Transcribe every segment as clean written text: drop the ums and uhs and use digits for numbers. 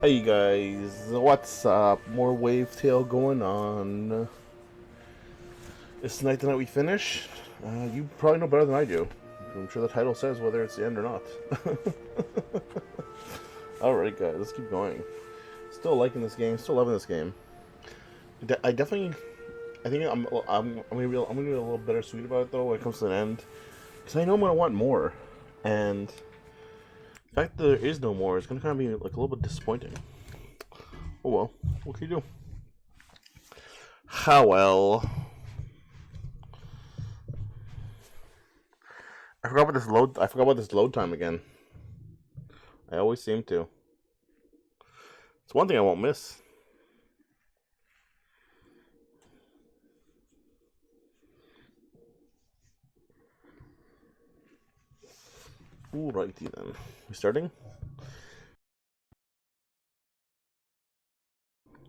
Hey guys, what's up? More Wavetale going on. It's tonight the night we finish. You probably know better than I do. I'm sure the title says whether it's the end or not. Alright guys, let's keep going. Still liking this game, still loving this game. I definitely, I think I'm gonna be a little bittersweet about it though when it comes to the end. Because I know I'm gonna want more. And the fact that there is no more is gonna kind of be like a little bit disappointing. Oh well, what can you do? How well? I forgot about this load time again. I always seem to. It's one thing I won't miss. Alrighty then. We starting?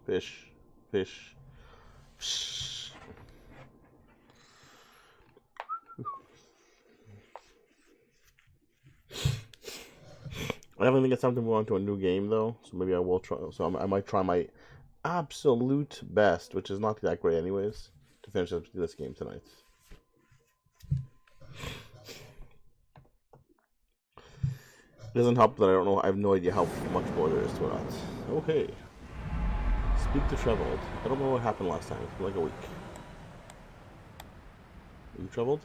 Fish. Fish. Fish. I definitely think it's time to move on to a new game though, so maybe I will try. So I might try my absolute best, which is not that great anyways, to finish this game tonight. It doesn't help that I don't know. I have no idea how much more there is to it. Okay. Speak to Troubled. I don't know what happened last time. It's been like a week. Are you troubled?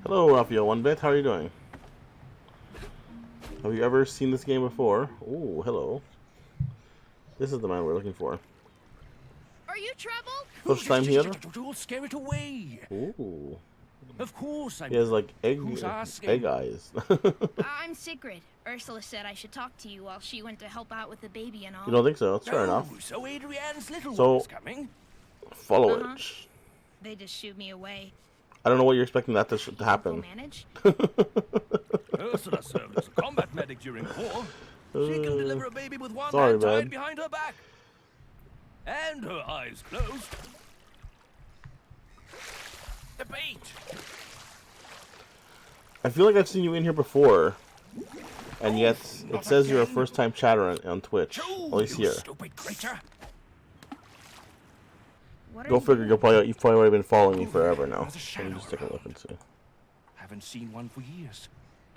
Hello, Raphael. One bit. How are you doing? Have you ever seen this game before? Oh, hello. This is the man we're looking for. Are you troubled? First time here? Don't scare it away. Ooh. Of course I'm. He has like egg eyes. I'm Sigrid. Ursula said I should talk to you while she went to help out with the baby and all. You don't think so? That's fair enough. So Adrian's little So, one's coming. Follow it. They just shoot me away. I don't know what you're expecting that to happen. Manage? Ursula served as a combat medic during the war. She can deliver a baby with one Sorry, hand tied man. behind her back. And her eyes closed. The bait. I feel like I've seen you in here before, and yet it says you're a first-time chatter on Twitch. At least here. Stupid creature. Go figure. You've probably already been following me forever now. Let me just take a look and see. Haven't seen one for years.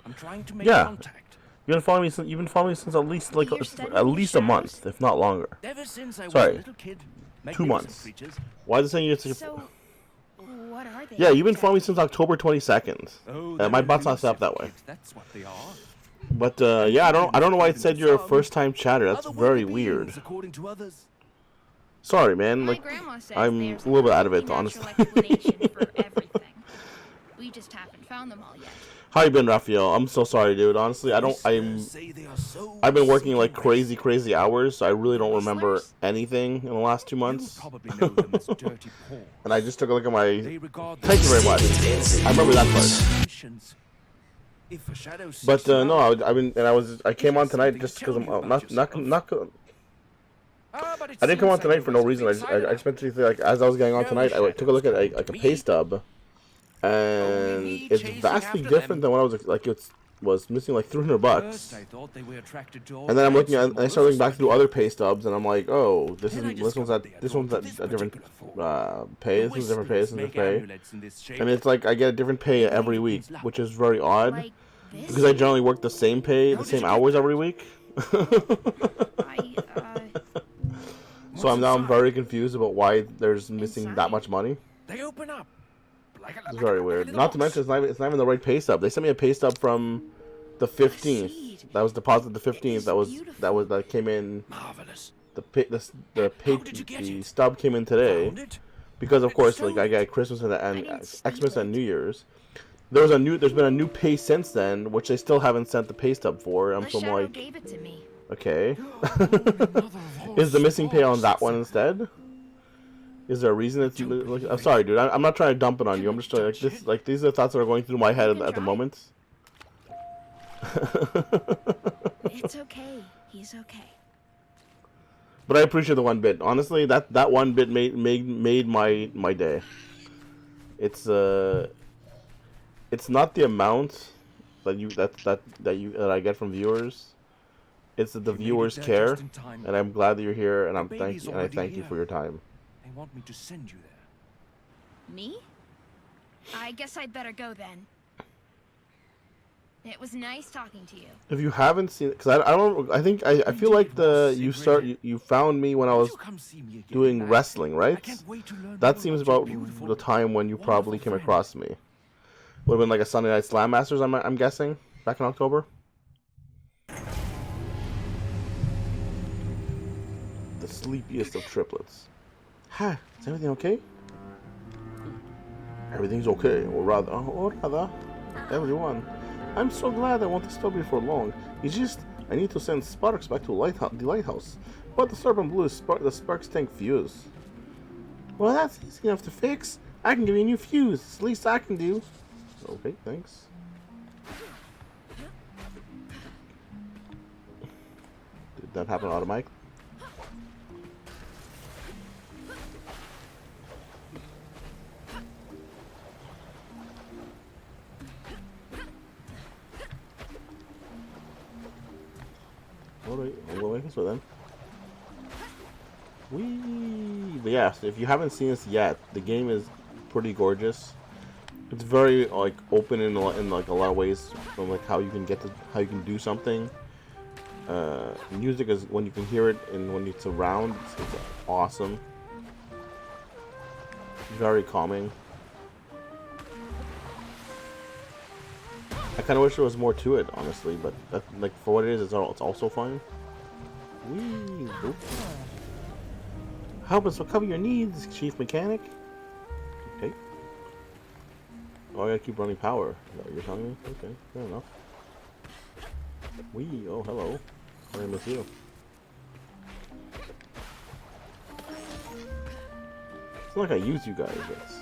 I'm trying to make Yeah. contact. You've been following me since at least a month, if not longer. Ever since I was Sorry. a little kid. 2 months. Why is it saying you're such a... So, what are they? Yeah, you've been following me since October 22nd. Oh, My butt's not set up that way. That's what they are. But yeah, I don't know why it said you're a first-time chatter. That's very weird. According to others. Sorry, man. My Like, grandma says I'm there's a little bit out of it, perfectly honestly. natural explanation for everything. We just haven't found them all yet. How you been, Raphael? I'm so sorry, dude. Honestly, I've been working like crazy hours, so I really don't remember anything in the last 2 months. And I just took a look at my... Thank you very much. I remember that part. But no, I came on tonight just because I'm not. I didn't come on tonight for no reason. I just meant to say, like, as I was getting on tonight, I took a look at like a pay stub, and it's vastly different than what I was like. It was missing like $300, and then I'm looking at, and I started looking back through other pay stubs, and I'm like, oh, this one's at a different pay. This one's a different pay. This one's a different pay, and it's like I get a different pay every week, which is very odd Like this? because I generally work the same pay, the same hours every week. So I'm very confused about why there's missing that much money. They open up. It's very weird. Not to mention, it's not even the right pay stub. They sent me a pay stub from the 15th. That was deposited the 15th. That came in. Marvelous. The stub came in today, because of course, like I got Christmas and Xmas and New Year's. There's been a new pay since then, which they still haven't sent the pay stub for. So I'm like, gave it to me. okay. Is the missing pay on that one instead? Is there a reason it's... Like, I'm sorry, dude. I'm not trying to dump it on you. I'm just trying... Like, these are the thoughts that are going through my head at the moment. It's okay. He's okay. But I appreciate the 1 bit. Honestly, that 1 bit made my day. It's not the amount that I get from viewers. It's that the viewers care, and I'm glad that you're here, and I thank you for your time. They want me to send you there. Me? I guess I'd better go then. It was nice talking to you. If you haven't seen it, because I feel like you found me when I was doing wrestling, right? That seems about the time when you probably came across me. Would have been like a Sunday Night Slam Masters, I'm guessing, back in October. The sleepiest of triplets. Hi, is everything okay? Everything's okay, or rather, everyone. I'm so glad I won't disturb you for long. It's just, I need to send sparks back to the lighthouse. But the Serpent blew the sparks tank fuse. Well, that's easy enough to fix. I can give you a new fuse. It's the least I can do. Okay, thanks. Did that happen automatically? Alright, I'll go this way then. Whee! But yeah, so if you haven't seen this yet, the game is pretty gorgeous. It's very like open in like a lot of ways, from like how you can do something. Music is when you can hear it, and when it's around, it's awesome. Very calming. I kind of wish there was more to it, honestly, but like for what it is, it's also fine. Whee! Oop. Help us recover your needs, Chief Mechanic. Okay. Oh, I gotta keep running power. Is that what you're telling me? Okay, fair enough. Wee! Oh, hello. I miss you. It's not like I use you guys. It's...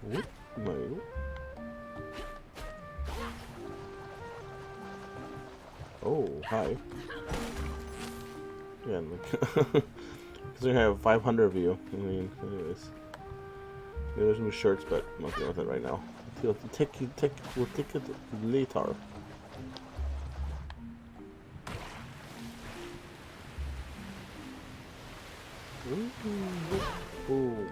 Whoop. No. Oh, hi. Yeah, look. Because we have 500 of you. I mean, anyways. Maybe there's new shirts, but I'm not dealing with it right now. We'll take it later. Boom.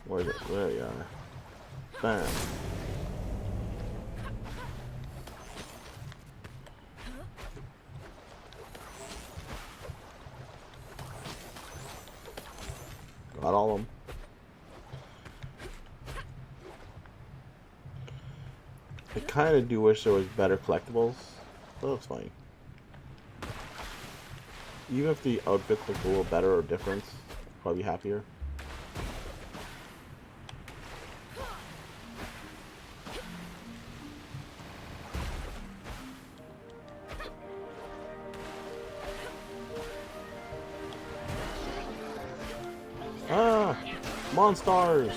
Where is it? There you are. Bam. Got all of them. I kind of do wish there was better collectibles, but that's fine. Even if the outfits look a little better or different, I'd probably be happier. Ah! Monsters!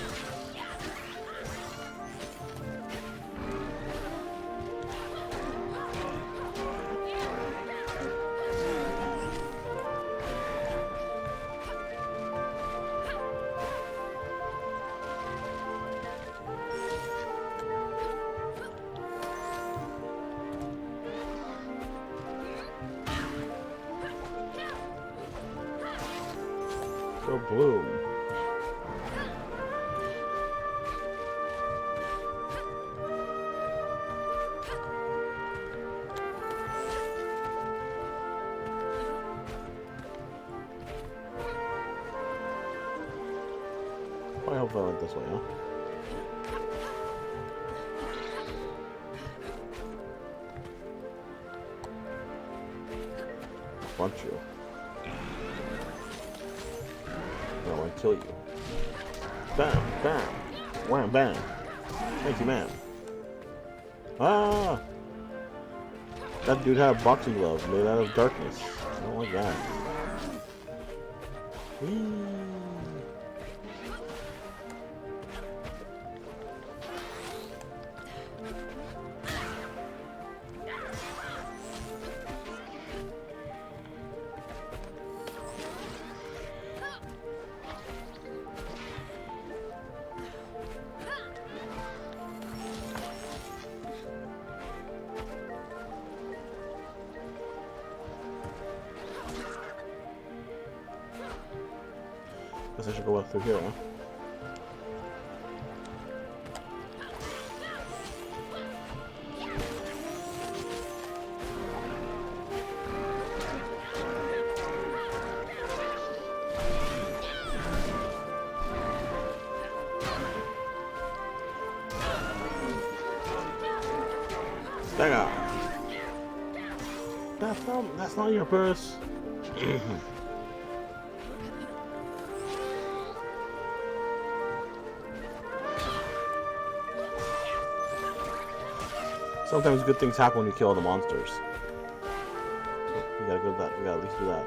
Go bloom. I hope I went this way, huh? Punch you. I want to kill you. Bam, bam, wham, bam. Thank you, ma'am. Ah! That dude had a boxing glove made out of darkness. I don't like that. Whee! Guess I should go up through here, huh? Stagger! That's not your purse! Sometimes good things happen when you kill the monsters. We gotta go to that. We gotta at least do that.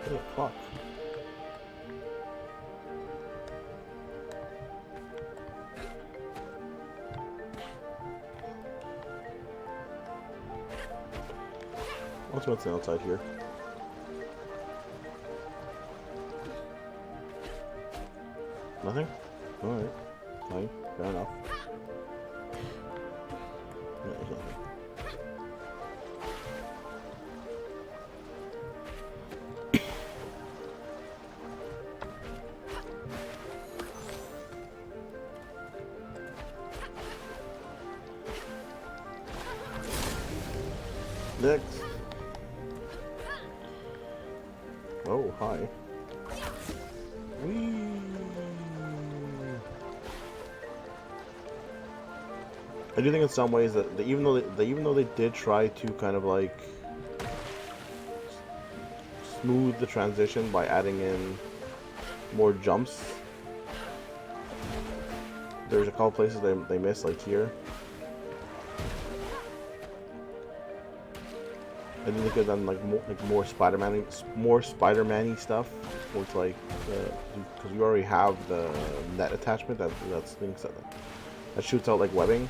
What the fuck? What's outside here? Nothing? Alright. Fine. Fair enough. Yeah, there's nothing. Next. Oh, hi. Whee! I do think in some ways that even though they did try to kind of like smooth the transition by adding in more jumps, there's a couple places they missed, like here. I think they could have done like more Spider-Man-y stuff, where it's like because you already have the net attachment that shoots out like webbing,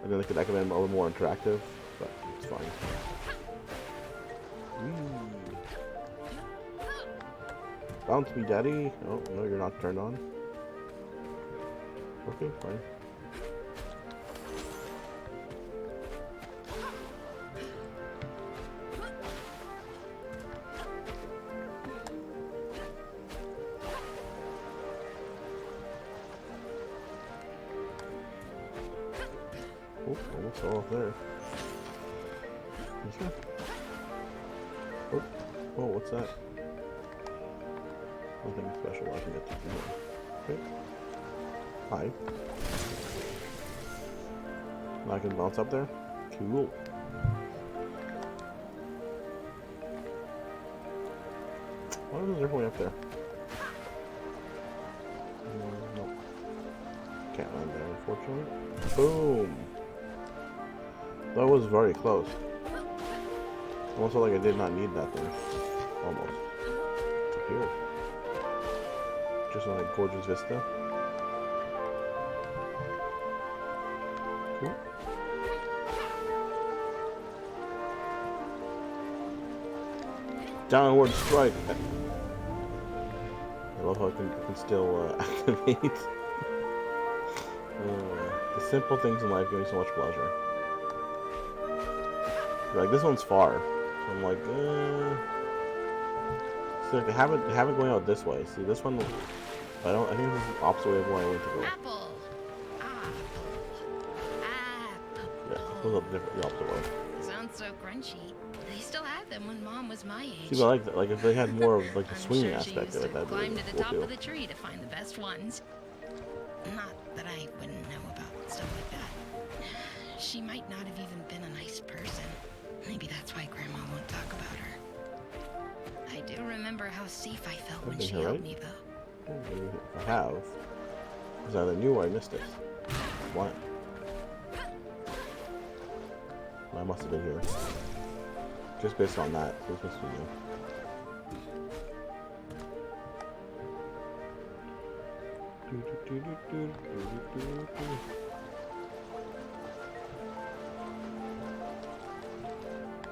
and then that could have been a little more interactive, but it's fine. Bounce me, daddy. Oh no, you're not turned on. Okay, fine. Oh, almost all up there. Oh, oh, what's that? Nothing special. I can get to here. Okay. Hi. Now I can bounce up there. Cool. Why is everyone up there? No. Can't land there, unfortunately. Boom. That was very close. Almost felt like I did not need that thing. Almost. It's up here. Just on a gorgeous vista. Cool. Downward strike. I love how I can still activate. The simple things in life give me so much pleasure. Like this one's far, so I'm like, see, like I haven't going out this way. See, this one, I think this is the opposite way of where I want to go. Apple. Yeah, it goes up the opposite way. Sounds so crunchy. They still had them when Mom was my age. See, but I like that. Like if they had more of like the I'm swinging sure she aspect used of it, to that'd climb be to the cool top too. of the tree to find the best ones. Not that I wouldn't know She might not have even been a nice person. Maybe that's why Grandma won't talk about her. I do remember how safe I felt when she held me, though. I have. Because I either knew or I missed it. What? I must have been here. Just based on that, it was supposed to be new.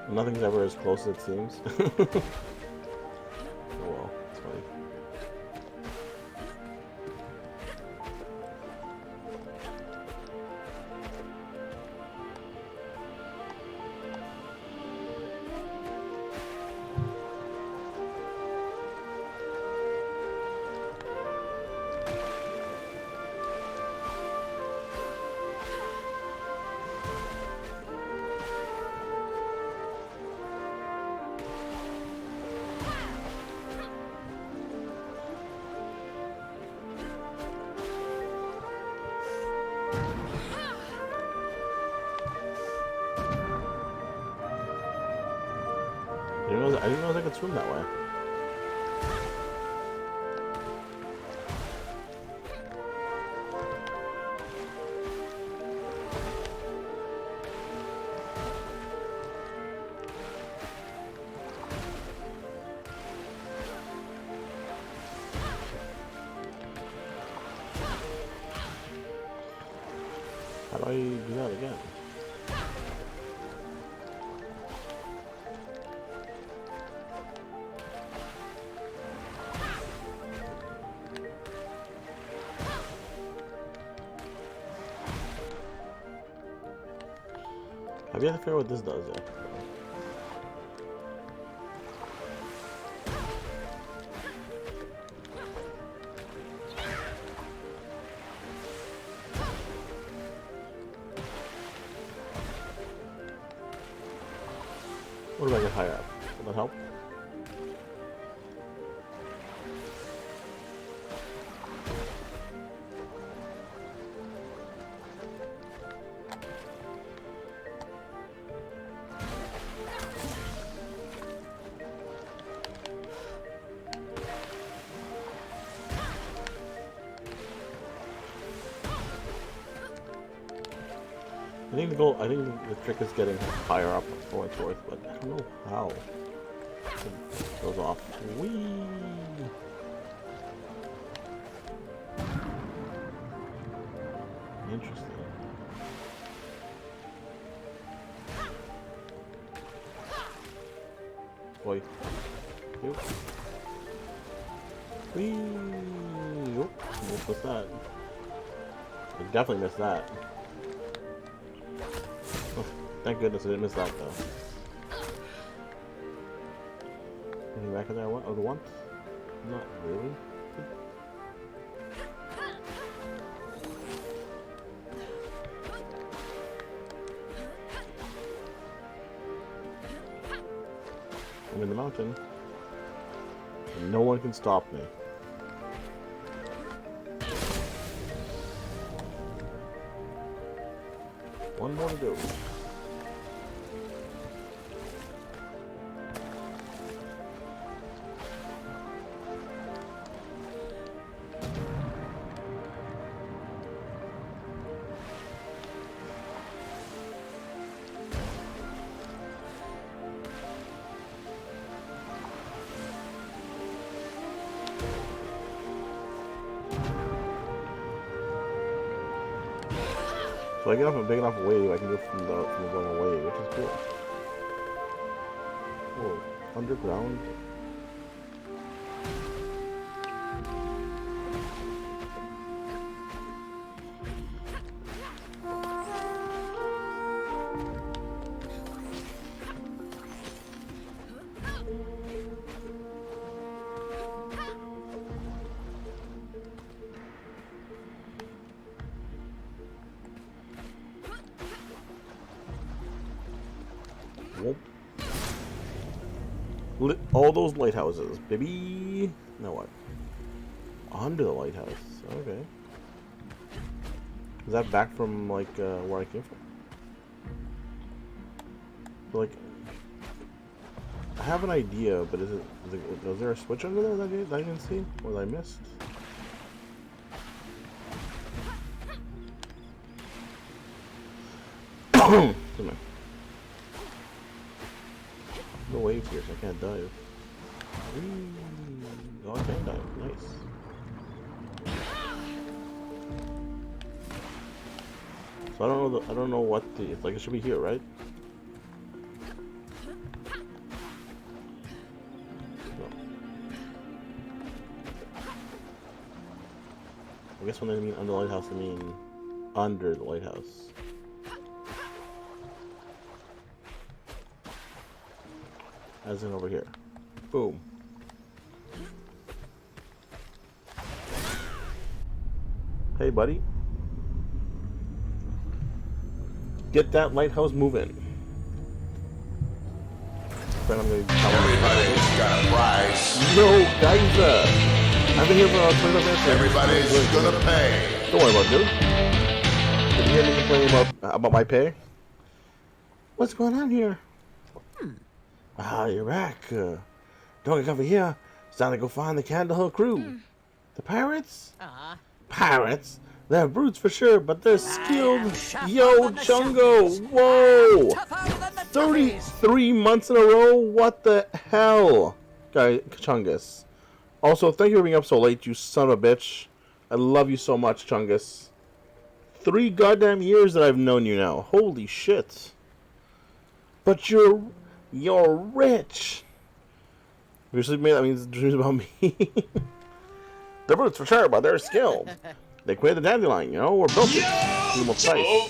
Nothing's ever as close as it seems. Oh well, it's funny. I didn't know I could swim that way. How do I do that again? Have you ever figured out what this does yet? What if I get higher up? Will that help? I think the trick is getting higher up for what it's worth, but I don't know how. It goes off. Whee! Interesting. Boy. Yep. Whee! Oop. What was that? I definitely missed that. Thank goodness I didn't miss that though. Anything back in there? What? Oh, the one? Not really. I'm in the mountain. And no one can stop me. One more to go. So I get off a big enough wave, I can go from the bottom away, which is cool. Whoa, underground. Lit all those lighthouses, baby. Now what? Onto the lighthouse. Okay. Is that back from like where I came from? But like, I have an idea, but is there a switch under there that I didn't see or that I missed? Come on. No waves here, so I can't dive. Oh, I can dive. Nice. So I don't know what the. It's like it should be here, right? No. I guess when they mean under the lighthouse, they mean under the lighthouse. As in over here. Boom. Hey, buddy. Get that lighthouse moving. Then I'm gonna Everybody's got a price. Yo, guys, I've been here for 25 minutes. Everybody's gonna pay. Don't worry about it, dude. Did you hear me complaining about my pay? What's going on here? Ah, you're back. Don't get over here. It's time to go find the Candle Hill crew. The pirates? Pirates? They're brutes for sure, but they're skilled. Yo, Chungo! Whoa! 33 months in a row? What the hell? Guy, Chungus. Also, thank you for being up so late, you son of a bitch. I love you so much, Chungus. 3 goddamn years that I've known you now. Holy shit. But you're rich. If you're sleeping, that means dreams about me. They're brutes for sure, but they're skilled. They created the dandelion, you know, or built it. Dream of price.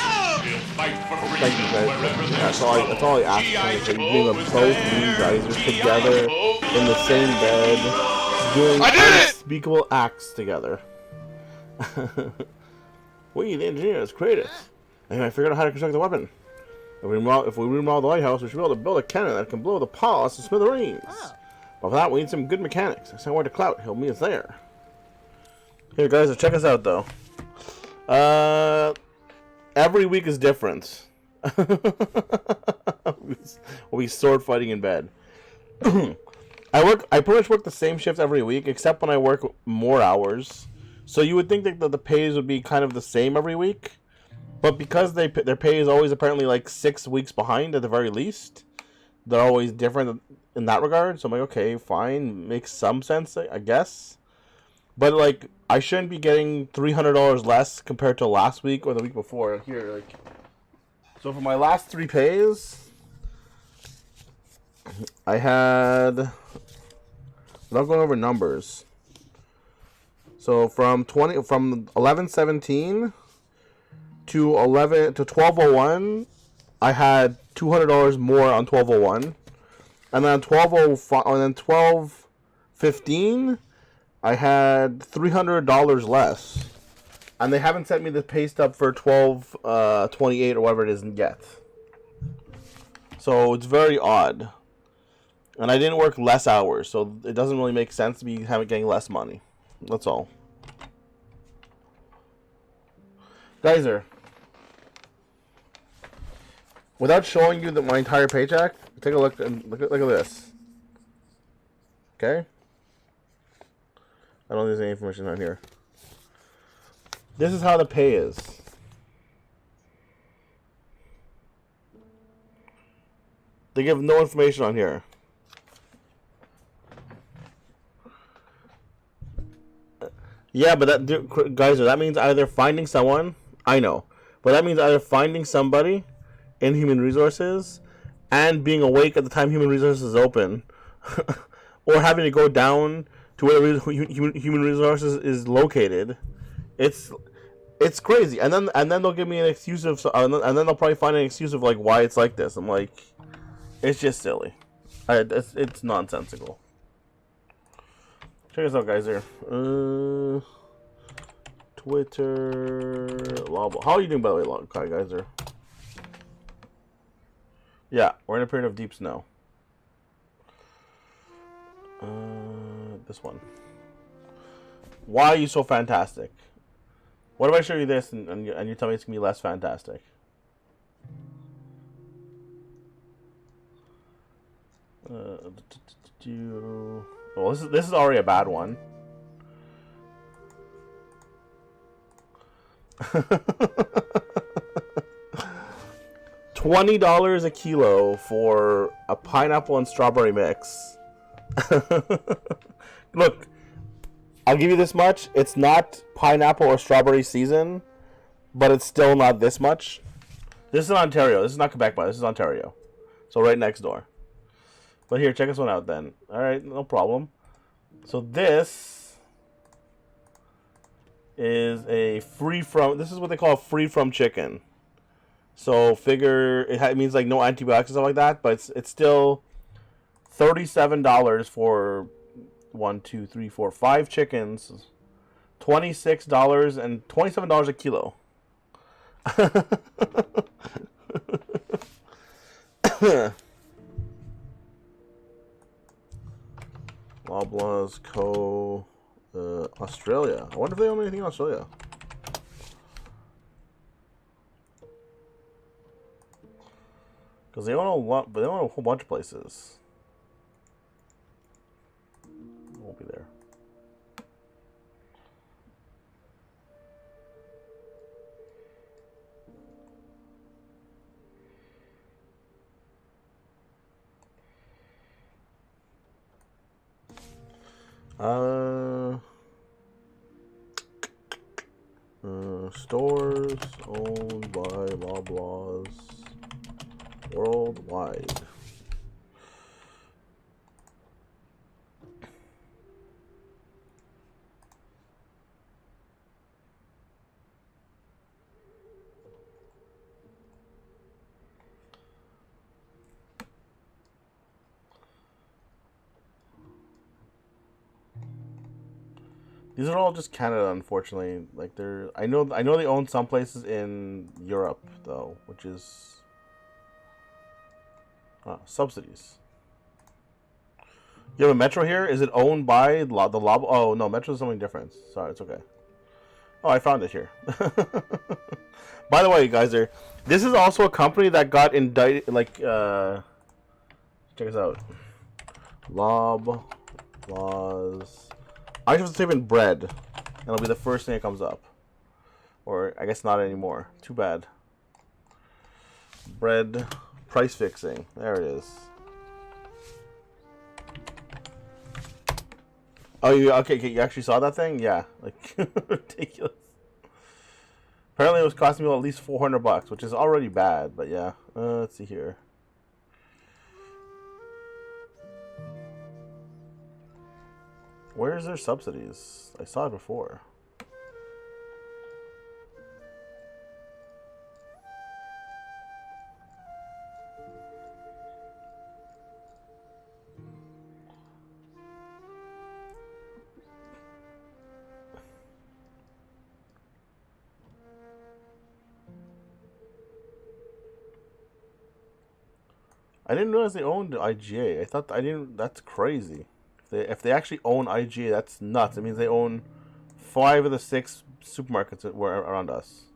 Thank you guys. That's all I ask. Like, dream of both of you guys are together in the same bed, doing unspeakable acts together. We, the engineers, created. And I figured out how to construct the weapon. If we remodel the lighthouse, we should be able to build a cannon that can blow the palace to smithereens. But for that, we need some good mechanics. I sent word to Clout. He'll meet us there. Here, guys, check us out, though. Every week is different. We'll be sword fighting in bed. I pretty much work the same shift every week, except when I work more hours. So you would think that the pays would be kind of the same every week. But because their pay is always apparently like 6 weeks behind at the very least, they're always different in that regard. So I'm like, okay, fine, makes some sense, I guess. But like, I shouldn't be getting $300 less compared to last week or the week before. Here, like, so for my last 3 pays, I had. Without going over numbers. So from 11/17 to 12/01, I had $200 more on 12/01, and then 12/05, and then 12/15, I had $300 less, and they haven't sent me the pay stub for 12/28 or whatever it is yet. So it's very odd, and I didn't work less hours, so it doesn't really make sense to be getting less money. That's all. Geyser. Without showing you my entire paycheck, take a look and look at this. Okay? I don't think there's any information on here. This is how the pay is. They give no information on here. Yeah, but guys, that means either finding someone. I know, but that means either finding somebody in human resources and being awake at the time human resources is open, or having to go down to where human resources is located. It's crazy, and then they'll give me an excuse of, and then they'll probably find an excuse of like why it's like this. I'm like, it's just silly. It's nonsensical. Check us out, guys. Here, Twitter, Lobble. How are you doing, by the way, guys? Here. Yeah, we're in a period of deep snow. This one. Why are you so fantastic? What if I show you this and you tell me it's gonna be less fantastic? Well, this is already a bad one. $20 a kilo for a pineapple and strawberry mix. Look, I'll give you this much. It's not pineapple or strawberry season, but it's still not this much. This is in Ontario. This is not Quebec, but this is Ontario. So right next door. But here, check this one out then. Alright, no problem. So this is a free from... This is what they call free from chicken. So figure... It means like no antibiotics and stuff like that, but it's still $37 for 1, 2, 3, 4, 5 chickens. $26 and $27 a kilo. Loblaws Co. Australia. I wonder if they own anything in Australia. Because they own a lot, but they own a whole bunch of places. Won't be there. Stores owned by Loblaws worldwide. These are all just Canada, unfortunately. Like I know they own some places in Europe though, which is subsidies. You have a Metro here? Is it owned by the Lob? Oh no, Metro is something different. Sorry, it's okay. Oh, I found it here. By the way, you guys, this is also a company that got indicted. Like, check this out. Loblaws. I just have to type in bread, and it'll be the first thing that comes up. Or, I guess not anymore. Too bad. Bread price fixing. There it is. Oh, okay, you actually saw that thing? Yeah. Like, ridiculous. Apparently it was costing me at least $400, which is already bad, but yeah. Let's see here. Where is their subsidies? I saw it before. I didn't realize they owned IGA. I didn't. That's crazy. If they actually own IGA, that's nuts. It means they own 5 of the 6 supermarkets that were around us.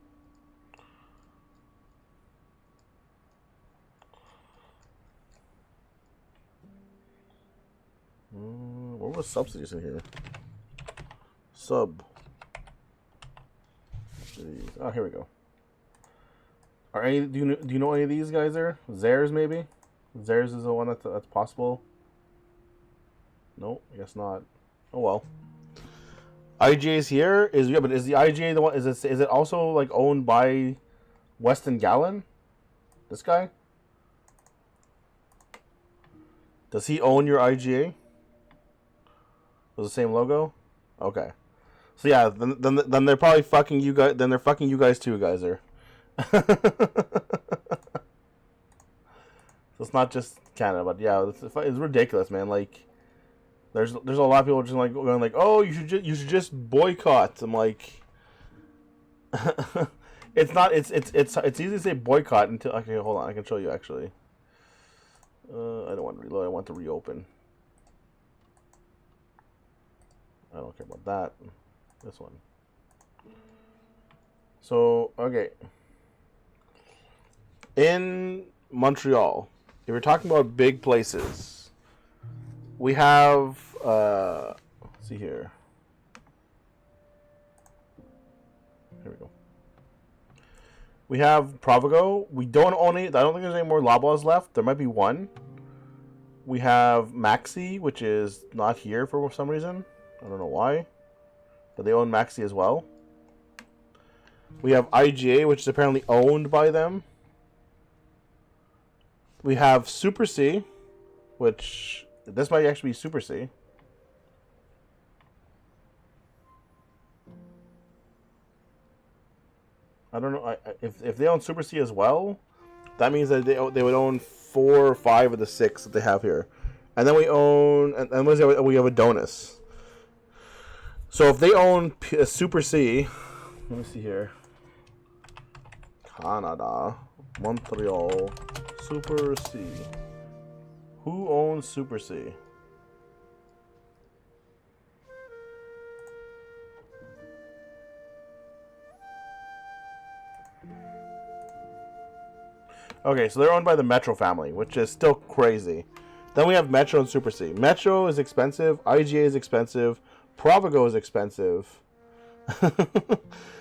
What was subsidies in here? Subsidies. Oh, here we go. Are any? Do you know any of these guys there? Zares maybe. Zares is the one that's possible. No, I guess not. Oh well. IGA's here but is the IGA the one? Is it also like owned by Weston Gallen? This guy? Does he own your IGA? Was the same logo? Okay. So yeah, then they're probably fucking you guys. Then they're fucking you guys too, guys. So it's not just Canada, but yeah, it's ridiculous, man. Like. There's a lot of people just like going like, oh, you should just boycott. I'm like, it's not. It's easy to say boycott until. Okay, hold on, I can show you actually. I don't want to reload. I want to reopen. I don't care about that. This one. So okay. In Montreal, if we're talking about big places. We have let's see here. Here we go. We have Provigo. We don't own any. I don't think there's any more Loblaws left. There might be one. We have Maxi, which is not here for some reason. I don't know why. But they own Maxi as well. We have IGA, which is apparently owned by them. We have Super C, which this might actually be Super C. I don't know if they own Super C as well. That means that they would own 4 or 5 of the 6 that they have here, and then we own and we have Adonis. So if they own Super C, let me see here. Canada, Montreal, Super C. Who owns Super C? Okay, so they're owned by the Metro family, which is still crazy. Then we have Metro and Super C. Metro is expensive. IGA is expensive. Provigo is expensive.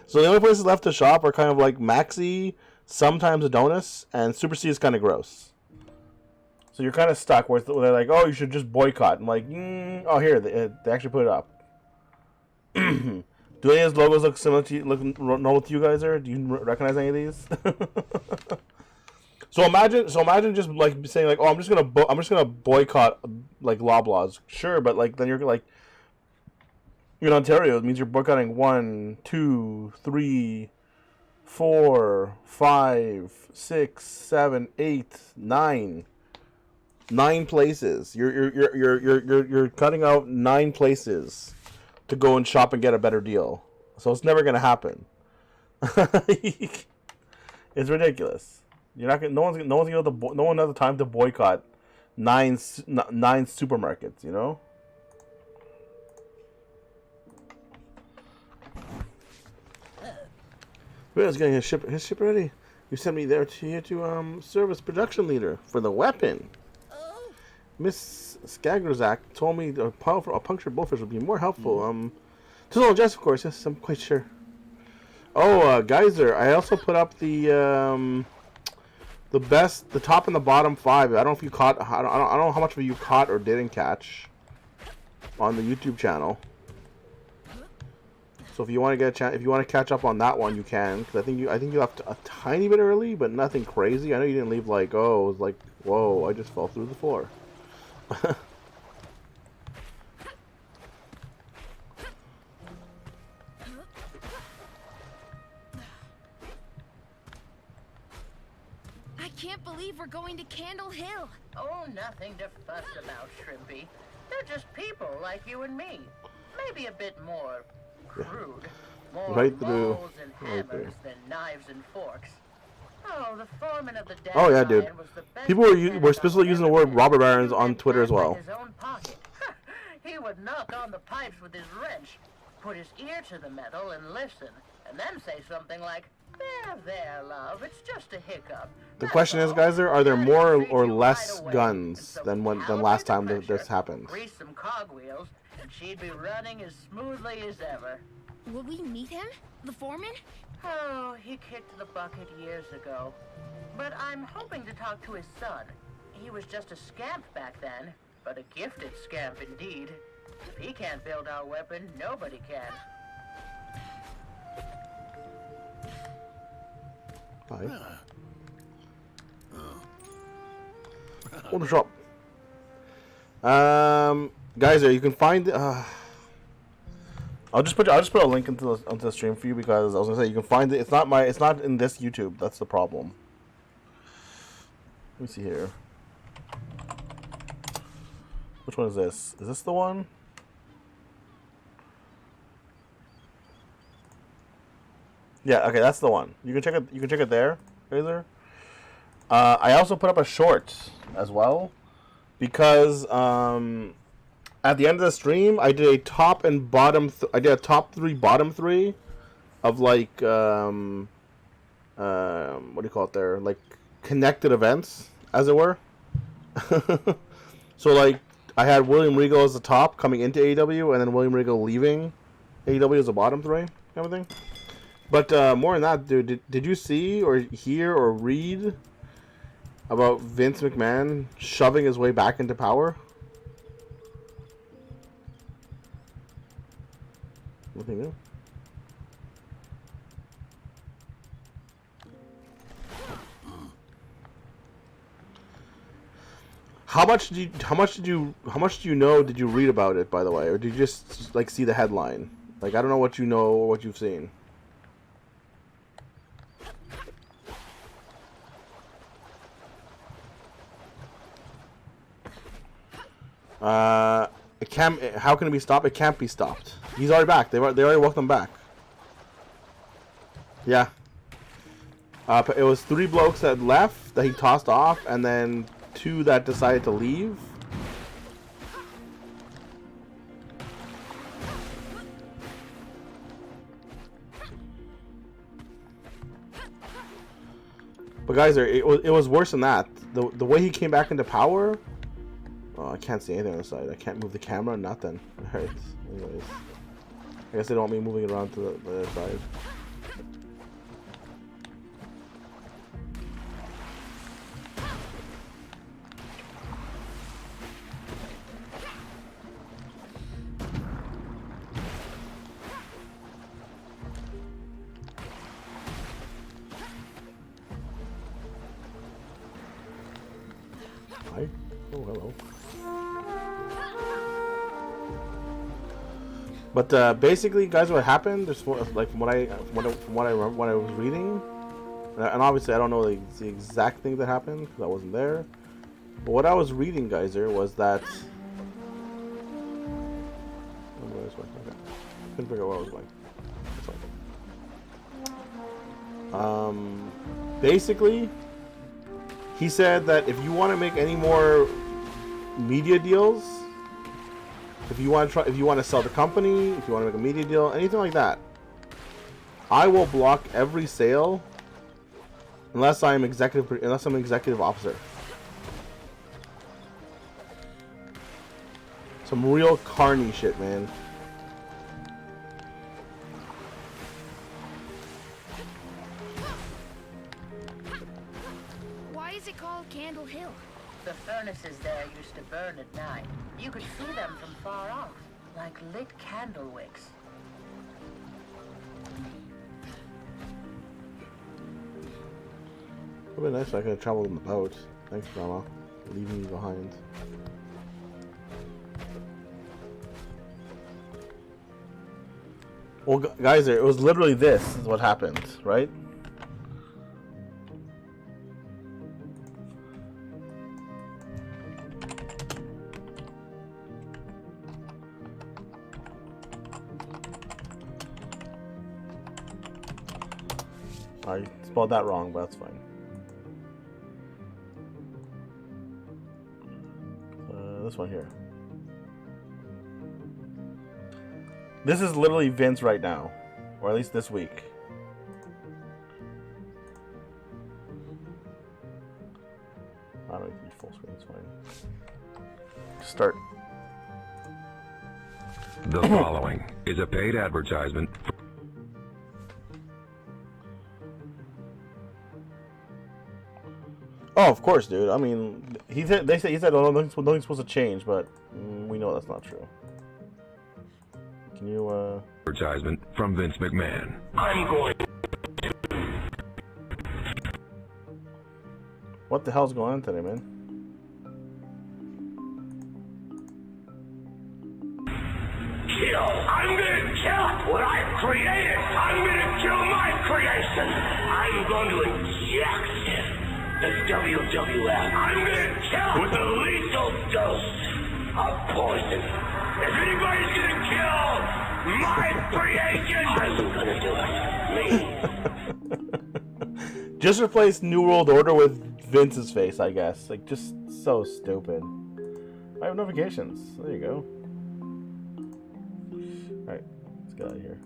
So the only places left to shop are kind of like Maxi, sometimes Adonis, and Super C is kind of gross. So you're kind of stuck where they're like, oh, you should just boycott. I'm like, oh, here, they actually put it up. Do any of those logos look similar to you, look normal to you guys, or do you recognize any of these? So imagine just like saying like, oh, I'm just gonna boycott like Loblaws. Sure, but like then you're like, in Ontario, it means you're boycotting 1, 2, 3, 4, 5, 6, 7, 8, 9. 9 places. You're cutting out 9 places to go and shop and get a better deal. So it's never gonna happen. It's ridiculous. You're not gonna. No one has the time to boycott 9 supermarkets. You know. Where's getting his ship ready? You sent me there to serve as production leader for the weapon. Miss Skagrazak told me a punctured bullfish would be more helpful. To little Jess, of course. Yes, I'm quite sure. Oh, Geyser, I also put up the top and the bottom 5. I don't know if you caught. I don't know how much of you caught or didn't catch on the YouTube channel. So if you want to get a chance, if you want to catch up on that one, you can. Cause I think you left a tiny bit early, but nothing crazy. I know you didn't leave like, oh, it was like, whoa, I just fell through the floor. I can't believe we're going to Candle Hill. Oh, nothing to fuss about, Shrimpy. They're just people like you and me. Maybe a bit more crude. More Right through. mauls and hammers than knives and forks. Oh, the foreman of the Oh yeah, dude. People were specifically using the word robber barons on Twitter as well. His own pocket. He would knock on the pipes with his wrench, put his ear to the metal and listen, and then say something like, there, love, it's just a hiccup. The question is, guys, are there more or less guns than last time this happened? Grease some cogwheels, and she'd be running as smoothly as ever. Will we meet him? The foreman? Oh, he kicked the bucket years ago. But I'm hoping to talk to his son. He was just a scamp back then, but a gifted scamp indeed. If he can't build our weapon, nobody can. Hi. Hold the shop. Guys, you can find. I'll just put a link onto the stream for you because I was gonna say you can find it. It's not in this YouTube. That's the problem. Let me see here. Which one is this? Is this the one? Yeah. Okay, that's the one. You can check it. You can check it there, Razor. I also put up a short as well because at the end of the stream, I did a top and bottom. I did a top 3, bottom 3 of like what do you call it there? Like connected events, as it were. So like I had William Regal as the top coming into AEW, and then William Regal leaving AEW as the bottom three, kind of thing. But more than that, dude, did you see or hear or read about Vince McMahon shoving his way back into power? Nothing new. How much do you know? Did you read about it, by the way, or did you just like see the headline? Like, I don't know what you know or what you've seen. It can't. How can it be stopped? It can't be stopped. He's already back. They already welcomed him back. Yeah. It was 3 blokes that left that he tossed off, and then 2 that decided to leave. But guys, it was worse than that. The way he came back into power. Oh, I can't see anything on the side. I can't move the camera. Nothing. It hurts. Anyways, I guess they don't want me moving it around to the other side. Hi. Oh, hello. But basically, guys, what happened? Just like from what I remember, when I was reading, and obviously I don't know the exact thing that happened because I wasn't there. But what I was reading, guys, was that couldn't figure out where I was going. Basically, he said that if you want to make any more media deals. If you want to sell the company, if you want to make a media deal, anything like that, I will block every sale unless I'm an executive officer. Some real carny shit, man. Why is it called Candle Hill? The furnaces there used to burn at night. You could see them from far off, like lit candle wicks. It would be nice if I could have traveled in the boat. Thanks, Grandma. Leaving me behind. Well, guys, it was literally this is what happened, right? I spelled that wrong, but that's fine. This one here. This is literally Vince right now, or at least this week. I don't need to be full screen, it's fine. Start. The following is a paid advertisement. Oh, of course, dude. I mean, he said oh, nothing's supposed to change, but we know that's not true. Can you Advertisement from Vince McMahon. I'm going. What the hell's going on today, man? Kill! I'm gonna kill what I've created! I'm gonna kill my creation! I'm going to inject the WWF. I'm gonna kill with a lethal dose of poison. If anybody's gonna kill my creation, I'm gonna do it. Me. Just replace New World Order with Vince's face, I guess. Like, just so stupid. I have notifications. There you go. Alright, let's get out of here.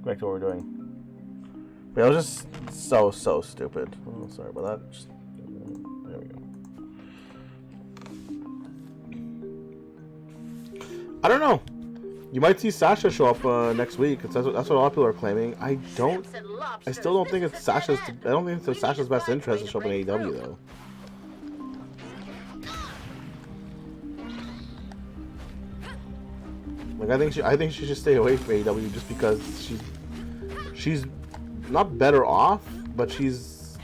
Go back to what we're doing. But it was just so stupid. Oh, sorry about that. Just, there we go. I don't know. You might see Sasha show up next week. That's what a lot of people are claiming. I still don't think it's Sasha's. I don't think it's Sasha's best interest to show up in AEW though. Like I think she should stay away from AEW just because she's not better off, but she's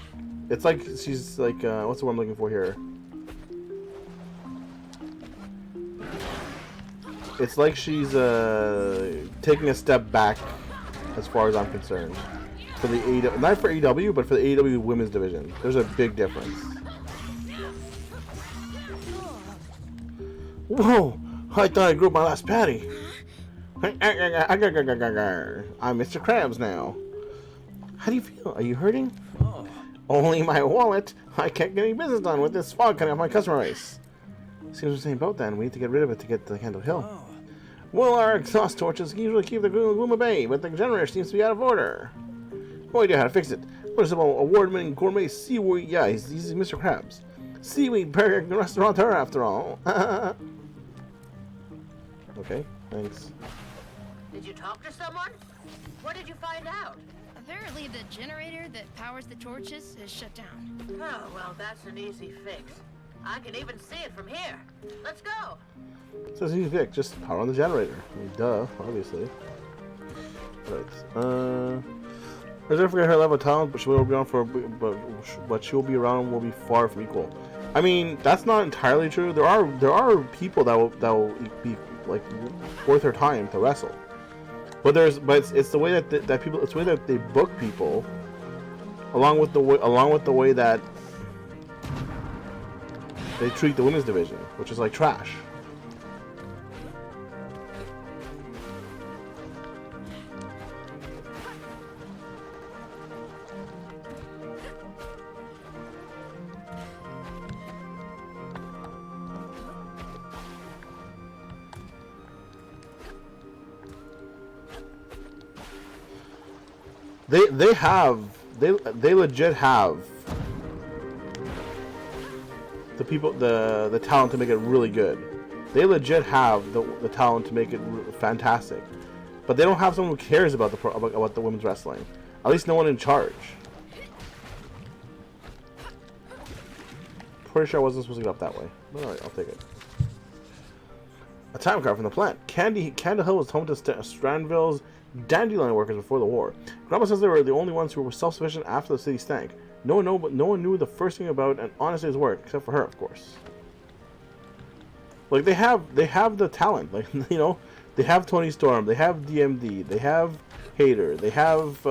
like what's the word I'm looking for here? It's like she's taking a step back as far as I'm concerned for the AEW, not for AEW, but for the AEW women's division. There's a big difference. Whoa! I thought I grew my last patty. I'm Mr. Krabs now. How do you feel? Are you hurting? Only my wallet. I can't get any business done with this fog coming off my customer base. Seems we're saying about that. We need to get rid of it to get to Candle Hill. Well, our exhaust torches usually keep the gloom at bay, but the generator seems to be out of order. No idea how to fix it. What is about award-winning gourmet seaweed? Yeah, he's Mr. Krabs. Seaweed restaurateur after all. Okay, thanks. Did you talk to someone? What did you find out? Apparently the generator that powers the torches is shut down. Oh, well, that's an easy fix. I can even see it from here. Let's go. So it's easy fix, just power on the generator. I mean, duh, obviously. Right. Reserve forget her level of talent, but she will be around will be far from equal. I mean, that's not entirely true. There are people that will be like worth her time to wrestle. But it's the way that people, it's the way that they book people, along with the way that they treat the women's division, which is like trash. They legit have the people, the talent to make it really good. They legit have the talent to make it fantastic, but they don't have someone who cares about the women's wrestling. At least no one in charge. Pretty sure I wasn't supposed to get up that way. All right, I'll take it. A time card from the plant. Candle Hill was home to Strandville's dandelion workers before the war. Grandma says they were the only ones who were self-sufficient after the city stank. No one knew the first thing about an honest day's work, except for her, of course. Like they have the talent. Like, you know, they have Tony Storm, they have DMD, they have Hater, they have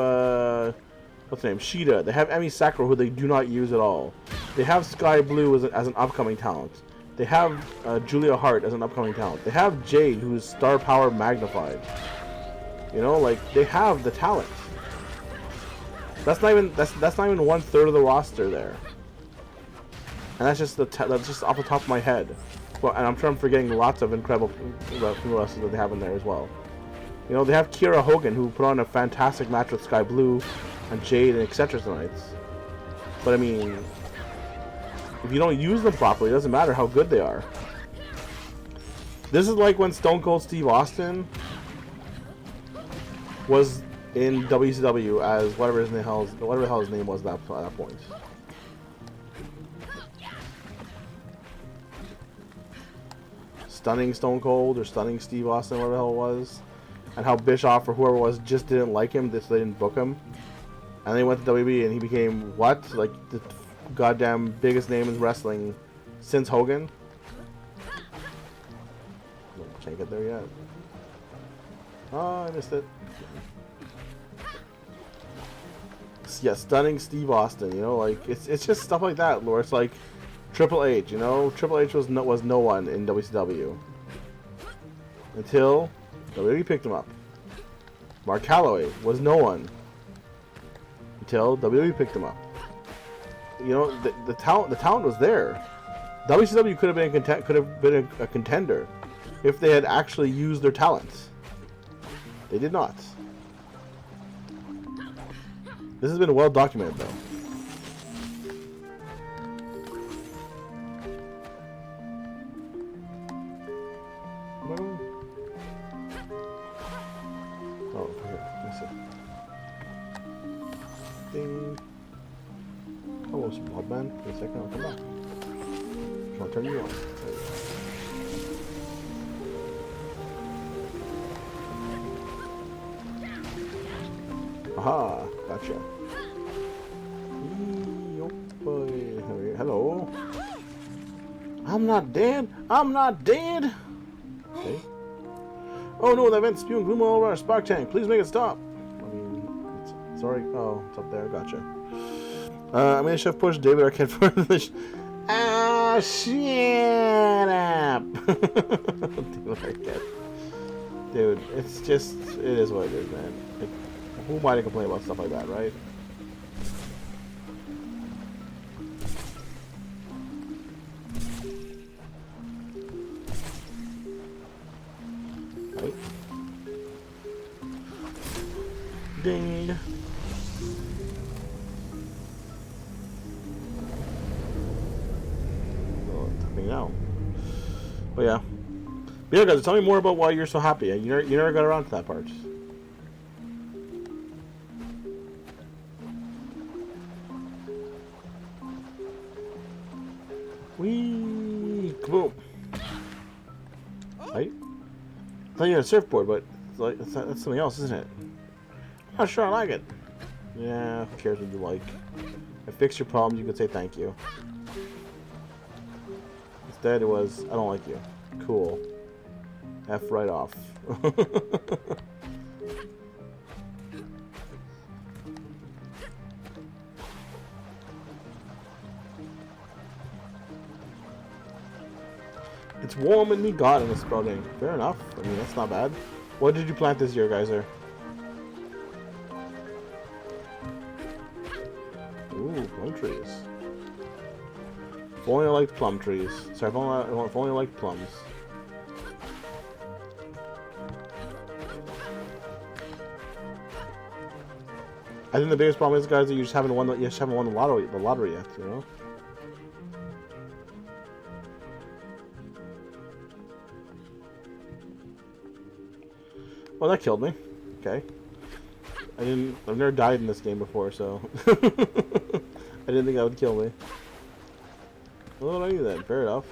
what's her name, Sheeta, they have Emi Sakura, who they do not use at all. They have Sky Blue as an upcoming talent. They have Julia Hart as an upcoming talent. They have Jade, who's star power magnified. You know, like they have the talent. That's not even 1/3 of the roster there, and that's just off the top of my head. Well, and I'm sure I'm forgetting lots of incredible female wrestlers that they have in there as well. You know, they have Kiera Hogan, who put on a fantastic match with Sky Blue and Jade and etc. tonight. But I mean, if you don't use them properly, it doesn't matter how good they are. This is like when Stone Cold Steve Austin was in WCW as whatever the hell his name was at that point. Stunning Stone Cold or Stunning Steve Austin, whatever the hell it was, and how Bischoff or whoever it was just didn't like him, so they didn't book him, and then he went to WWE and he became what, like the goddamn biggest name in wrestling since Hogan. Can't get there yet. Oh, I missed it. Yeah, Stunning Steve Austin, you know, like it's just stuff like that, where it's like Triple H, you know, Triple H was no one in WCW until WWE picked him up. Mark Calloway was no one until WWE picked him up. You know, the talent was there. WCW could have been a contender if they had actually used their talents. They did not. This has been well documented, though. Old man, give me a second, I'll come back. I'll turn you on. There you go. Aha, gotcha. Hello. I'm not dead. I'm not dead. Okay. Oh no, that vent's spewing gloom all over our spark tank. Please make it stop. I mean, sorry. Oh, it's up there. Gotcha. I'm gonna chef push David Arquette for the. Ah, shut up. David Arquette. Dude, it's just, it is what it is, man. Like, who am I to complain about stuff like that, right? Right. Ding. Oh, nothing now. But yeah. But yeah, guys, tell me more about why you're so happy. You never got around to that part. Whee! Kaboom! Right? I thought you had a surfboard, but it's like, that's something else, isn't it? I'm not sure I like it. Yeah, who cares what you like? I fixed your problems, you could say thank you. Instead it was, I don't like you. Cool. F right off. It's warm and me God in the sprouting. Fair enough. I mean, that's not bad. What did you plant this year, geyser? Ooh, plum trees. If only I liked plum trees. Sorry, if only I liked plums. I think the biggest problem is, guys, that you just haven't won the lottery yet, you know? Well, that killed me. Okay. I've never died in this game before, so I didn't think that would kill me. Well, what are you then? Fair enough.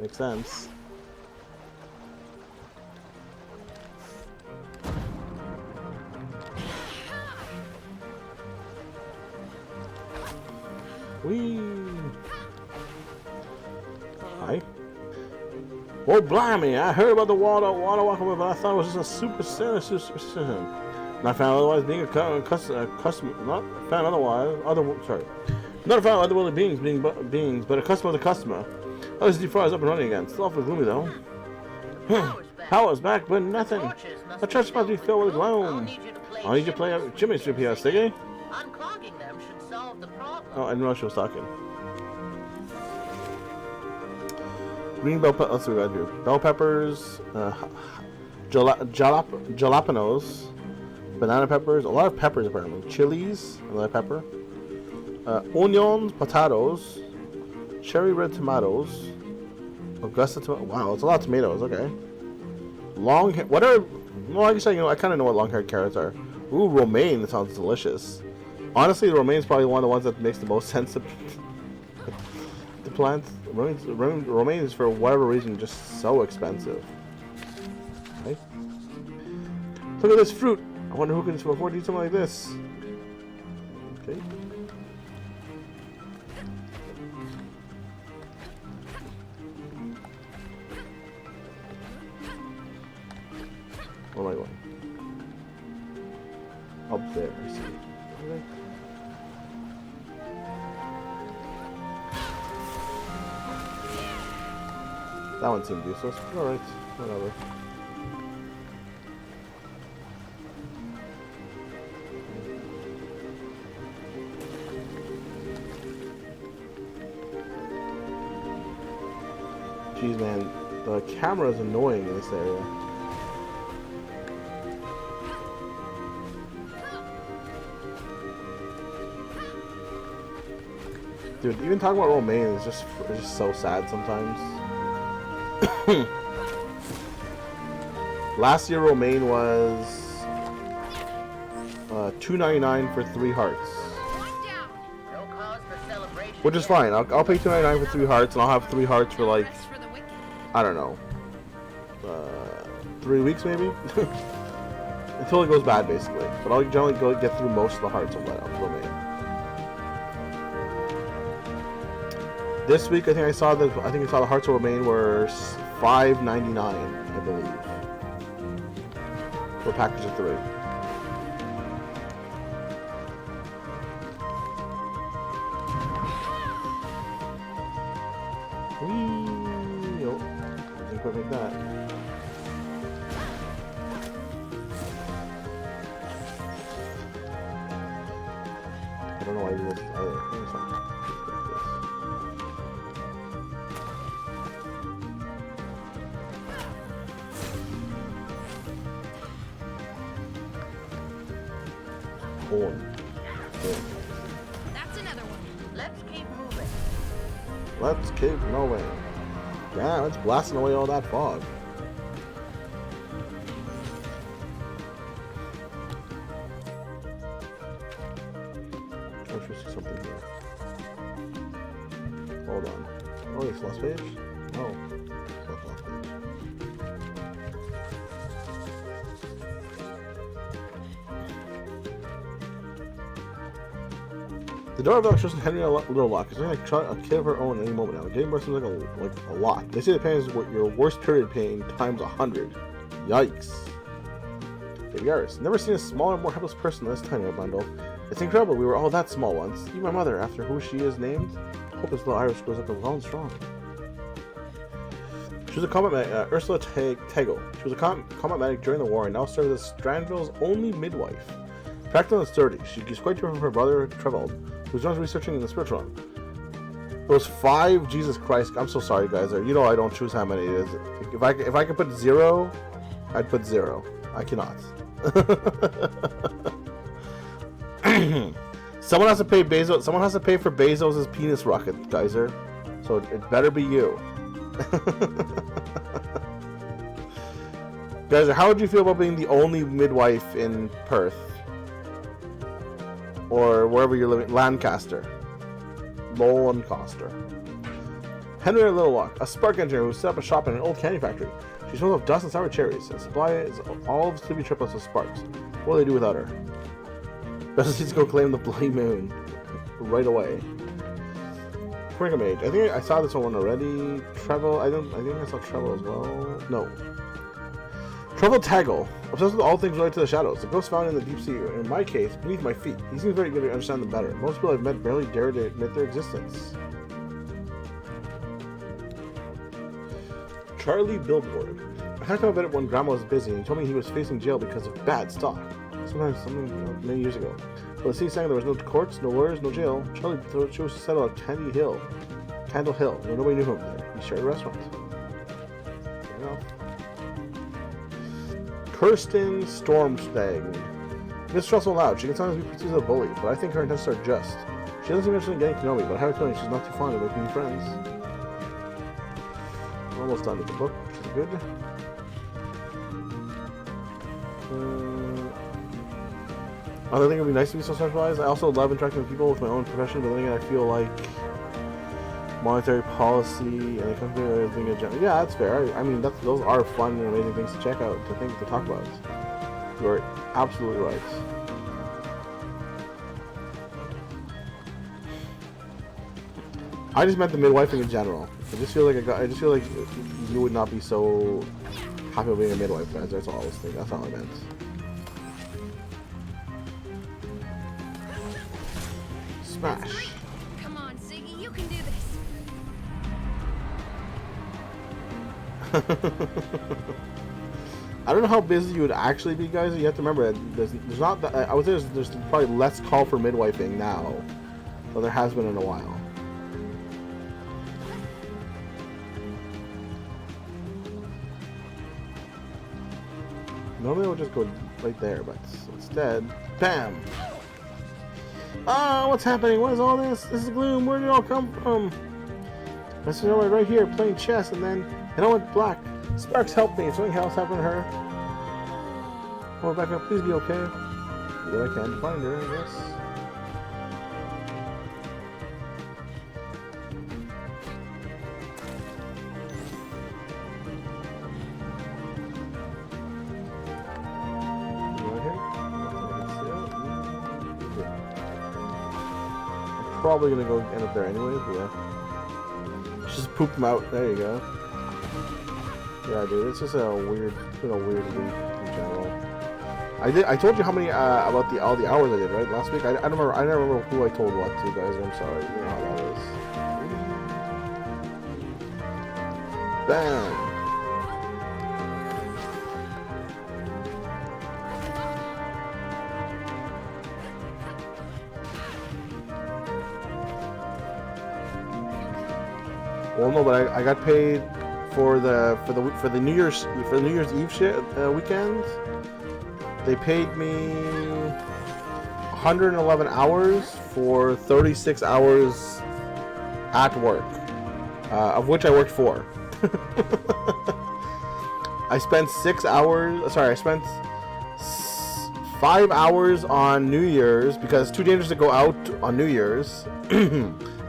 Makes sense. Whee! Hi. Well, blimey, I heard about the water walking away, but I thought it was just a superstition. Not found otherwise being a customer, not found otherwise, not found otherworldly beings, but a customer of the customer. Oh, this D4 is up and running again. Still awfully gloomy though. Power's back, but nothing. The church must be filled with gloom. I'll need you to play a Jimmy strip here, Stiggy. Unclogging them should solve the problem. Oh, I didn't know she was talking. Green bell peppers. Let's see what we got here. Bell peppers, jalapenos, banana peppers. A lot of peppers apparently. Chilies, another pepper. Onions, potatoes, cherry red tomatoes, Augusta tomato. Wow, it's a lot of tomatoes. Okay. Long hair. What are? Well, I guess I kind of know what long-haired carrots are. Ooh, romaine. That sounds delicious. Honestly, the romaine is probably one of the ones that makes the most sense to plant. Romaine is, for whatever reason, just so expensive. Okay. Look at this fruit. I wonder who can afford to eat something like this. Okay. Where am I going? Up there, I see. Okay. That one seemed useless. Alright, whatever. Jeez, man, the camera is annoying in this area. Dude, even talking about romaine is just so sad sometimes. Last year romaine was $2.99 for 3 hearts. No Which is fine. I'll pay $2.99 for 3 hearts, and I'll have 3 hearts for like, Rest for the wicked. I don't know, 3 weeks maybe? Until it goes bad, basically. But I'll generally get through most of the hearts of remain. This week, I think I saw the hearts of remain were $5.99, I believe, for a package of 3. Whee! Nope. Didn't quite make that. I don't know why I do this either. Maybe something. Corn. That's another one. Let's keep moving. Let's keep moving. Yeah, it's blasting away all that fog. I'm sure I see something here. Hold on. Oh, it's last page? No. It's not last page. The door of the electrician Henry Littlelock is going to kill her own any moment now. Getting birth seems like a lot. They say the pain is your worst period pain times 100. Yikes. Baby Iris. Never seen a smaller, more helpless person than this tiny bundle. It's incredible we were all that small once. Even my mother, after who she is named. Hope this little Iris grows up well and strong. She was a combat medic, Ursula Tegel. She was a combat medic during the war and now serves as Stranville's only midwife. Practical and sturdy, she is quite different from her brother Trevald, who's done researching in the spiritual realm. Those 5, Jesus Christ! I'm so sorry, guys. You know I don't choose how many it is. If I could put 0, I'd put 0. I cannot. Someone has to pay Bezos. Someone has to pay for Bezos' penis rocket, Geyser. So it better be you. Geyser, how would you feel about being the only midwife in Perth? Or wherever you're living, Lancaster. Henry Littlelock, a spark engineer who set up a shop in an old candy factory. She's full of dust and sour cherries, and supplies all of Sleepy triplets with sparks. What will they do without her? Best needs to go claim the Bloody Moon right away. Quicker Mage. I think I saw this one already. Treble. I think I saw Treble as well. No. Trevald Taggle, obsessed with all things related to the shadows. The ghost found in the deep sea, in my case, beneath my feet. He seems very good to understand them better. Most people I've met barely dare to admit their existence. Charlie Billboard. I talked to him about it when Grandma was busy, and he told me he was facing jail because of bad stock. Something many years ago. But the city saying there was no courts, no lawyers, no jail. Charlie chose to settle at Candle Hill. Nobody knew him there. He shared a restaurant. Fair enough. Kirsten Stormstag. Mistrustful and loud. She can sometimes be perceived as a bully, but I think her intentions are just. She doesn't seem interested in getting to know me, but I have a feeling she's not too fond of making friends. We're almost done with the book, which is good. I think it would be nice to be so specialized. I also love interacting with people with my own profession, but then again, I feel like monetary policy and the company and everything in general. Yeah, that's fair. I mean, those are fun and amazing things to check out, to talk about. You're absolutely right. I just meant the midwifing in general. I just feel like you would not be so happy with being a midwife, guys. That's all I was thinking. That's all I meant. Smash. Come on, Ziggy, you can do this. I don't know how busy you would actually be, guys. You have to remember that there's not that. I would say there's probably less call for midwifing now than there has been in a while. Normally I would just go right there, but instead, bam! Oh, what's happening? What is all this? This is gloom. Where did it all come from? I see nobody right here playing chess, and then it all went black. Sparks, help me. If something else happened to her. Oh, Rebecca, please be okay. Do what I can to find her, I guess. probably gonna go end up there anyways, but yeah. Just poop them out. There you go. Yeah, dude, it's just a weird, week in general. I told you how many about all the hours I did, right? Last week. I don't remember. I don't remember who I told what to, guys. I'm sorry. You know how that is. Bam. Well, no, but I got paid for the New Year's Eve weekend. They paid me 111 hours for 36 hours at work, of which I worked 4. I spent 6 hours. Sorry, I spent 5 hours on New Year's because it's too dangerous to go out on New Year's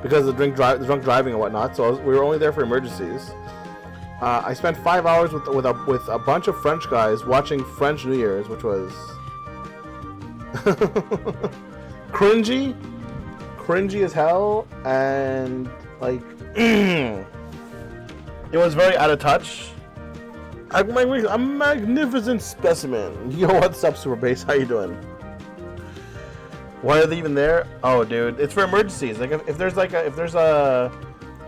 because of the drunk driving and whatnot. So we were only there for emergencies. I spent 5 hours with a bunch of French guys watching French New Year's, which was cringy as hell, and like it was very out of touch. I'm a magnificent specimen. Yo, what's up, Super Bass? How you doing? Why are they even there? Oh, dude, it's for emergencies. Like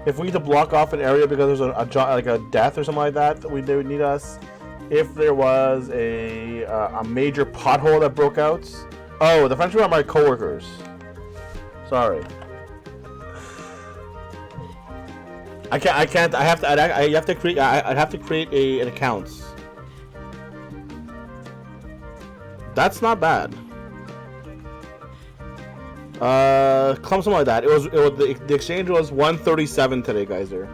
if we need to block off an area because there's a death or something like that, they would need us. If there was a major pothole that broke out. Oh, the French are my coworkers. Sorry. I can't. I have to create. I'd have to create an account. That's not bad. Something like that. The exchange was 137 today, guys. There.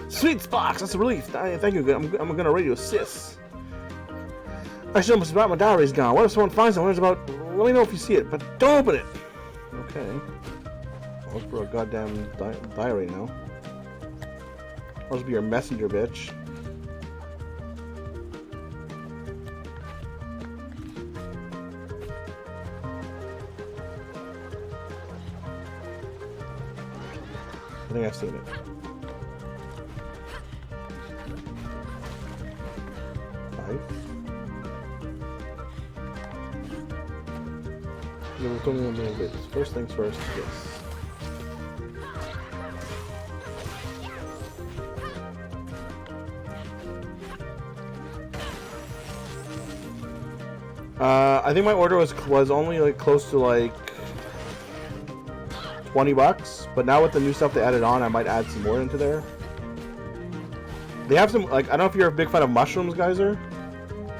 Sweet Spox, that's a relief. Thank you. I'm gonna radio sis. I should almost about my diary's gone. What if someone finds something about? Let me know if you see it, but don't open it. Okay. I'll look for a goddamn diary now. I'll just be your messenger, bitch. I think I've seen it. Right. We're talking a little bit. First things first, yes. I think my order was only like close to like $20, but now with the new stuff they added on, I might add some more into there. They have some, like, I don't know if you're a big fan of mushrooms, guys, or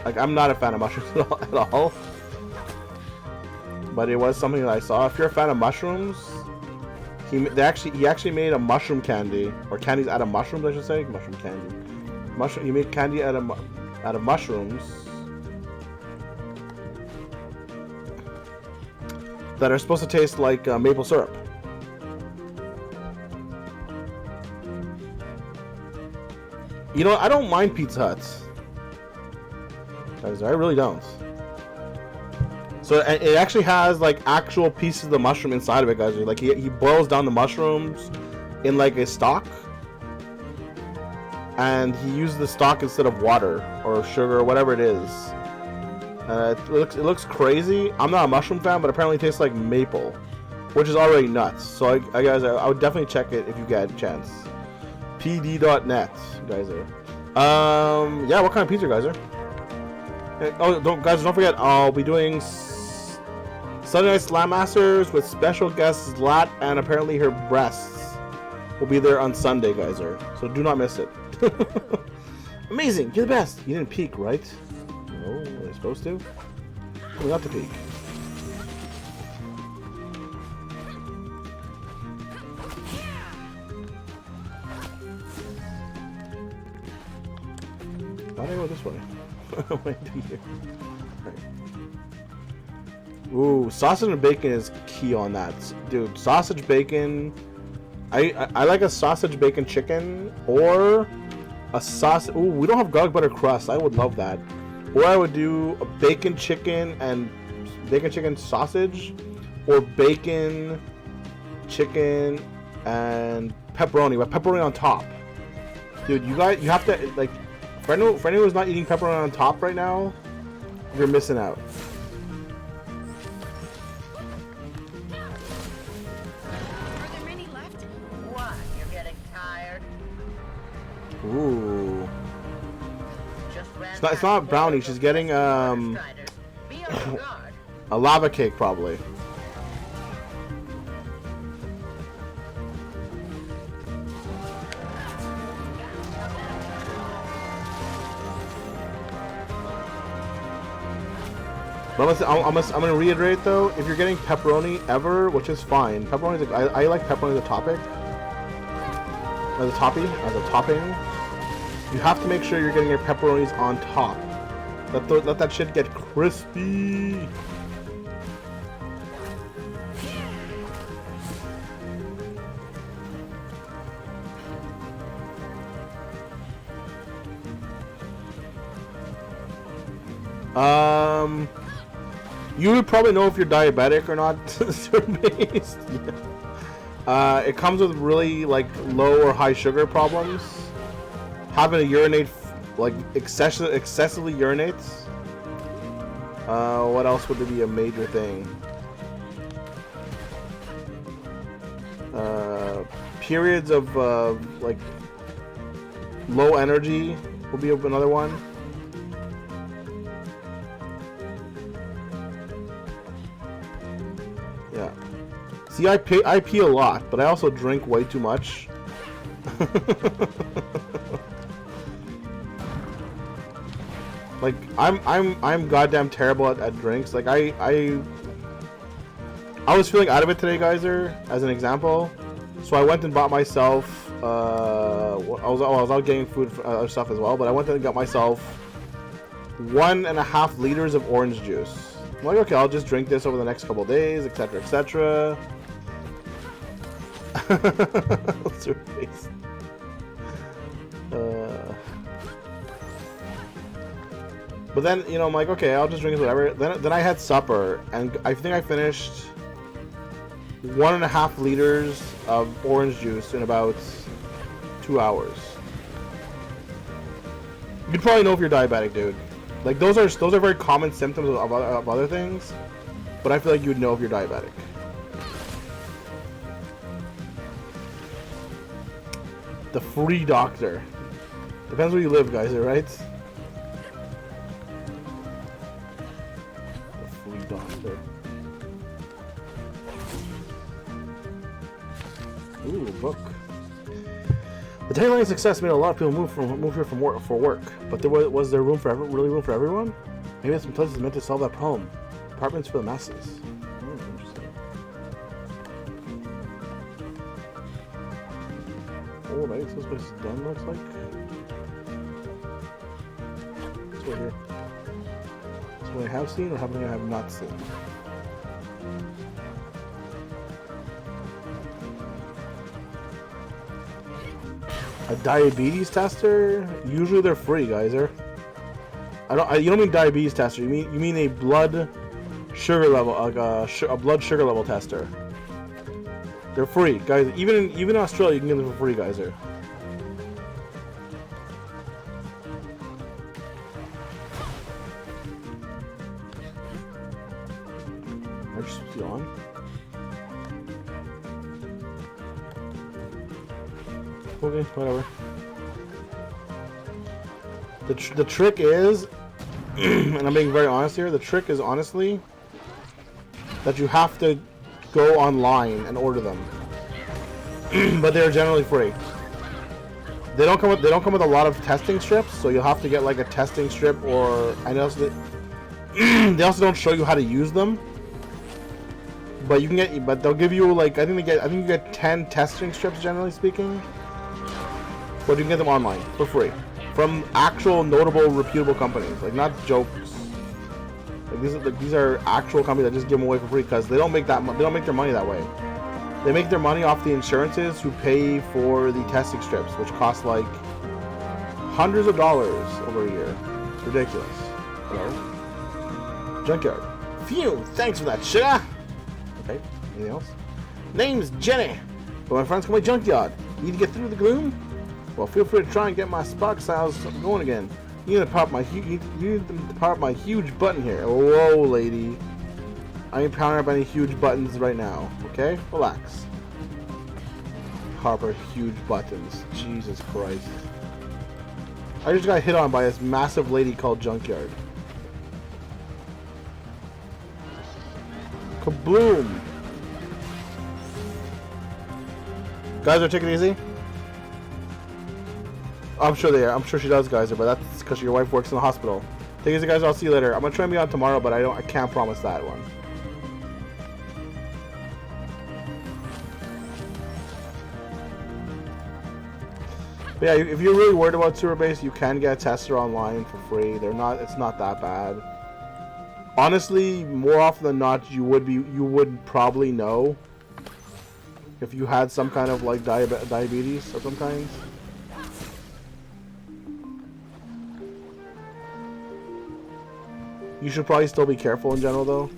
like, I'm not a fan of mushrooms at all. But it was something that I saw. If you're a fan of mushrooms, he actually made a mushroom candy, or candies out of mushrooms, I should say. Mushroom candy. He made candy out of mushrooms that are supposed to taste like maple syrup. You know, I don't mind Pizza Huts, guys. I really don't. So it actually has like actual pieces of the mushroom inside of it, guys. Like he boils down the mushrooms in like a stock, and he uses the stock instead of water or sugar or whatever it is. It looks crazy. I'm not a mushroom fan, but apparently it tastes like maple, which is already nuts. So guys, I would definitely check it if you get a chance. pd.net, guys. Yeah, what kind of pizza, guys? Oh, don't forget, I'll be doing Sunday Night Slam Masters with special guests Zlat, and apparently her breasts will be there on Sunday, guys. So do not miss it. Amazing, you're the best. You didn't peek, right? No, were they supposed to? We got to peek. Why did I go this way? Wait to here. Right. Ooh, sausage and bacon is key on that, dude. Sausage bacon. I like a sausage bacon chicken or a sausage. Ooh, we don't have garlic butter crust. I would love that. Or I would do a bacon chicken and bacon chicken sausage, or bacon chicken, and pepperoni, but pepperoni on top. Dude, you have to, like, for anyone who's not eating pepperoni on top right now, you're missing out. Are there many left? What? You're getting tired? Ooh. Just ran It's not brownie, she's getting, Be on your guard. a lava cake, probably. But I'm gonna reiterate though, if you're getting pepperoni ever, which is fine, pepperoni, I like pepperoni as a topic, as a topping. You have to make sure you're getting your pepperonis on top. Let that shit get crispy. You would probably know if you're diabetic or not. Based. Yeah. It comes with really like low or high sugar problems. Having to urinate, like excessively urinates. What else would be a major thing? Periods of like low energy will be another one. Yeah. See, I pee a lot, but I also drink way too much. Like I'm goddamn terrible at drinks. Like I was feeling out of it today, Geyser, as an example. So I went and bought myself. I was out getting food for other stuff as well, but I went and got myself 1.5 liters of orange juice. I'm like, okay, I'll just drink this over the next couple of days, etc., etc. What's her face? But then, you know, I'm like, okay, I'll just drink it, whatever. Then I had supper, and I think I finished 1.5 liters of orange juice in about 2 hours. You'd probably know if you're diabetic, dude. Like those are very common symptoms of other things, but I feel like you'd know if you're diabetic. The free doctor. Depends where you live, guys, right? The free doctor. Ooh, book. The Tagline success made a lot of people move here for work, but was there room for room for everyone? Maybe some places meant to solve that problem. Apartments for the masses. Oh, interesting. Oh, nice. This place is done. Looks like. It's right here. Something I have seen or something I have not seen. A diabetes tester? Usually they're free, Geyser. You don't mean diabetes tester. You mean a blood sugar level, like a blood sugar level tester. They're free, guys. Even in Australia, you can get them for free, Geyser. I just put it on. Okay, whatever. The trick is, and I'm being very honest here, the trick is honestly that you have to go online and order them. But they're generally free. They don't come with a lot of testing strips, so you'll have to get like a testing strip, or they also don't show you how to use them. But you can get, but they'll give you like I think you get 10 testing strips generally speaking. But you can get them online for free from actual notable, reputable companies, like not jokes. Like these are actual companies that just give them away for free because they don't make their money that way. They make their money off the insurances who pay for the testing strips, which cost like hundreds of dollars over a year. It's ridiculous. Hello? Junkyard. Phew! Thanks for that, sugar. Okay. Anything else? Name's Jenny, but my friends call me Junkyard. Need to get through the gloom? Well, feel free to try and get my spark styles going again. You need to pop my huge button here. Whoa, lady. I ain't powering up any huge buttons right now. Okay? Relax. Harper, huge buttons. Jesus Christ. I just got hit on by this massive lady called Junkyard. Kabloom! Guys, take it easy. I'm sure they are. I'm sure she does, guys, but that's because your wife works in the hospital. Take it easy, guys. I'll see you later. I'm gonna try and be on tomorrow, but I can't promise that one. But yeah, if you're really worried about sewer base, you can get a tester online for free. It's not that bad. Honestly, more often than not, you would probably know if you had some kind of like diabetes of some kind. You should probably still be careful in general, though.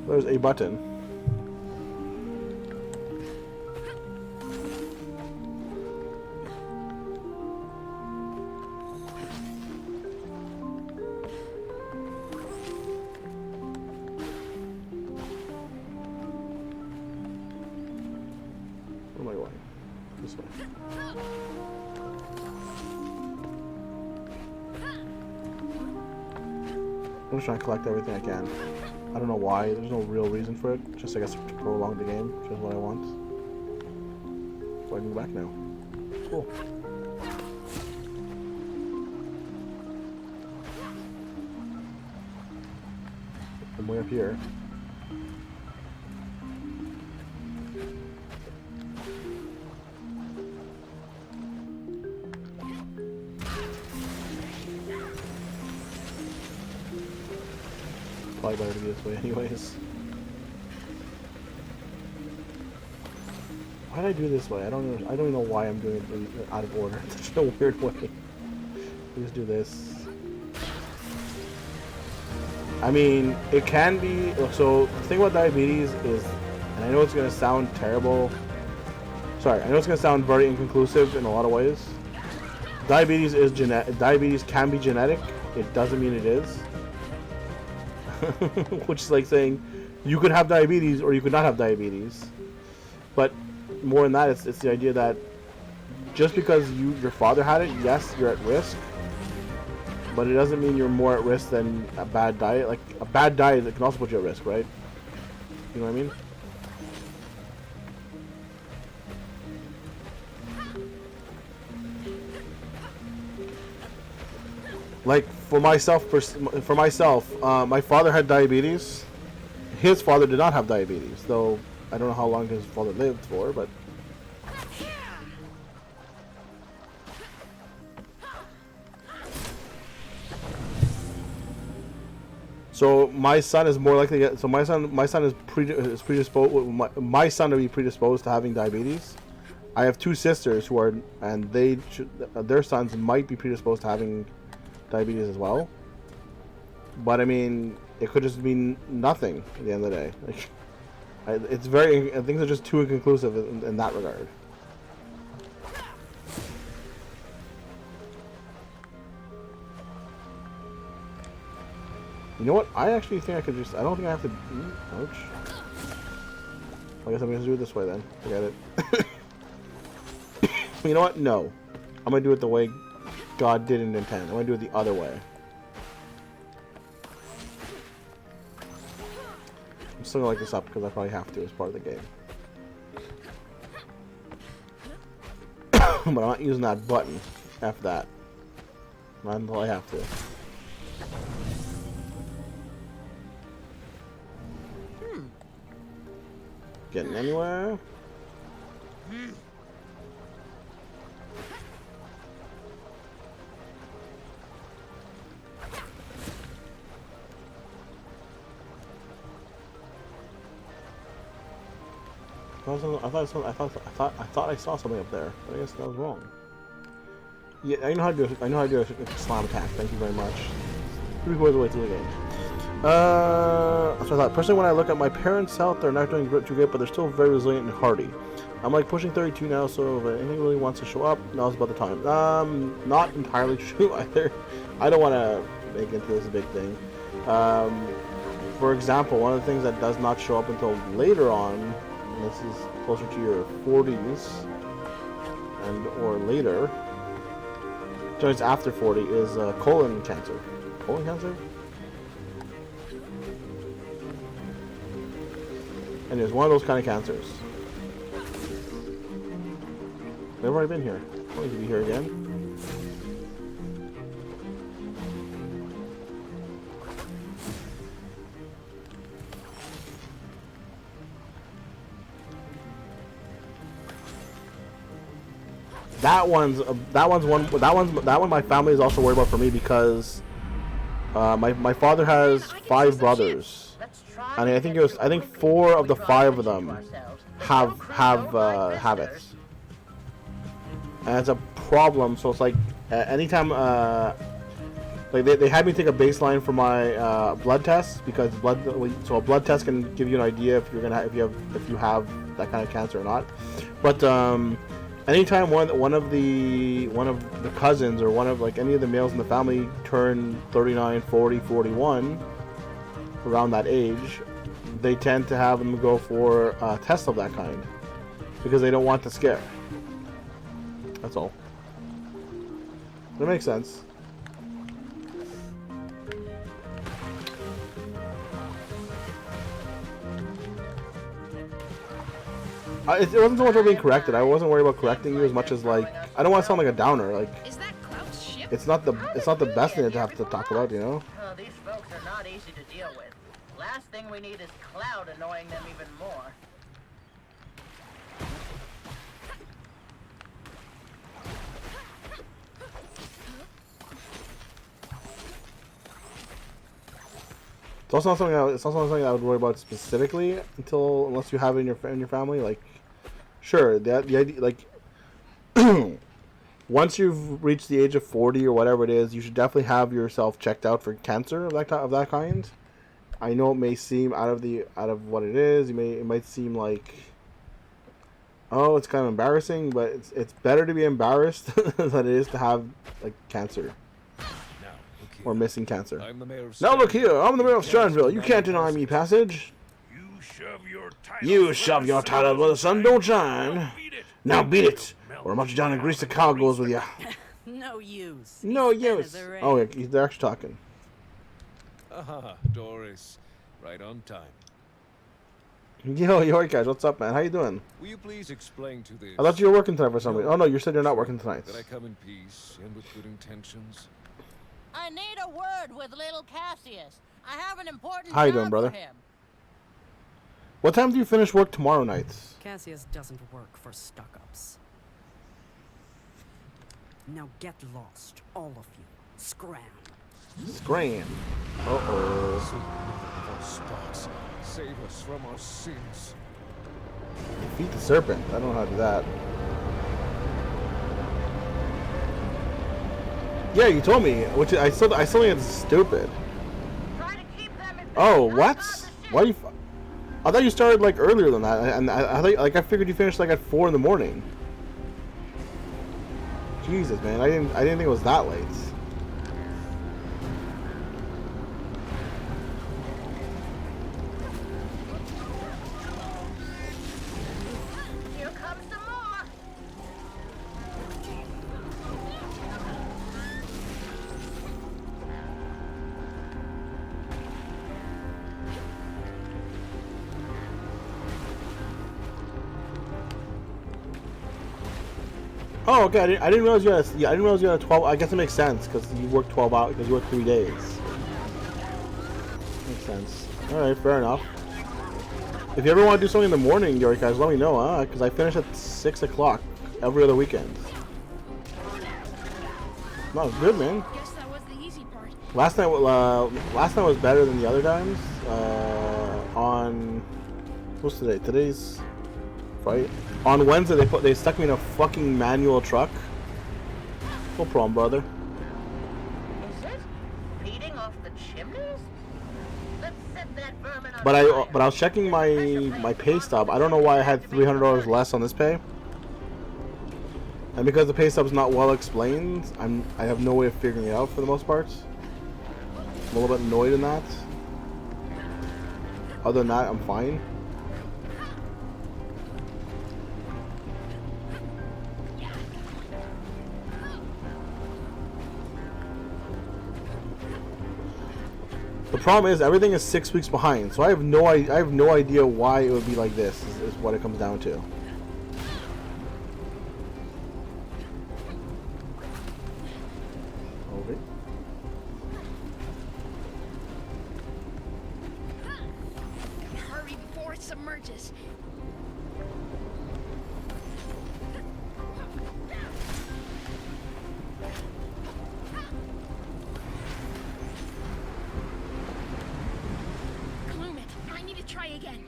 There's a button. Where am I going? This way. I'm just trying to collect everything I can. I don't know why. There's no real reason for it. Just I guess to prolong the game, which is what I want. So I can go back now. Cool. I'm way up here. Probably better to be this way anyways. Why did I do this way? I don't even know why I'm doing it out of order. It's such a weird way. Please do this. I mean, it can be. So the thing about diabetes is, and I know it's gonna sound terrible. Sorry, I know it's gonna sound very inconclusive in a lot of ways. Diabetes is genetic. Diabetes can be genetic. It doesn't mean it is. Which is like saying you could have diabetes or you could not have diabetes. But more than that, it's the idea that just because your father had it, yes, you're at risk, but it doesn't mean you're more at risk than a bad diet. Like a bad diet, it can also put you at risk, right? You know what I mean? Like for myself, my father had diabetes. His father did not have diabetes, though I don't know how long his father lived for, but so my son is more likely to get. So my son is predisposed. My son to be predisposed to having diabetes. I have two sisters who are, and their sons might be predisposed to having diabetes as well, but I mean, it could just mean nothing at the end of the day. Like, it's very, things are just too inconclusive in that regard. You know what? I actually think I could just. I don't think I have to. Ouch. I guess I'm gonna do it this way then. Forget it. You know what? No, I'm gonna do it the way God didn't intend. I'm gonna do it the other way. I'm still gonna like this up because I probably have to as part of the game. But I'm not using that button. F that. Not until I have to. Getting anywhere? I thought I saw something up there, but I guess that was wrong. Yeah, I know how to do. I know how to do a slam attack. Thank you very much. 3/4 the way through the game. So I thought, personally, when I look at my parents' health, they're not doing too great, but they're still very resilient and hardy. I'm like pushing 32 now, so if anything really wants to show up, now's about the time. Not entirely true either. I don't want to make into this a big thing. For example, one of the things that does not show up until later on, and this is closer to your 40s and or later, so it's after 40, is colon cancer. Colon cancer? And it's one of those kind of cancers. They've already been here. I want to be here again. That one my family is also worried about for me because my father has 5 brothers, and I think 4 of the 5 of them have it, and it's a problem. So it's like anytime like they had me take a baseline for my blood test, because so a blood test can give you an idea if you have that kind of cancer or not, but anytime one of the cousins or one of like any of the males in the family turn 39, 40, 41, around that age, they tend to have them go for a test of that kind because they don't want the scare. That's all. That makes sense. It wasn't so much about being corrected. I wasn't worried about correcting you as much as like I don't want to sound like a downer. Like Is that Cloud's ship? it's not the best thing to have to talk about, you know. These folks are not easy to deal with. Last thing we need is Cloud annoying them even more. It's also not something I would worry about specifically unless you have it in your family. Like, sure, the idea, like, once you've reached the age of 40 or whatever it is, you should definitely have yourself checked out for cancer of that kind. I know it may seem out of what it is. It might seem like, oh, it's kind of embarrassing, but it's better to be embarrassed than it is to have like cancer. Or missing cancer. Now look here, I'm the mayor of Stranville. You can't deny me passage. You shove your title where the sun don't shine. Now beat it, or much down and grease the cow goes with ya. No use. No use. Oh, yeah, they're actually talking. Ah, Doris, right on time. Yo, guys, what's up, man? How you doing? Will you please explain to this? I thought you were working tonight for some reason. Oh no, you said you're not working tonight. That I come in peace and with good intentions. I need a word with little Cassius. I have an important How you job doing, brother? for him. What time do you finish work tomorrow night? Cassius doesn't work for stuck-ups. Now get lost, all of you. Scram. Scram. Uh-oh. Spots, save us from our sins. Defeat the serpent. I don't know how to do that. Yeah, you told me, which I still think it's stupid. Try to keep them in Oh, bed, what? not on the ship. Why you? I thought you started like earlier than that, and I figured you finished like at 4 in the morning. Jesus, man, I didn't think it was that late. Here comes some more. Oh, okay. I didn't realize you had. I didn't realize you had a 12. I guess it makes sense because you work 12 hours. Because you work 3 days. Makes sense. All right, fair enough. If you ever want to do something in the morning, guys, let me know, huh? Because I finish at 6 o'clock every other weekend. No, it's good, man. Guess that was the easy part. Last night was better than the other times. On what's today? Today's fight. On Wednesday, they stuck me in a fucking manual truck. No problem, brother. Is it? Feeding off the chimneys? Let's set that vermin on But fire. I was checking my pay stub. I don't know why I had $300 less on this pay. And because the pay stub's not well explained, I have no way of figuring it out for the most part. I'm a little bit annoyed in that. Other than that, I'm fine. The problem is everything is 6 weeks behind, so I have no idea why it would be like this. Is what it comes down to. Okay. Hurry before it submerges. Gloom it. I need to try again.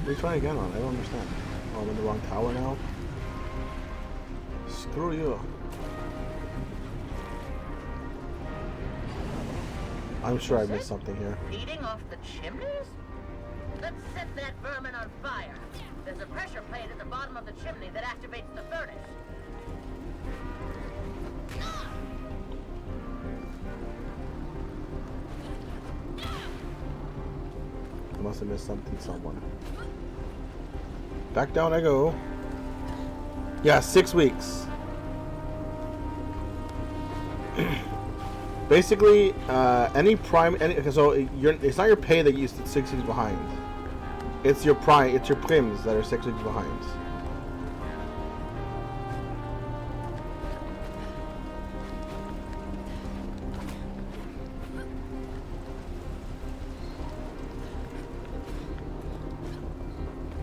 What are you trying again on? I don't understand. Oh, I'm in the wrong tower now. Screw you. I'm sure I missed something here. Feeding off the chimneys? Let's set that vermin on fire. There's a pressure plate at the bottom of the chimney that activates the furnace. I must have missed something somewhere. Back down I go. Yeah, 6 weeks. Basically, so it's not your pay that you 6 weeks behind. It's your prims that are 6 weeks behind.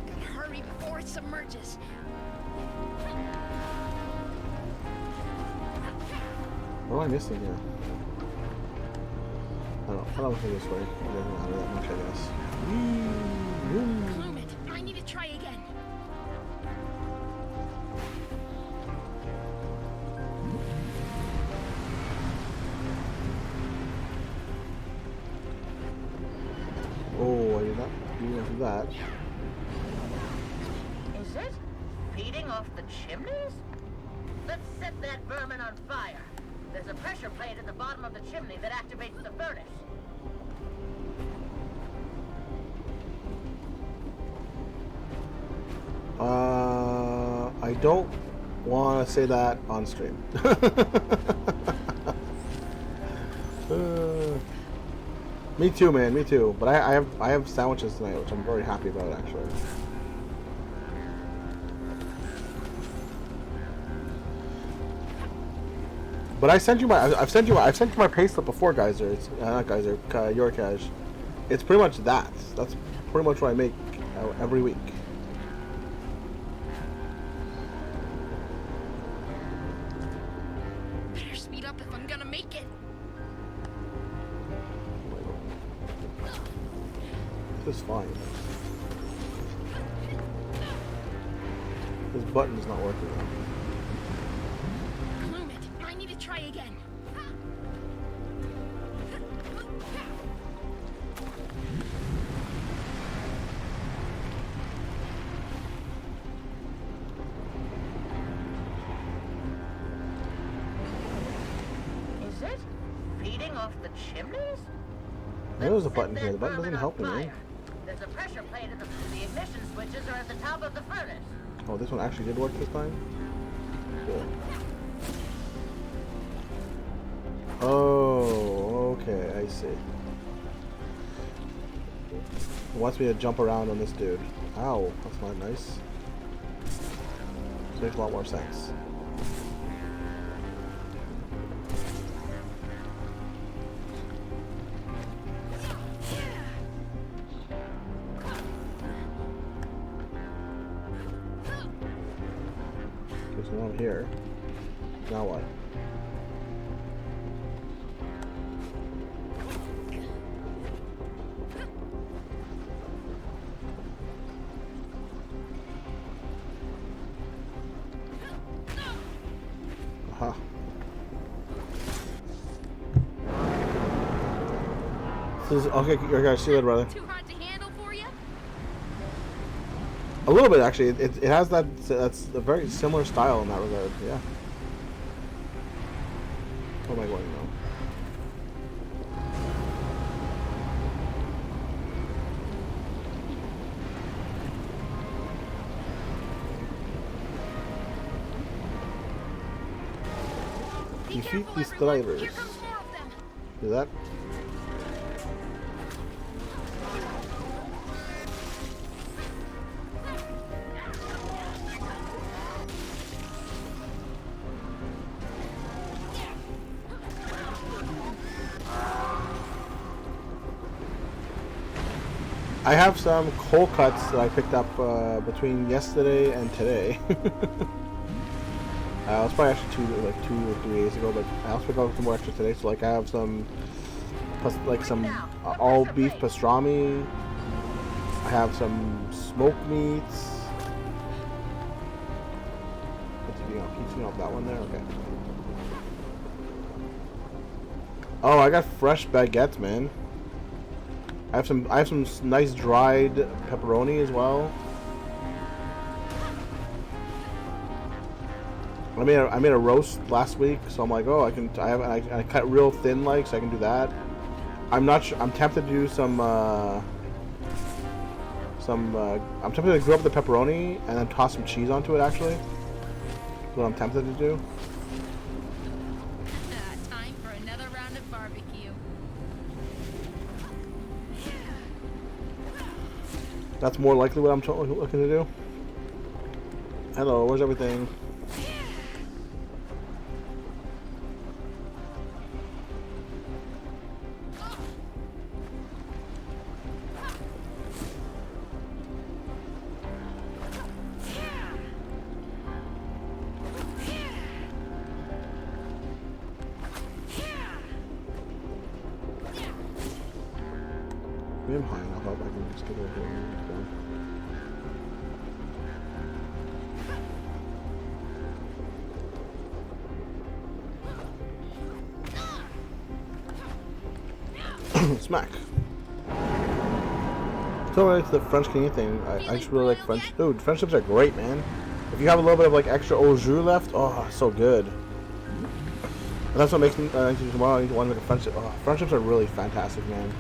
Gotta hurry before it submerges. What am I missing here? I don't think this way. It doesn't matter that much, I guess. Gloom it. I need to try again. Oh, I did not do that. Is it? Feeding off the chimneys? Let's set that vermin on fire. There's a pressure plate at the bottom of the chimney that activates the furnace. I don't want to say that on stream. Me too, man. Me too. But I have sandwiches tonight, which I'm very happy about, actually. But I've sent you my pay slip before, Geyser. It's not Geyser, your cash. It's pretty much that. That's pretty much what I make every week. Better speed up if I'm gonna make it. This is fine. This button is not working now. Gloom it. I need to try again. Is it? Feeding off the chimneys? There's a button here. The button doesn't help me, man. There's a pressure plate at the ignition switches are at the top of the furnace. Oh, this one actually did work this time? Cool. Oh, okay, I see. It wants me to jump around on this dude. Ow, that's not nice. This makes a lot more sense. Okay, so now I'm here. Now what? Huh. Okay, I see that, brother. Too hard to handle for you? A little bit, actually. It has that's a very similar style in that regard. Yeah. What am I going now? Defeat these drivers. Do that. I have some coal cuts that I picked up between yesterday and today. It was probably actually 2 or 3 days ago, but I also picked up some more extra today. So like I have some all beef pastrami. I have some smoked meats. Keep seeing off that one there. Okay. Oh, I got fresh baguettes, man. I have some nice dried pepperoni as well. I made a roast last week, so I'm like, oh, I cut real thin, like, so I can do that. I'm tempted to do I'm tempted to grill up the pepperoni and then toss some cheese onto it. Actually, that's what I'm tempted to do. Time for another round of barbecue. That's more likely what I'm looking to do. Hello, where's everything? I'm high enough up, I can just get over here and go. Smack. So related to the French Canadian thing, I just really like French. Dude, French chips are great, man. If you have a little bit of like extra au jus left, oh, so good. And that's what makes me tomorrow. I want to make a French chip. Oh, French chips are really fantastic, man.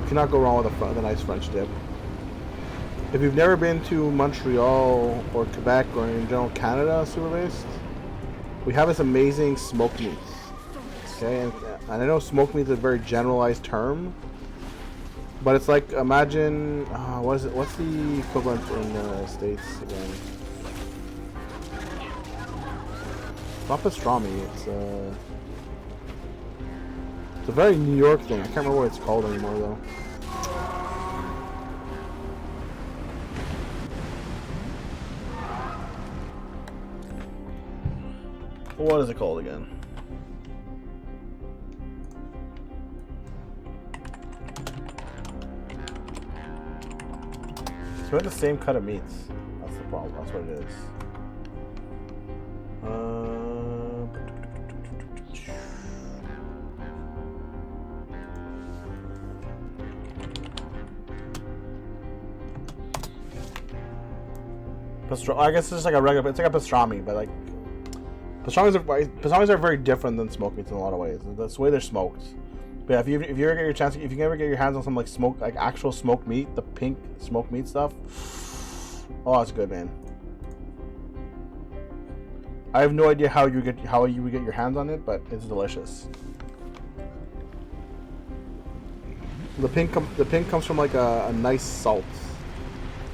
You cannot go wrong with a nice French dip. If you've never been to Montreal or Quebec or in general Canada, super based, we have this amazing smoked meats. Okay, and I know smoked meat is a very generalized term, but it's like, imagine what is it? What's the equivalent in the States again? It's not pastrami. It's a very New York thing. I can't remember what it's called anymore though. What is it called again? So we have the same cut of meats. That's the problem. That's what it is. I guess it's just like a regular. It's like a pastrami, but like pastramis are very different than smoked meats in a lot of ways. That's the way they're smoked. But yeah, if you ever get your chance, if you ever get your hands on some like actual smoked meat, the pink smoked meat stuff, oh, it's good, man. I have no idea how you would get your hands on it, but it's delicious. The pink comes from like a nice salt.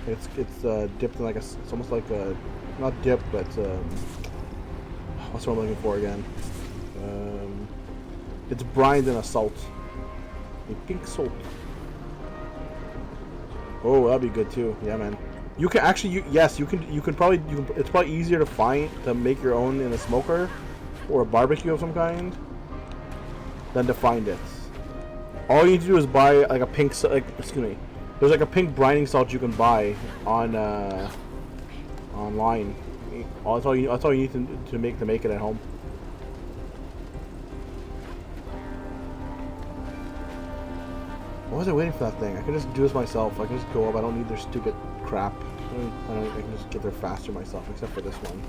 It's dipped in like it's almost like a, not dip, but what's what I'm looking for again? It's brined in a salt. A pink salt. Oh, that'd be good too. Yeah, man. You can actually, yes, you can probably, it's probably easier to make your own in a smoker or a barbecue of some kind than to find it. All you need to do is buy like a pink, there's like a pink brining salt you can buy on online. That's all you need to make it at home. Why was I waiting for that thing? I can just do this myself. I can just go up. I don't need their stupid crap. I can just get there faster myself, except for this one.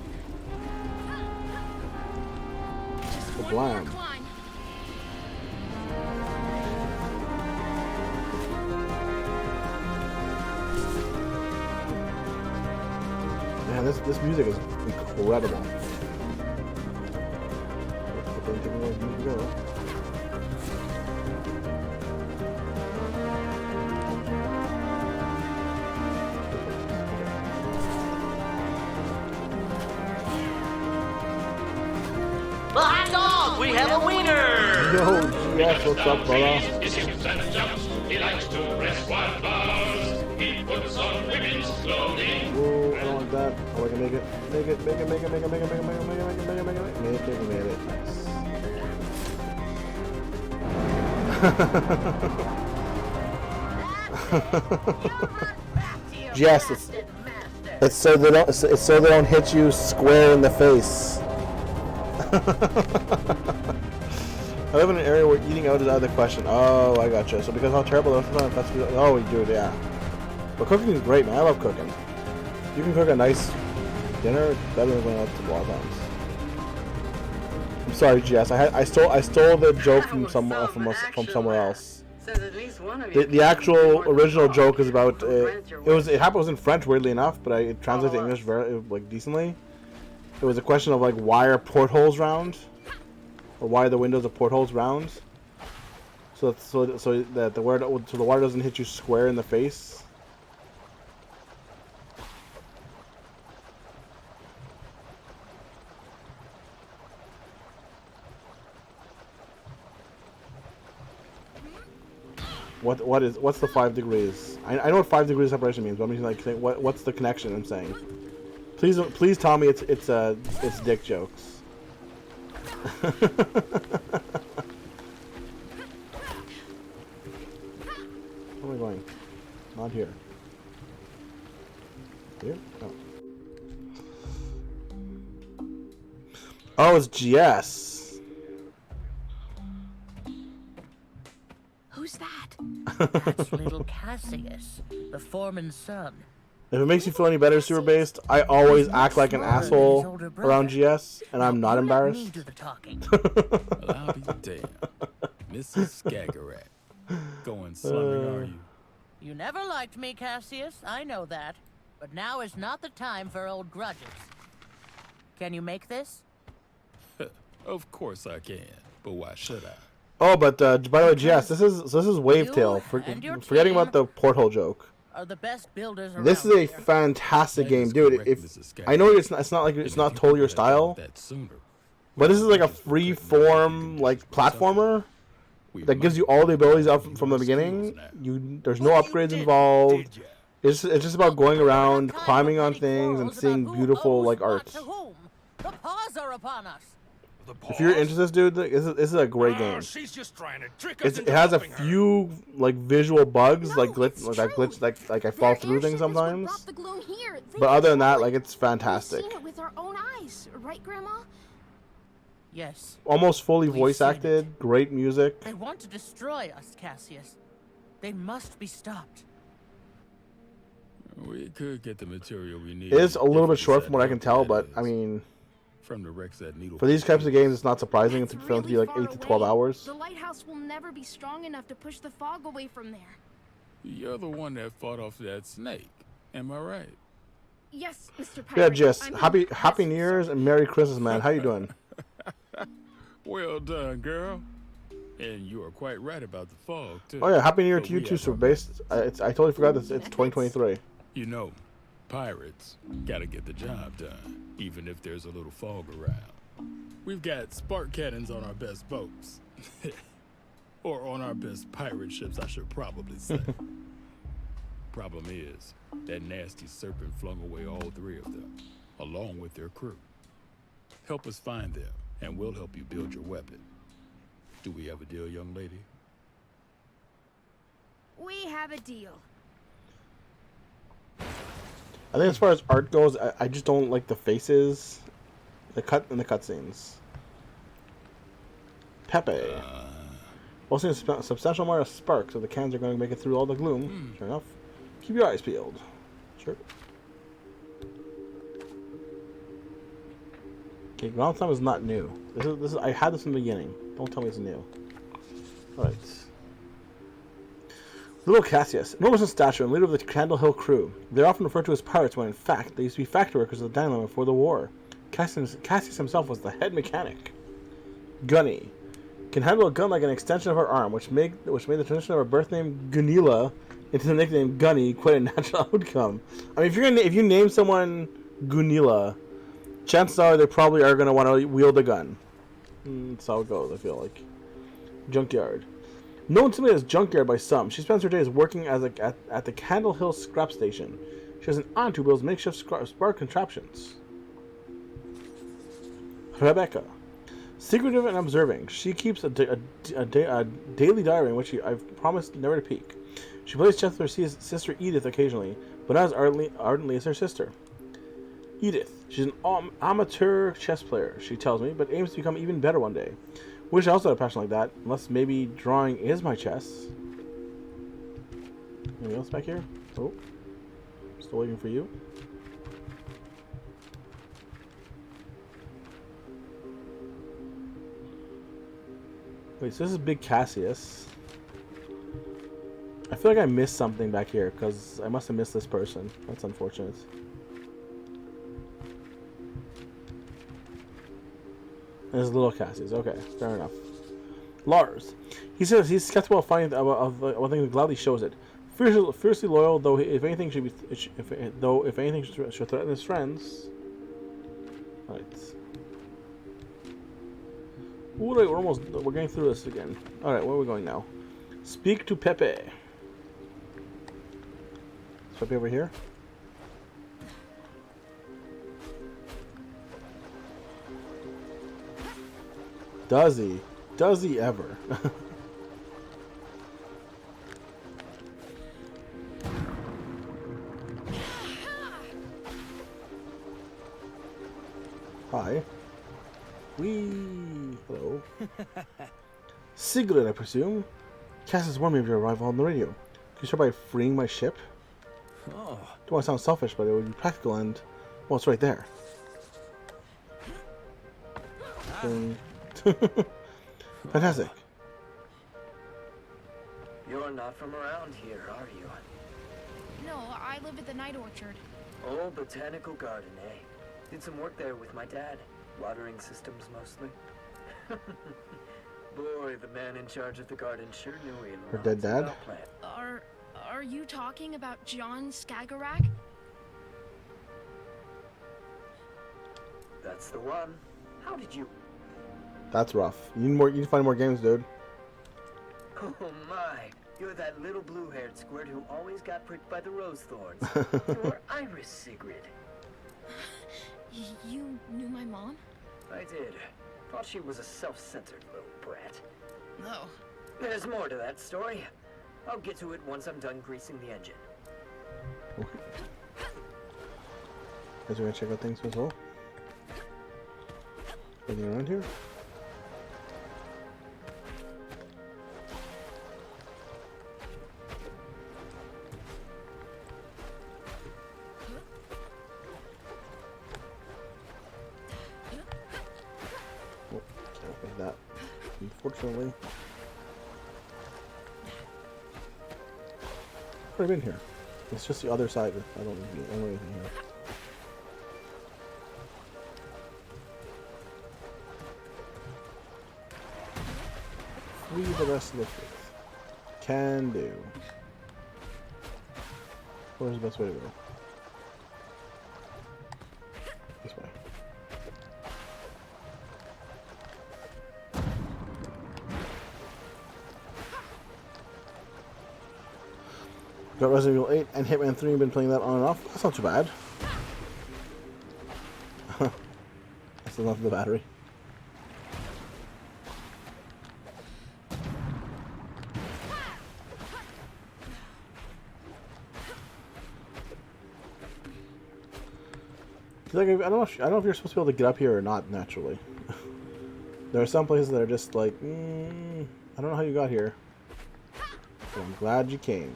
The blam. Man, this music is incredible. The hot dog! We have a wiener! Yo, GS, what's up, brother? He likes to press wild bars. He puts on women's clothing. Whoa, I don't want that. Oh, I can make it. Make it. Nice. Yes, it's so they don't hit you square in the face. I live in an area where eating out is out of the question. Oh, I gotcha. So because how terrible that's oh, we do it, yeah. But cooking is great, man. I love cooking. You can cook a nice dinner, it's better than going out to a lot of times. I'm sorry, GS. I stole the joke from somewhere else. The actual original joke is about it was in French, weirdly enough, but it translated to English very decently. It was a question of like, why are portholes round, or why are the windows of portholes round? So that the water doesn't hit you square in the face. What's the 5 degrees? I know what 5 degrees separation means, but I'm like, what's the connection? I'm saying, please tell me it's dick jokes. Where am I going? Not here. Here? Oh. Oh, it's GS. Who's that? That's little Cassius, the foreman's son. If it makes you feel any better, Super Based, I always act like an asshole around GS, and I'm not embarrassed. Well, I'll be damned. Mrs. Skagarat. Going slumming, are you? You never liked me, Cassius. I know that. But now is not the time for old grudges. Can you make this? Of course I can. But why should I? Oh, but by the way, GS, this is Wavetale. Forgetting about the porthole joke. Are the best builders around This is a fantastic game, dude. I know it's not totally your style, but this is like a free-form like platformer that gives you all the abilities up from the beginning. There's no upgrades involved. It's just about going around, climbing on things, and seeing beautiful like art. The paws are upon us. If you're into this, dude, this is a great game. She's just trying to trick us It has a few like visual bugs, like I fall through things sometimes. But other than that, like, it's fantastic. We've seen it with our own eyes, right, Grandma? Yes. Almost fully voice acted. Great music. They want to destroy us, Cassius. They must be stopped. We could get the material we need. It is a little bit short from what I can tell, but I mean, from the wrecks at Needle. for these types of games, it's not surprising. It's filmed to be like 8 to 12 hours. The lighthouse will never be strong enough to push the fog away from there. You're the one that fought off that snake. Am I right? Yes, Mr. Pirate. Yeah, Jess. Happy New Year's and Merry Christmas, man. How you doing? Well done, girl. And you are quite right about the fog, too. Oh yeah, Happy New Year to you too, Super Based. I totally forgot that it's 2023. You know, pirates gotta get the job done, even if there's a little fog around. We've got spark cannons on our best boats. Or on our best pirate ships, I should probably say. Problem is, that nasty serpent flung away all 3 of them, along with their crew. Help us find them, and we'll help you build your weapon. Do we have a deal, young lady? We have a deal. I think as far as art goes, I just don't like the faces, the cutscenes. Pepe. Also, a substantial amount of sparks, so the cans are going to make it through all the gloom. Sure enough. Keep your eyes peeled. Sure. Okay, ground time is not new. This is I had this in the beginning. Don't tell me it's new. Alright. Little Cassius, enormous in stature and leader of the Candle Hill crew. They're often referred to as pirates when in fact they used to be factory workers of the dynamo before the war. Cassius himself was the head mechanic. Gunny. Can handle a gun like an extension of her arm, which made the transition of her birth name Gunilla into the nickname Gunny quite a natural outcome. I mean, if you name someone Gunilla, chances are they probably are going to want to wield a gun. That's how it goes, I feel like. Junkyard. Known simply as Junkyard by some, she spends her days working at the Candle Hill scrap station. She has an aunt who builds makeshift spark contraptions. Rebecca. Secretive and observing, she keeps a daily diary in which I've promised never to peek. She plays chess with her sister Edith occasionally, but not as ardently as her sister. Edith. She's an amateur chess player, she tells me, but aims to become even better one day. Wish I also had a passion like that, unless maybe drawing is my chess. Anything else back here? Oh. Still waiting for you. Wait, so this is Big Cassius. I feel like I missed something back here, because I must have missed this person. That's unfortunate. There's Little Cassius. Okay, fair enough. Lars. He says he's skeptical of finding one thing that gladly shows it. Fiercely loyal, though if anything should threaten his friends. Right. Ooh, we're getting through this again. Alright, where are we going now? Speak to Pepe. Is Pepe over here? Does he? Does he ever? Hi. Wee. Hello. Sigrid, I presume. Cassius warned me of your arrival on the radio. Can you start by freeing my ship? Oh. Don't want to sound selfish, but it would be practical and... well, it's right there. Fantastic. You're not from around here, are you? No, I live at the Night Orchard. Oh, botanical garden, eh? Did some work there with my dad. Watering systems, mostly. Boy, the man in charge of the garden sure knew he Her dead dad? Are you talking about John Skagerrak? That's the one. How did you... That's rough. You need to find more games, dude. Oh my, you're that little blue-haired squirt who always got pricked by the rose thorns. You're Iris Sigrid. You knew my mom? I did. Thought she was a self-centered little brat. No. There's more to that story. I'll get to it once I'm done greasing the engine. Okay. Guys, we're gonna check out things as well. Anything around here? Oh, can't make that. Unfortunately. What have I been here? It's just the other side. I don't know anything here. Free the rest of the faith. Can do. Where's the best way to go? This way. Got Resident Evil 8 and Hitman 3, been playing that on and off. That's not too bad. That's enough of the battery. Like, I don't know. I don't know if you're supposed to be able to get up here or not naturally. There are some places that are just like, I don't know how you got here. But I'm glad you came.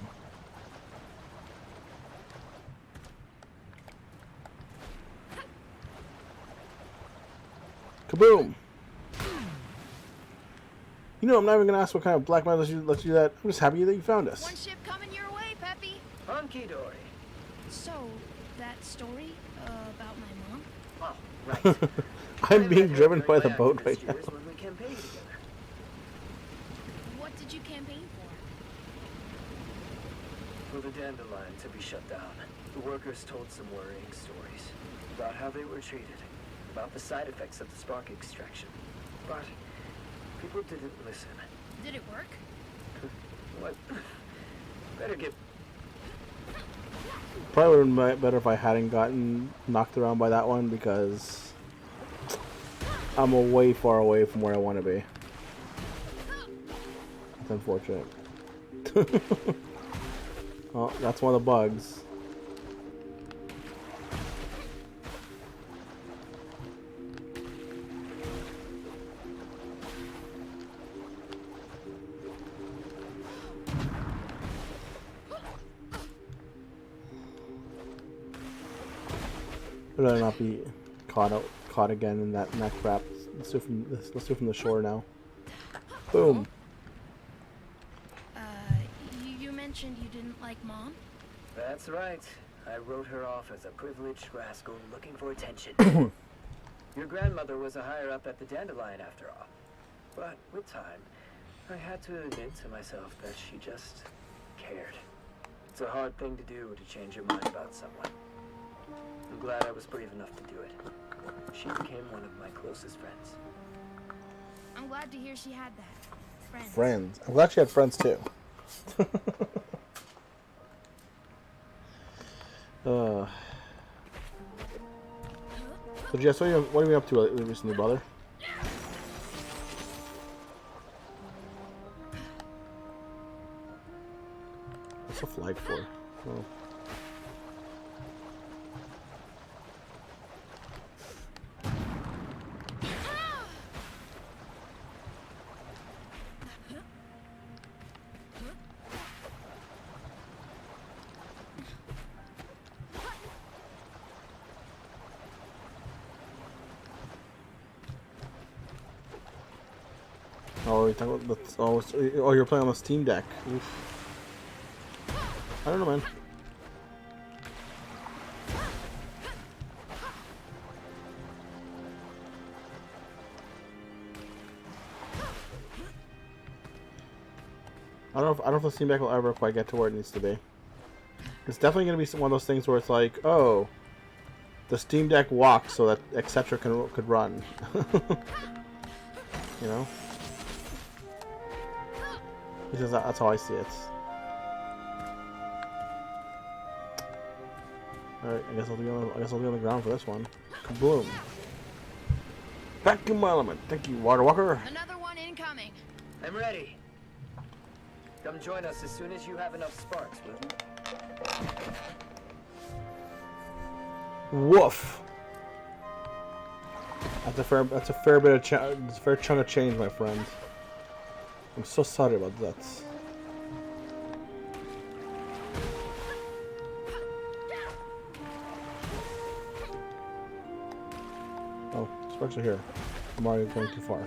Kaboom! You know, I'm not even gonna ask what kind of black man lets you do that. I'm just happy that you found us. One ship coming your way, Peppy. Hunky dory. So, that story about my mom? Oh, right. I'm being driven by the boat right now. When we campaigned together. What did you campaign For the Dandelion to be shut down, the workers told some worrying stories about how they were treated, about the side effects of the spark extraction. But people didn't listen. Did it work? What? Better get... Probably would have been better if I hadn't gotten knocked around by that one, because I'm way far away from where I want to be. It's unfortunate. Oh, that's one of the bugs. I'd rather not be caught again in that crap. Let's do it from the shore now. Boom. You mentioned you didn't like Mom? That's right. I wrote her off as a privileged rascal looking for attention. Your grandmother was a higher up at the Dandelion after all. But with time, I had to admit to myself that she just cared. It's a hard thing to do, to change your mind about someone. I'm glad I was brave enough to do it. She became one of my closest friends. I'm glad to hear she had that. Friends. I'm glad she had friends too. So Jess, what are you up to recently, brother? What's the flag for? Oh. Oh, you're playing on the Steam Deck. Oof. I don't know, man. I don't know if the Steam Deck will ever quite get to where it needs to be. It's definitely going to be one of those things where it's like, oh, the Steam Deck walks so that etc. could run. You know? Because that's how I see it. Alright, I guess I'll be on the ground for this one. Kaboom. Back in my element. Thank you, Water Walker. Another one incoming. I'm ready. Come join us as soon as you have enough sparks, will you? Woof. That's a fair bit of fair chunk of change, my friend. I'm so sorry about that. Oh, sparks are here. I'm already going too far.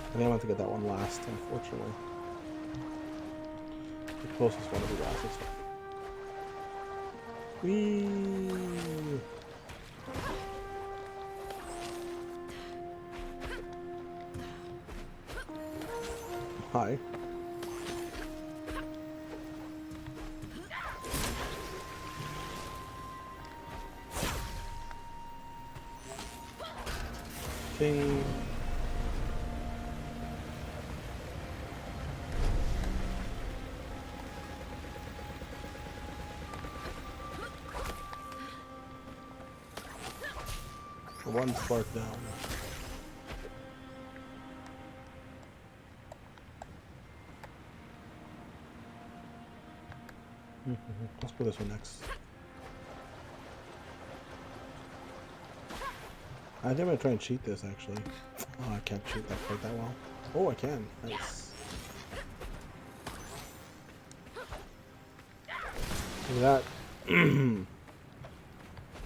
I think I want to get that one last, unfortunately. The closest one to be last. This one. Whee! Hi. Ting. One spark down. Let's put this one next. I think I'm gonna try and cheat this actually. Oh, I can't cheat that quite that well. Oh, I can. Nice. Look at that.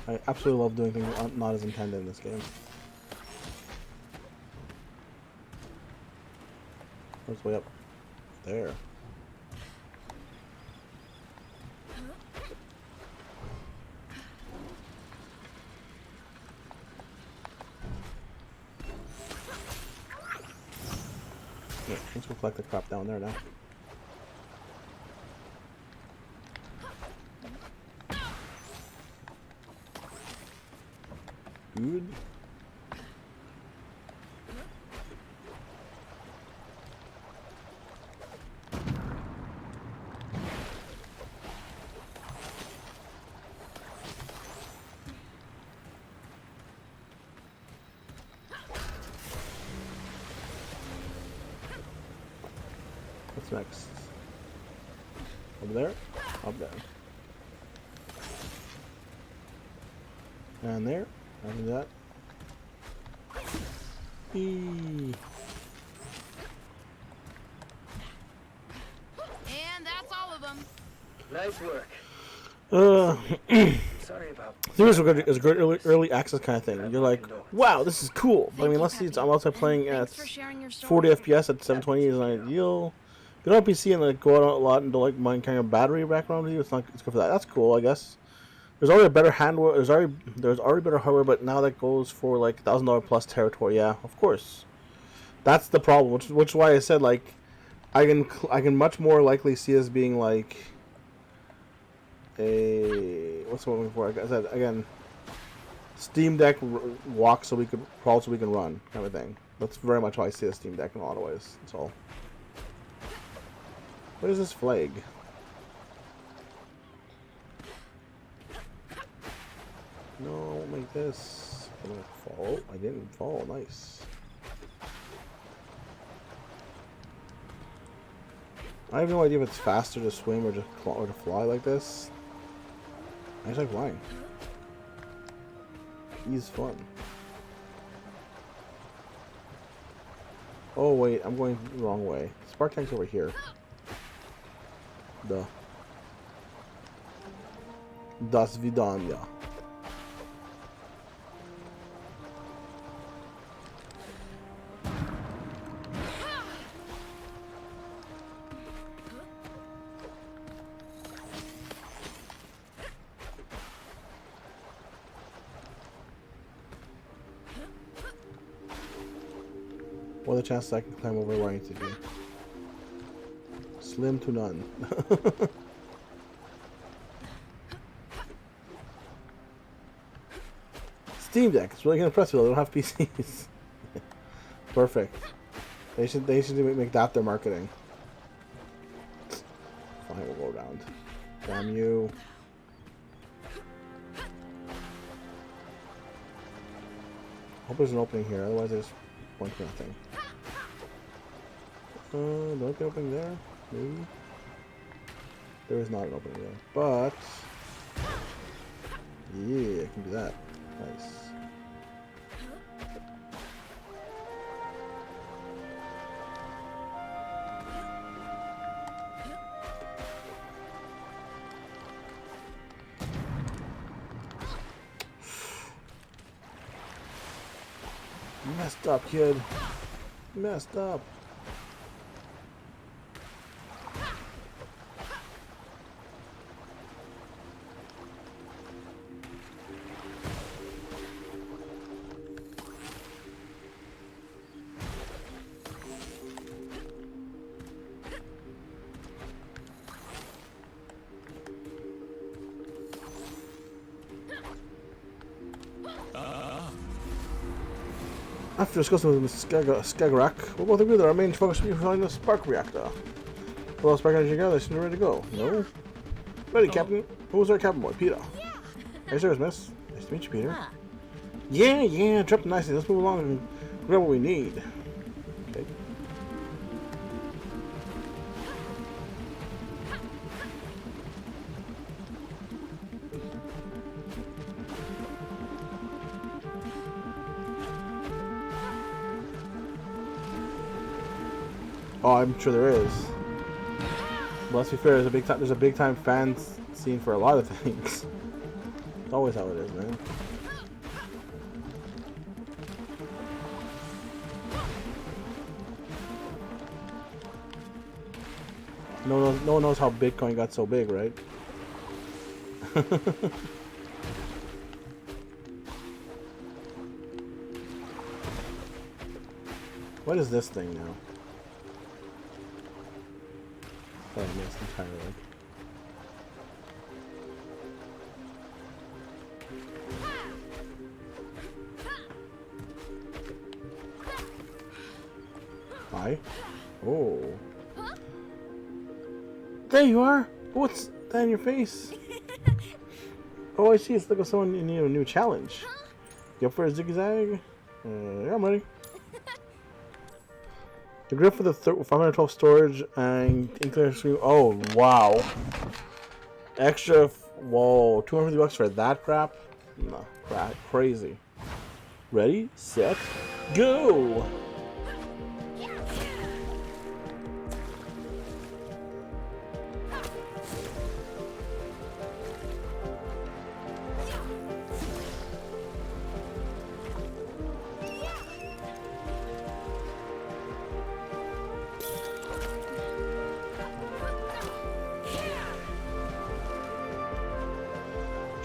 I absolutely love doing things not as intended in this game. Where's the way up? There. Yeah, let's go collect the crap down there now. Good. What's next? Over there? Up there. And there. After that. Eee. And that's all of them. Nice work. Sorry about. This is a good early access kind of thing. You're like, wow, this is cool. But I mean, let's see. I'm also playing at 40 FPS at 720 is ideal. You don't be seeing like go out a lot and do like mine kind of battery background with you. It's not. It's good for that. That's cool, I guess. There's already a better hardware. There's already better hardware, but now that goes for like $1,000 plus territory. Yeah, of course. That's the problem. Which is why I said like, I can much more likely see us being like a what's the one I'm looking for? I said again, Steam Deck walk so we could crawl so we can run kind of thing. That's very much how I see a Steam Deck in a lot of ways. That's all. What is this flag? No, I won't make this. I'm gonna fall. I didn't fall. Nice. I have no idea if it's faster to swim or to fly like this. I just like flying. He's fun. Oh wait, I'm going the wrong way. Spark tank's over here. Duh. Das Vidania. What are the chances I can climb over where I need to be? Slim to none. Steam Deck. It's really impressive. They don't have PCs. Perfect. They should make that their marketing. Fine, we'll go around. Damn you. Hope there's an opening here. Otherwise, there's one for nothing. Don't be opening there. Maybe. There is not an opening there, but yeah, I can do that. Nice. Messed up, kid. Messed up. After discussing with Skagerak, we both agree that our main focus will be finding the spark reactor. Well, spark energy together, should be ready to go. No? Ready, Captain. Who's our captain boy? Peter. Hey, serious, miss. Nice to meet you, Peter. Yeah, trapped nicely. Let's move along and grab what we need. Okay. Oh, I'm sure there is. But let's be fair, there's a big time fan scene for a lot of things. It's always how it is, man. No one knows how Bitcoin got so big, right? What is this thing now? Oh, I missed entirely. Hi. Oh. There you are! What's that in your face? Oh, I see. It's like someone in a new challenge. You up for a zigzag? Yeah, I'm ready. The grip for the 512 storage and including screen. Oh, wow. Extra. Whoa, $250 for that crap? No, crap. Crazy. Ready, set, go!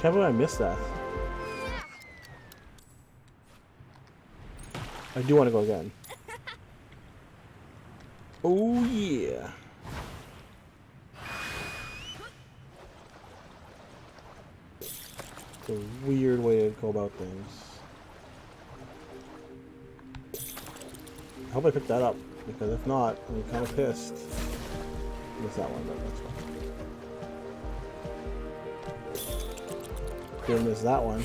Can't believe I missed that. I do want to go again. Oh yeah. It's a weird way to go about things. I hope I picked that up, because if not, I'm kind of pissed. Missed that one, but that's fine. Didn't miss that one.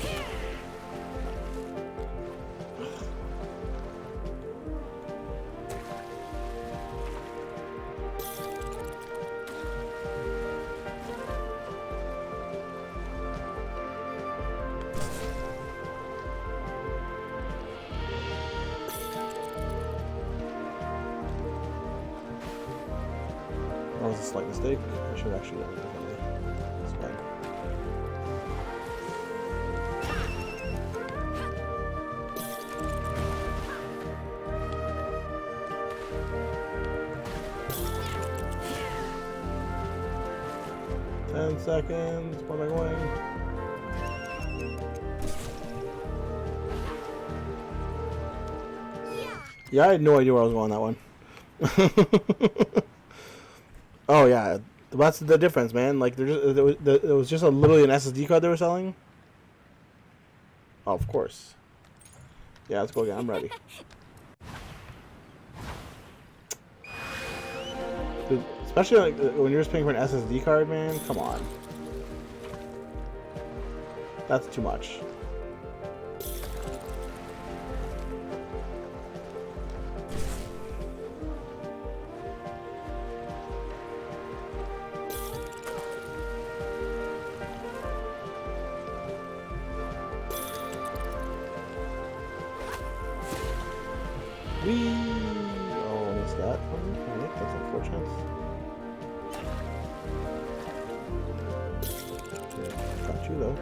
That was a slight mistake. I should actually have done it differently. It's fine. 10 seconds. Where am I going? Yeah, I had no idea where I was going on that one. Oh yeah, that's the difference, man. Like it was just literally an SSD card they were selling. Oh, of course. Yeah, let's go again. I'm ready. Dude, especially like when you're just paying for an SSD card, man. Come on. That's too much. Whee! Oh, I missed that one. Alright, that's unfortunate. Okay, got you though.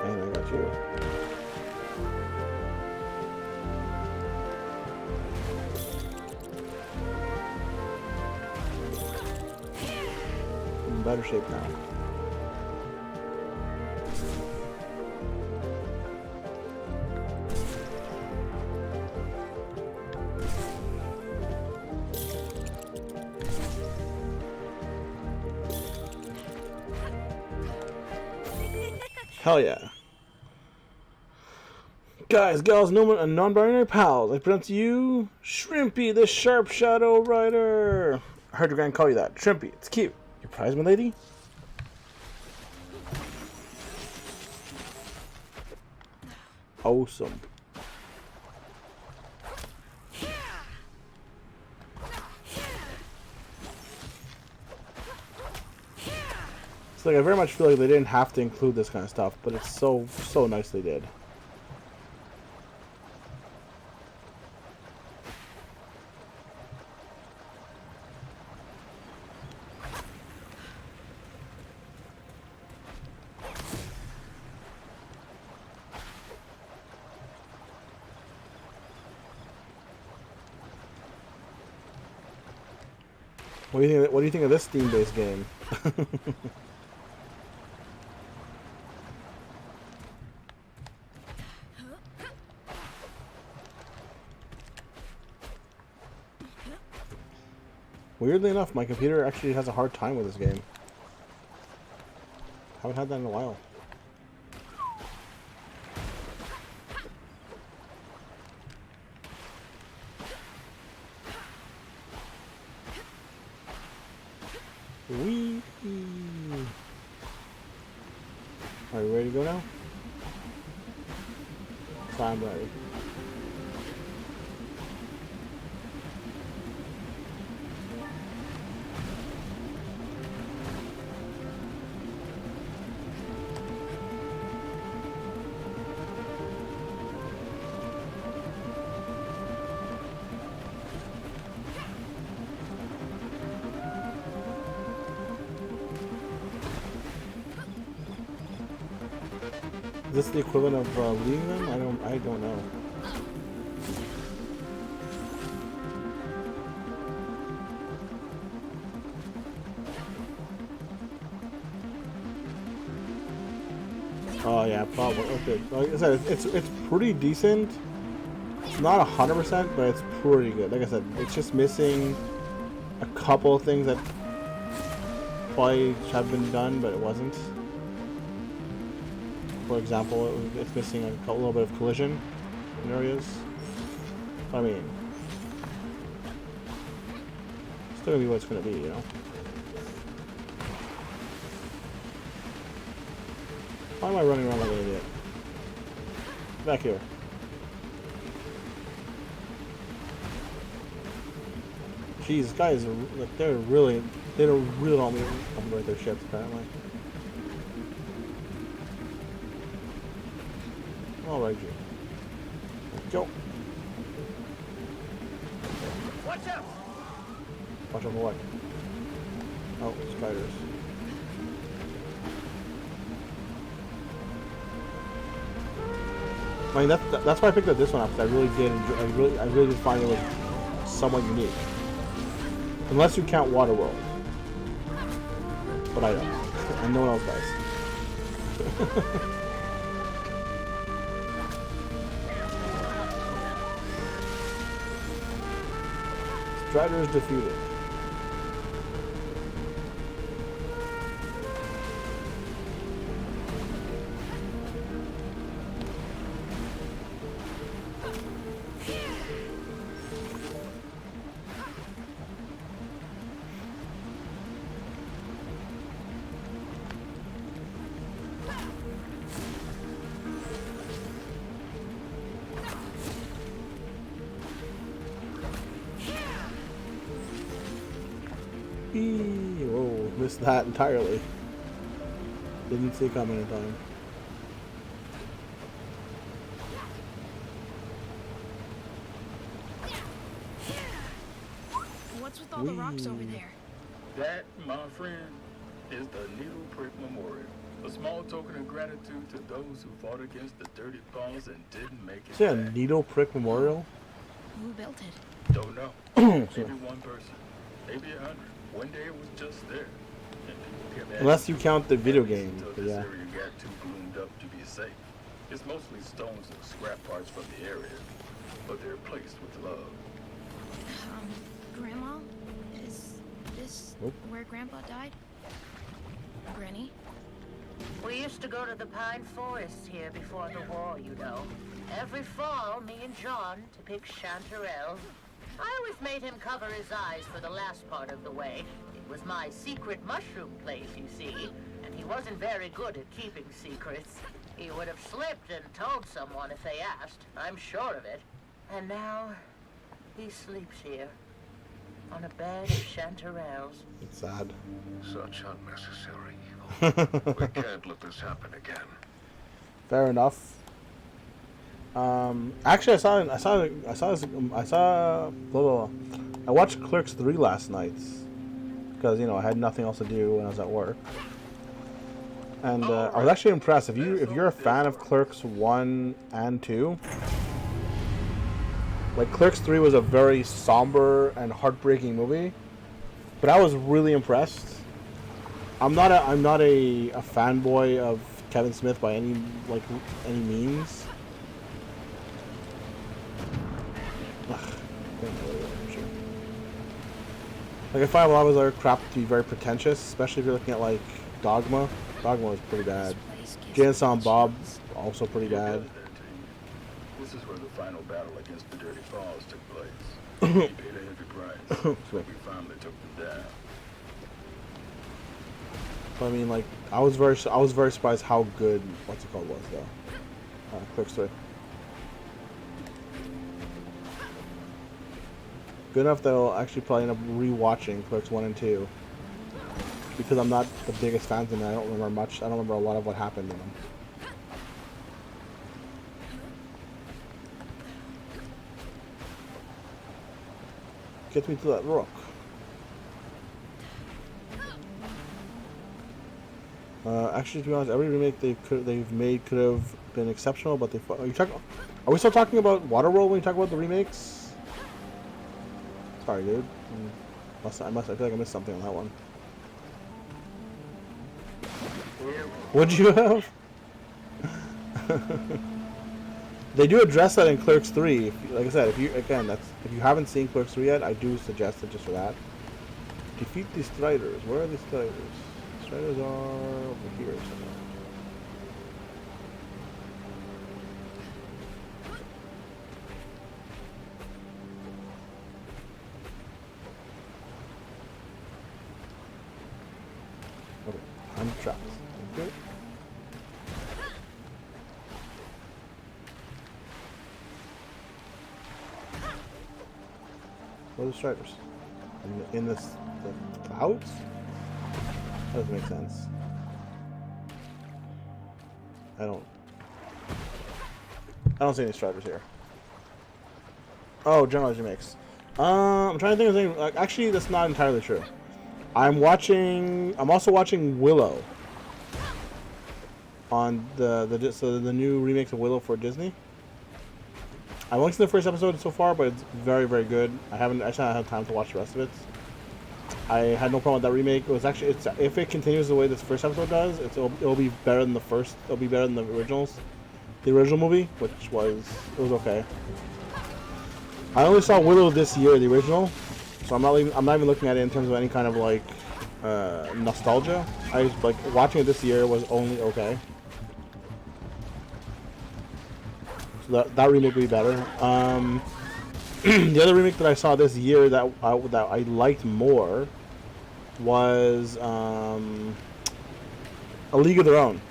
And I got you. I'm in better shape now. Hell yeah. Guys, gals, non-binary pals, I present to you Shrimpy, the Sharp Shadow Rider. I heard your grand call you that. Shrimpy, it's cute. Your prize, my lady? Awesome. So like, I very much feel like they didn't have to include this kind of stuff, but it's so nice they did. What do you think? What do you think of this Steam-based game? Weirdly enough, my computer actually has a hard time with this game. Haven't had that in a while. Wee. Are you ready to go now? I'm ready. Is this the equivalent of leading them? I don't know. Oh yeah, probably. Okay, like I said, it's pretty decent. It's not 100%, but it's pretty good. Like I said, it's just missing a couple of things that probably should have been done, but it wasn't. For example, it's missing a little bit of collision in areas. I mean, it's still gonna be what it's gonna be, you know. Why am I running around like an idiot? Back here. Jeez, guys, like they don't really want me to upgrade their ships apparently. Alright, you. Go. Watch out! Watch out for what? Oh, spiders. I mean, that's why I picked up this one up, because I really did enjoy, I really did find it was somewhat unique. Unless you count Waterworld. But I don't. And no one else does. Striders defeated. Whoa, missed that entirely. Didn't see it coming in time. What's with all the rocks over there? That, my friend, is the Needle Prick Memorial. A small token of gratitude to those who fought against the dirty paws and didn't make it. Is that a Needle Prick Memorial? Who built it? Don't know. Maybe one person. Maybe 100. One day it was just there. Unless you count the video game, but this yeah. area got too gloomed up to be safe. It's mostly stones and scrap parts from the area, but they're placed with love. Grandma? Is this where Grandpa died? Granny? We used to go to the pine forests here before the war, you know. Every fall, me and John, to pick chanterelle. I always made him cover his eyes for the last part of the way. It was my secret mushroom place, you see, and he wasn't very good at keeping secrets. He would have slipped and told someone if they asked, I'm sure of it. And now, he sleeps here, on a bed of chanterelles. It's sad. Such unnecessary We can't let this happen again. Fair enough. Actually, I watched Clerks 3 last night because I had nothing else to do when I was at work, and I was actually impressed. If you're a fan of Clerks 1 and 2, like Clerks 3 was a very somber and heartbreaking movie, but I was really impressed. I'm not a fanboy of Kevin Smith by any means. Like, I find a lot of his other crap to be very pretentious, especially if you're looking at like Dogma. Dogma was pretty bad. Jay and Silent Bob, also pretty bad. This is where the final battle against the Dirty Paws took place. He paid a heavy price, so we finally took them down. But I mean, like, I was very surprised how good was though. Clerks 3. Good enough that I'll actually probably end up rewatching Clerks 1 and 2 because I'm not the biggest fans in them. I don't remember much. I don't remember a lot of what happened in them. Get me to that rock. Actually, to be honest, every remake they've made could have been exceptional, but are we still talking about Waterworld when you talk about the remakes? Sorry, dude. I feel like I missed something on that one. What'd you have? They do address that in Clerks 3. Like I said, if you haven't seen Clerks 3 yet, I do suggest it just for that. Defeat the Striders. Where are the Striders? Striders are over here somewhere. Okay, I'm trapped. Okay. Where are the Striders? In the clouds? That doesn't make sense. I don't see any Striders here. Oh, General Remakes. I'm trying to think of anything. Like, actually, that's not entirely true. I'm also watching Willow. On the new remakes of Willow for Disney. I've only seen the first episode so far, but it's very, very good. I haven't had time to watch the rest of it. I had no problem with that remake. It was actually, if it continues the way this first episode does, it'll be better than the first. It'll be better than the originals, the original movie, which was okay. I only saw Willow this year, the original, so I'm not even looking at it in terms of any kind of like nostalgia. I was like watching it this year was only okay. So that remake would be better. The other remake that I saw this year that I liked more was A League of Their Own.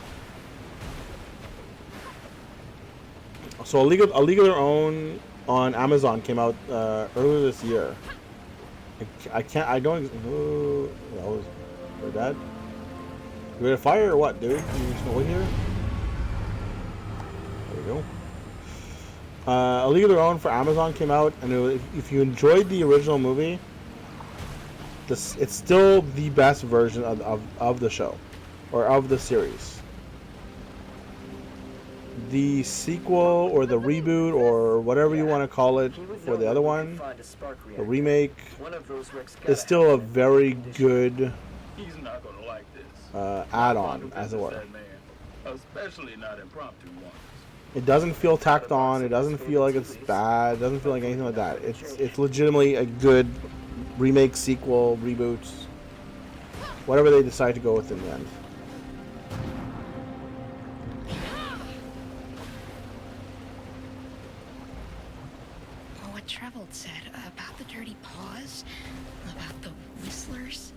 So A League of Their Own on Amazon came out earlier this year. We're dead? You ready to fire or what, dude? You just gonna wait here? There we go. A League of Their Own for Amazon came out, and if you enjoyed the original movie, it's still the best version of the show, or of the series. The sequel, or the reboot, or whatever you want to call it for the other one, the remake, is still a very good add-on, as it were. Especially not impromptu ones. It doesn't feel tacked on. It doesn't feel like it's bad. It doesn't feel like anything like that. It's legitimately a good remake, sequel, reboot, whatever they decide to go with in the end. What Trevold said about the Dirty Paws, about the Whistlers,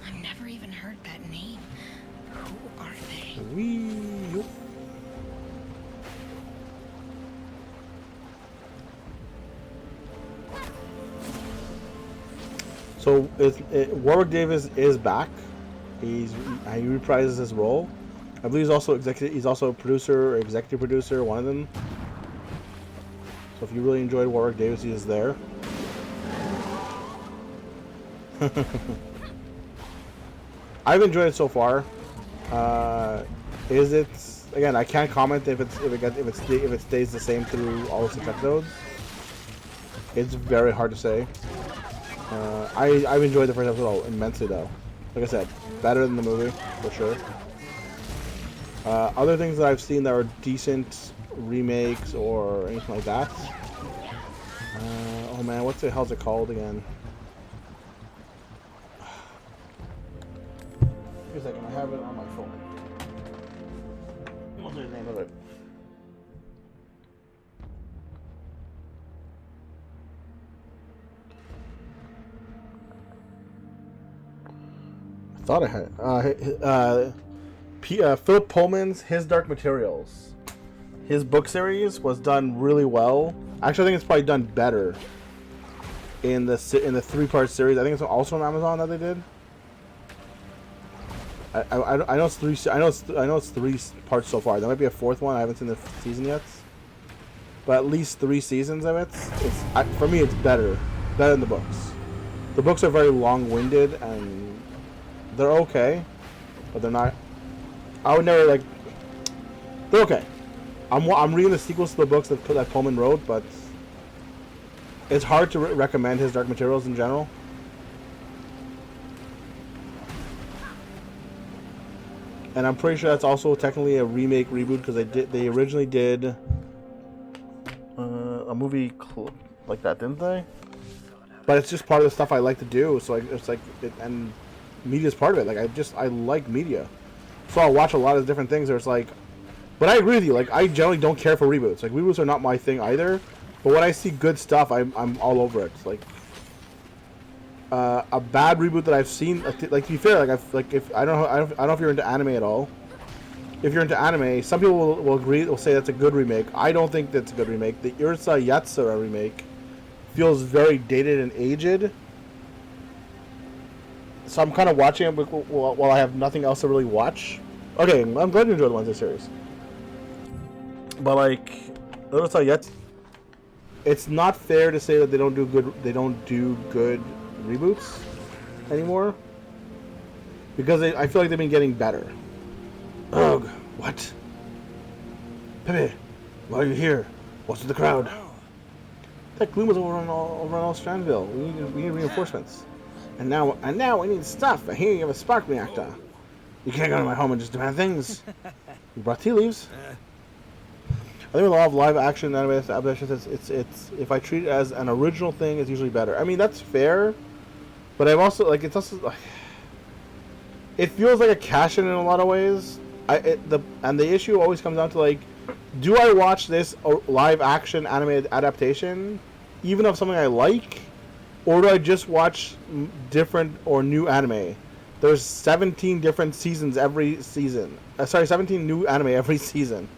I've never even heard that name. Who are they? So Warwick Davis is back. He reprises his role. I believe he's also a producer or executive producer, one of them. So if you really enjoyed Warwick Davis, he is there. I've enjoyed it so far. Is it again? I can't comment if it stays the same through all 6 episodes. It's very hard to say. I've enjoyed the first episode immensely, though. Like I said, better than the movie for sure. Other things that I've seen that are decent remakes or anything like that. Oh man, what the hell's it called again? Give me a second, I have it on my phone. What's the name of it? I thought I had Philip Pullman's His Dark Materials. His book series was done really well. Actually, I think it's probably done better in the 3-part series. I think it's also on Amazon that they did. I know it's 3. I know it's 3 parts so far. There might be a 4th one. I haven't seen the season yet. But at least 3 seasons of it. For me, it's better than the books. The books are very long-winded and they're okay, but they're not. I would never like. They're okay. I'm reading the sequels to the books that Pullman wrote, but it's hard to recommend his Dark Materials in general. And I'm pretty sure that's also technically a remake reboot because they originally did a movie like that, didn't they? But it's just part of the stuff I like to do. So and media's part of it. I like media, so I'll watch a lot of different things. There's like, but I agree with you. Like I generally don't care for reboots. Like reboots are not my thing either. But when I see good stuff, I'm all over it. Like a bad reboot that I've seen, like to be fair, if I don't know if you're into anime at all. If you're into anime, some people will say that's a good remake. I don't think that's a good remake. The Ursa Yatsura remake feels very dated and aged. So I'm kind of watching it while I have nothing else to really watch. Okay, I'm glad you enjoyed the Wednesday series. But like, Ursa Yatsura, it's not fair to say that they don't do good reboots anymore, because I feel like they've been getting better. Ugh, what? Pepe, why are you here? What's with the crowd? That gloom was over on all Strandville. We need reinforcements. And now we need stuff. I hear you have a spark reactor. You can't go to my home and just demand things. You brought tea leaves. I think with a lot of live action anime adaptations, it's if I treat it as an original thing, it's usually better. I mean, that's fair, but I've also like it feels like a cash in a lot of ways. The issue always comes down to like, do I watch this live action anime adaptation, even of something I like, or do I just watch different or new anime? There's 17 different seasons every season. 17 new anime every season.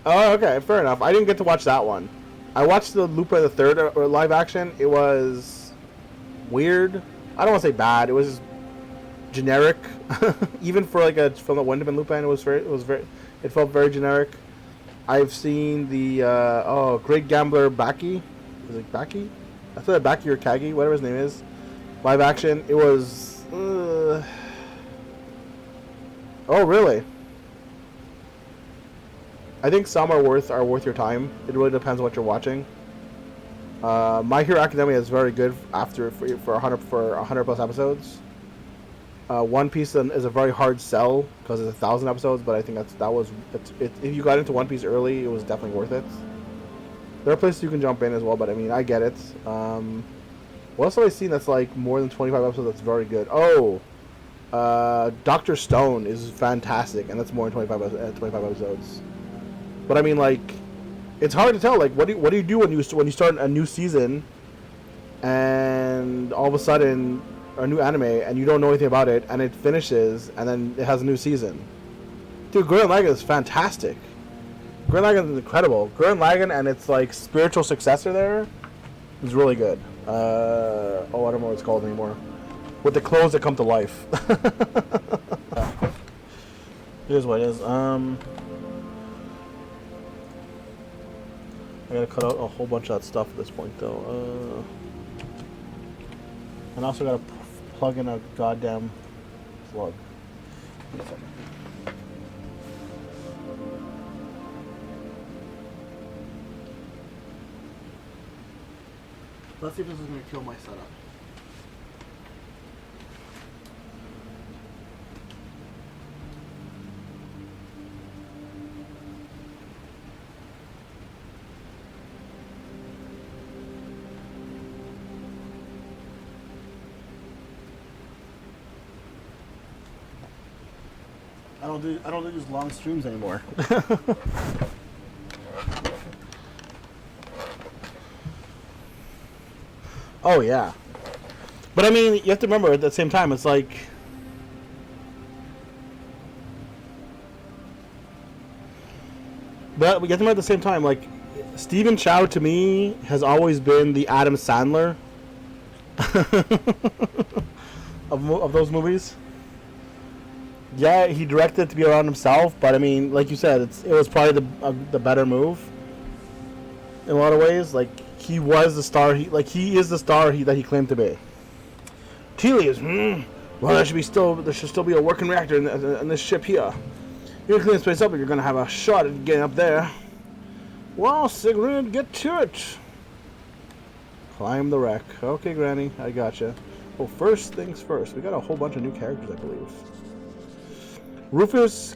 Oh, okay, fair enough. I didn't get to watch that one. I watched the Lupin the Third live action. It was weird. I don't want to say bad. It was generic, even for like a film that wouldn't have been Lupin. It felt very generic. I've seen the Great Gambler Baki. Is it Baki? I thought Baki or Kagi, whatever his name is. Live action. It was. Oh really? I think some are worth your time. It really depends on what you're watching. My Hero Academia is very good for 100 plus episodes. One Piece is a very hard sell because it's 1,000 episodes, but I think if you got into One Piece early, it was definitely worth it. There are places you can jump in as well, but I mean, I get it. What else have I seen that's like more than 25 episodes that's very good? Dr. Stone is fantastic, and that's more than 25 episodes. But I mean, like, it's hard to tell. Like, what do you do when you start a new season, and all of a sudden, a new anime, and you don't know anything about it, and it finishes, and then it has a new season. Dude, Gurren Lagann is fantastic. Gurren Lagann is incredible. Gurren Lagann and its like spiritual successor there is really good. I don't know what it's called anymore. with the clothes that come to life. Here's what it is. I gotta cut out a whole bunch of that stuff at this point, though. And I also gotta plug in a goddamn plug. Let's see if this is gonna kill my setup. I don't do these long streams anymore. Oh yeah, but I mean, you have to remember at the same time, it's like but we have to remember at the same time, like Stephen Chow to me has always been the Adam Sandler of those movies. Yeah, he directed it to be around himself, but I mean, like you said, it was probably the better move in a lot of ways. Like he was the star. He is the star that he claimed to be. Tea leaves. Well, there should still be a working reactor in this ship here. You're gonna clean this place up, and you're gonna have a shot at getting up there. Well, Sigrid, get to it. Climb the wreck. Okay, Granny, I gotcha. Well, first things first. We got a whole bunch of new characters, I believe. Rufus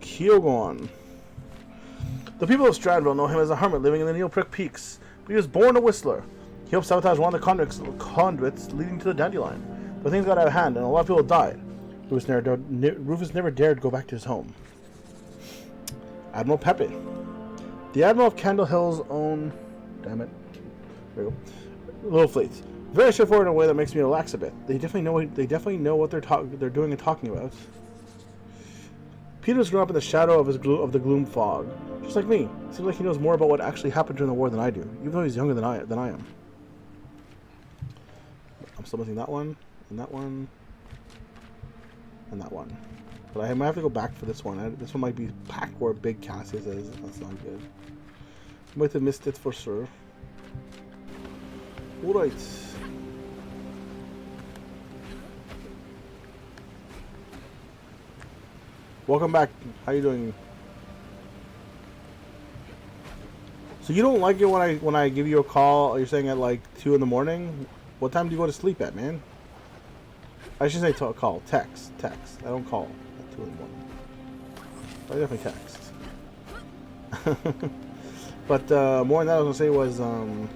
Kyogon. The people of Stradville know him as a hermit living in the Needleprick Peaks, but he was born a whistler. He helped sabotage one of the conduits leading to the Dandelion, but things got out of hand and a lot of people died. Rufus never dared go back to his home. Admiral Pepe. The Admiral of Candle Hill's own... Damn it. There we go. Little fleets. Very straightforward in a way that makes me relax a bit. They definitely know what they're doing and talking about. Peter's grown up in the shadow of the gloom fog, just like me. Seems like he knows more about what actually happened during the war than I do, even though he's younger than I am. I'm still missing that one, and that one, and that one. But I might have to go back for this one. This one might be packed where Big Cassius is. That's not good. I might have missed it for sure. Alright. Welcome back. How you doing? So you don't like it when I give you a call? You're saying at like 2 in the morning? What time do you go to sleep at, man? I should say call. Text. I don't call at 2 in the morning. I definitely text. But more than that, I was gonna say was I'm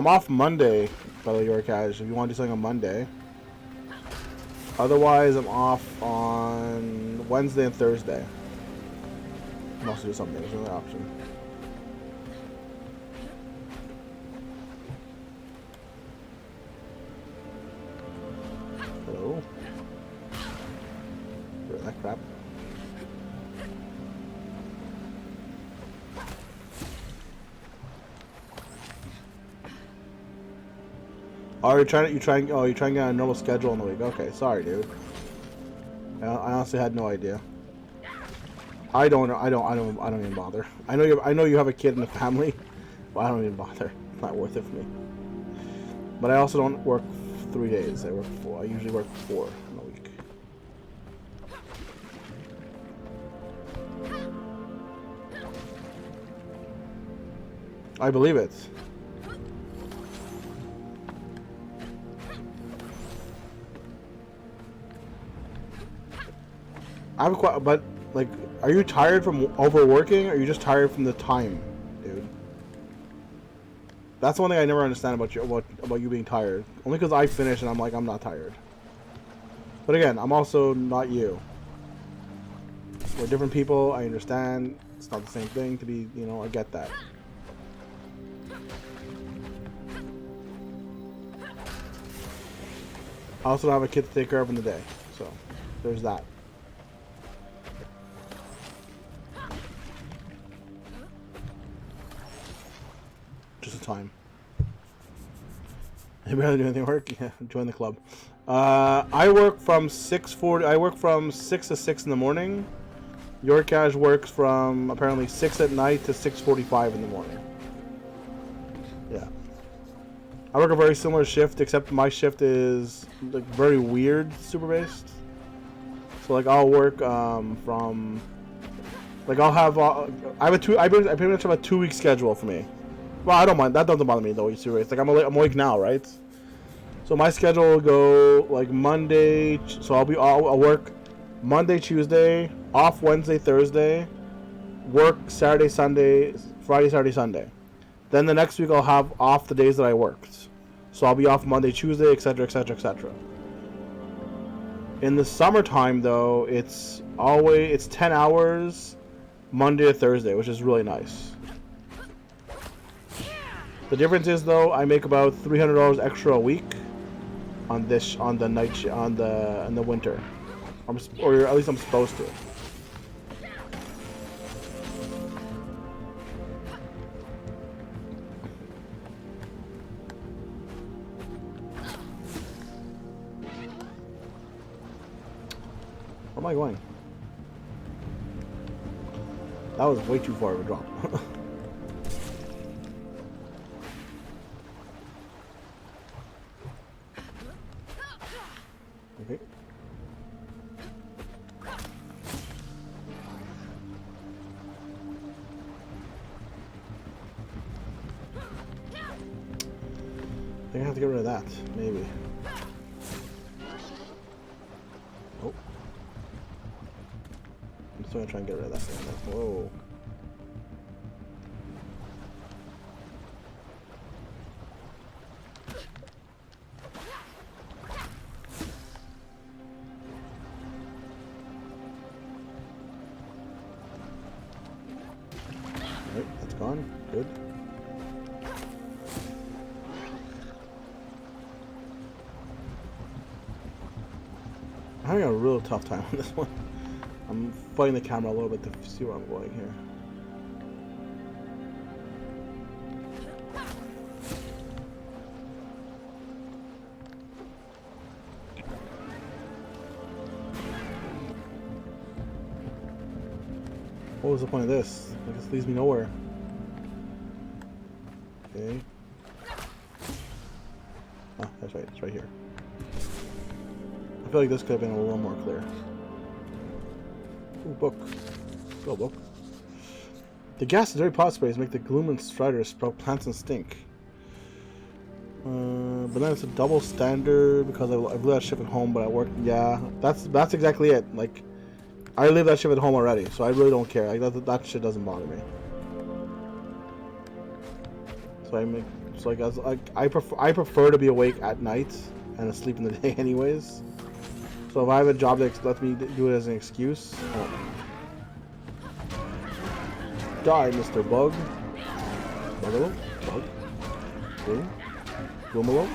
off Monday, by the way, York Cash. If you want to do something on Monday. Otherwise, I'm off on Wednesday and Thursday. I can also do something. There's another option. Hello? That crap. Oh, you're trying to get a normal schedule in the week. Okay, sorry, dude. I honestly had no idea. I don't even bother. I know you have a kid and a family, but I don't even bother. It's not worth it for me. But I also don't work 3 days. I work 4. I usually work 4 in a week. I believe it. But like, are you tired from overworking, or are you just tired from the time, dude? That's one thing I never understand about you being tired. Only because I finish and I'm like, I'm not tired. But again, I'm also not you. We're different people. I understand. It's not the same thing to be, I get that. I also don't have a kid to take care of in the day, so there's that. Just the time. You barely do anything work? Yeah, join the club. I work from 6:40. I work from 6 to 6 in the morning. Your cash works from apparently 6 at night to 6:45 in the morning. Yeah. I work a very similar shift, except my shift is like very weird, super based. So like I'll work from like I'll have I pretty much have a 2-week schedule for me. Well, I don't mind. That doesn't bother me though. You see, it's like I'm awake now, right? So my schedule will go like Monday. So I'll work Monday, Tuesday, off Wednesday, Thursday, work Saturday, Sunday, Friday, Saturday, Sunday. Then the next week I'll have off the days that I worked. So I'll be off Monday, Tuesday, etc., etc., etc. In the summertime though, it's 10 hours Monday to Thursday, which is really nice. The difference is though, I make about $300 extra a week on the in the winter, or at least I'm supposed to. Where am I going? That was way too far of a drop. Okay. I think I have to get rid of that, maybe. Oh. I'm still gonna try and get rid of that thing. Whoa. Alright, that's gone. Good. I'm having a real tough time on this one. I'm fighting the camera a little bit to see where I'm going here. What was the point of this? Like, this leads me nowhere. Okay. Oh, that's right. It's right here. I feel like this could have been a little more clear. Ooh, book. Go, book. The gas and dirty pot sprays make the gloom and striders sprout plants and stink. But then it's a double standard because I leave that ship at home, but I work. Yeah, that's exactly it. Like, I leave that ship at home already, so I really don't care. Like that shit doesn't bother me. So I prefer to be awake at night and asleep in the day, anyways. So if I have a job that lets me do it as an excuse, die, Mr. Bug. Bugalo? Bug? Boom? Boomalo?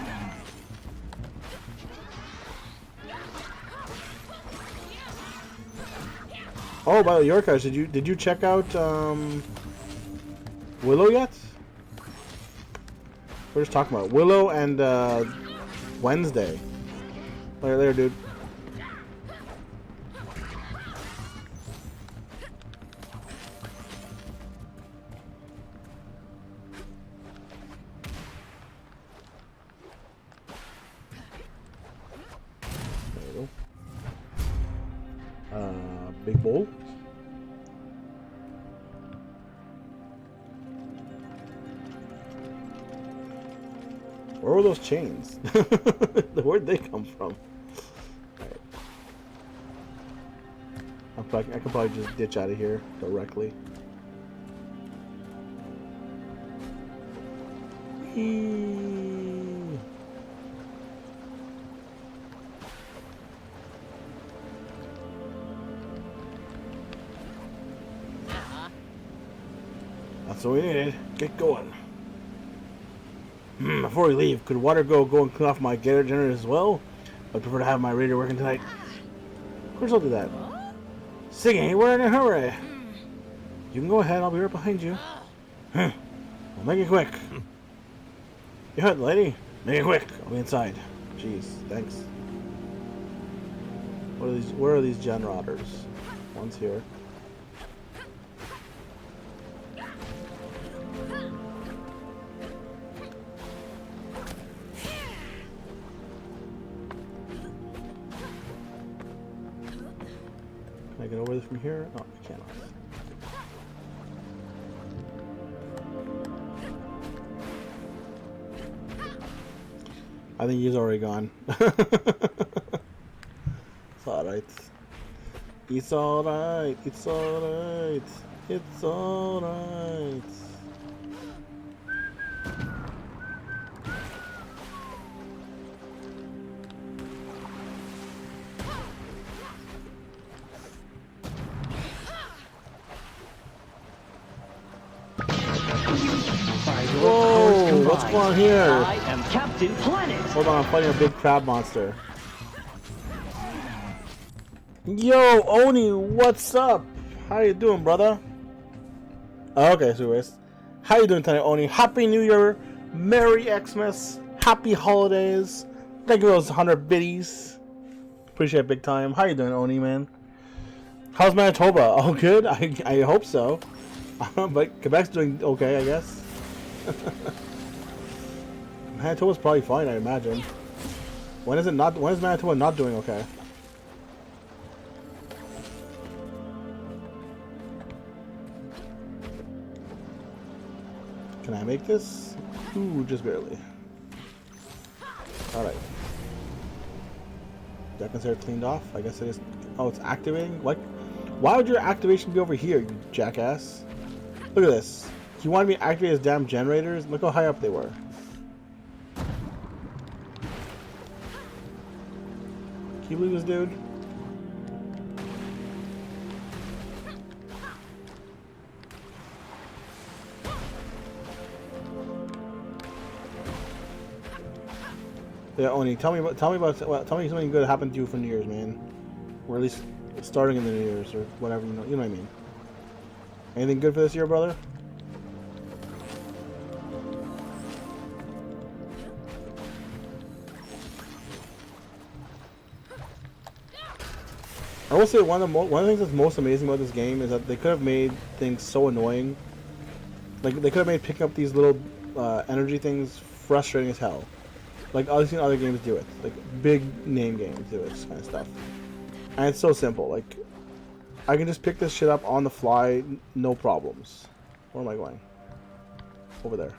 Oh, by the way, Yorkers, did you check out Willow yet? We're just talking about Willow and Wednesday. There, dude. Big bowl. Where were those chains? Where'd they come from? Right. I can probably just ditch out of here directly. That's what we needed. Get going. Before we leave, could water go and clean off my generator as well? I'd prefer to have my radio working tonight. Of course I'll do that. Singing, we're in a hurry. You can go ahead, I'll be right behind you. I'll make it quick. You heard, lady. Make it quick. I'll be inside. Jeez, thanks. What are these? Where are these gen rotters? One's here. Can I get over this from here? No, I cannot. I think he's already gone. It's alright. It's alright. It's alright. It's alright. Whoa! What's going on here? I am Captain Planet. Hold on, I'm fighting a big crab monster. Yo, Oni, what's up? How you doing, brother? Oh, okay, so anyways, how you doing tonight, Oni? Happy New Year, Merry Xmas, Happy Holidays. Thank you for those 100 biddies. Appreciate it big time. How you doing, Oni, man? How's Manitoba? Oh, good. I hope so. But Quebec's doing okay, I guess. Manitoba's probably fine, I imagine. When is Manitoba not doing okay? Can I make this? Ooh, just barely. Alright. Is that considered cleaned off? I guess it is. Oh, it's activating? What? Why would your activation be over here, you jackass? Look at this. You wanted me to activate his damn generators? Look how high up they were. Can you believe this dude? Yeah, Oni, tell me something good happened to you for New Year's, man. Or at least starting in the New Year's or whatever, you know what I mean. Anything good for this year, brother? I will say one of the things that's most amazing about this game is that they could have made things so annoying. Like they could have made picking up these little energy things frustrating as hell. Like I've seen other games do it, like big name games do this kind of stuff, and it's so simple. Like I can just pick this shit up on the fly, no problems. Where am I going? Over there.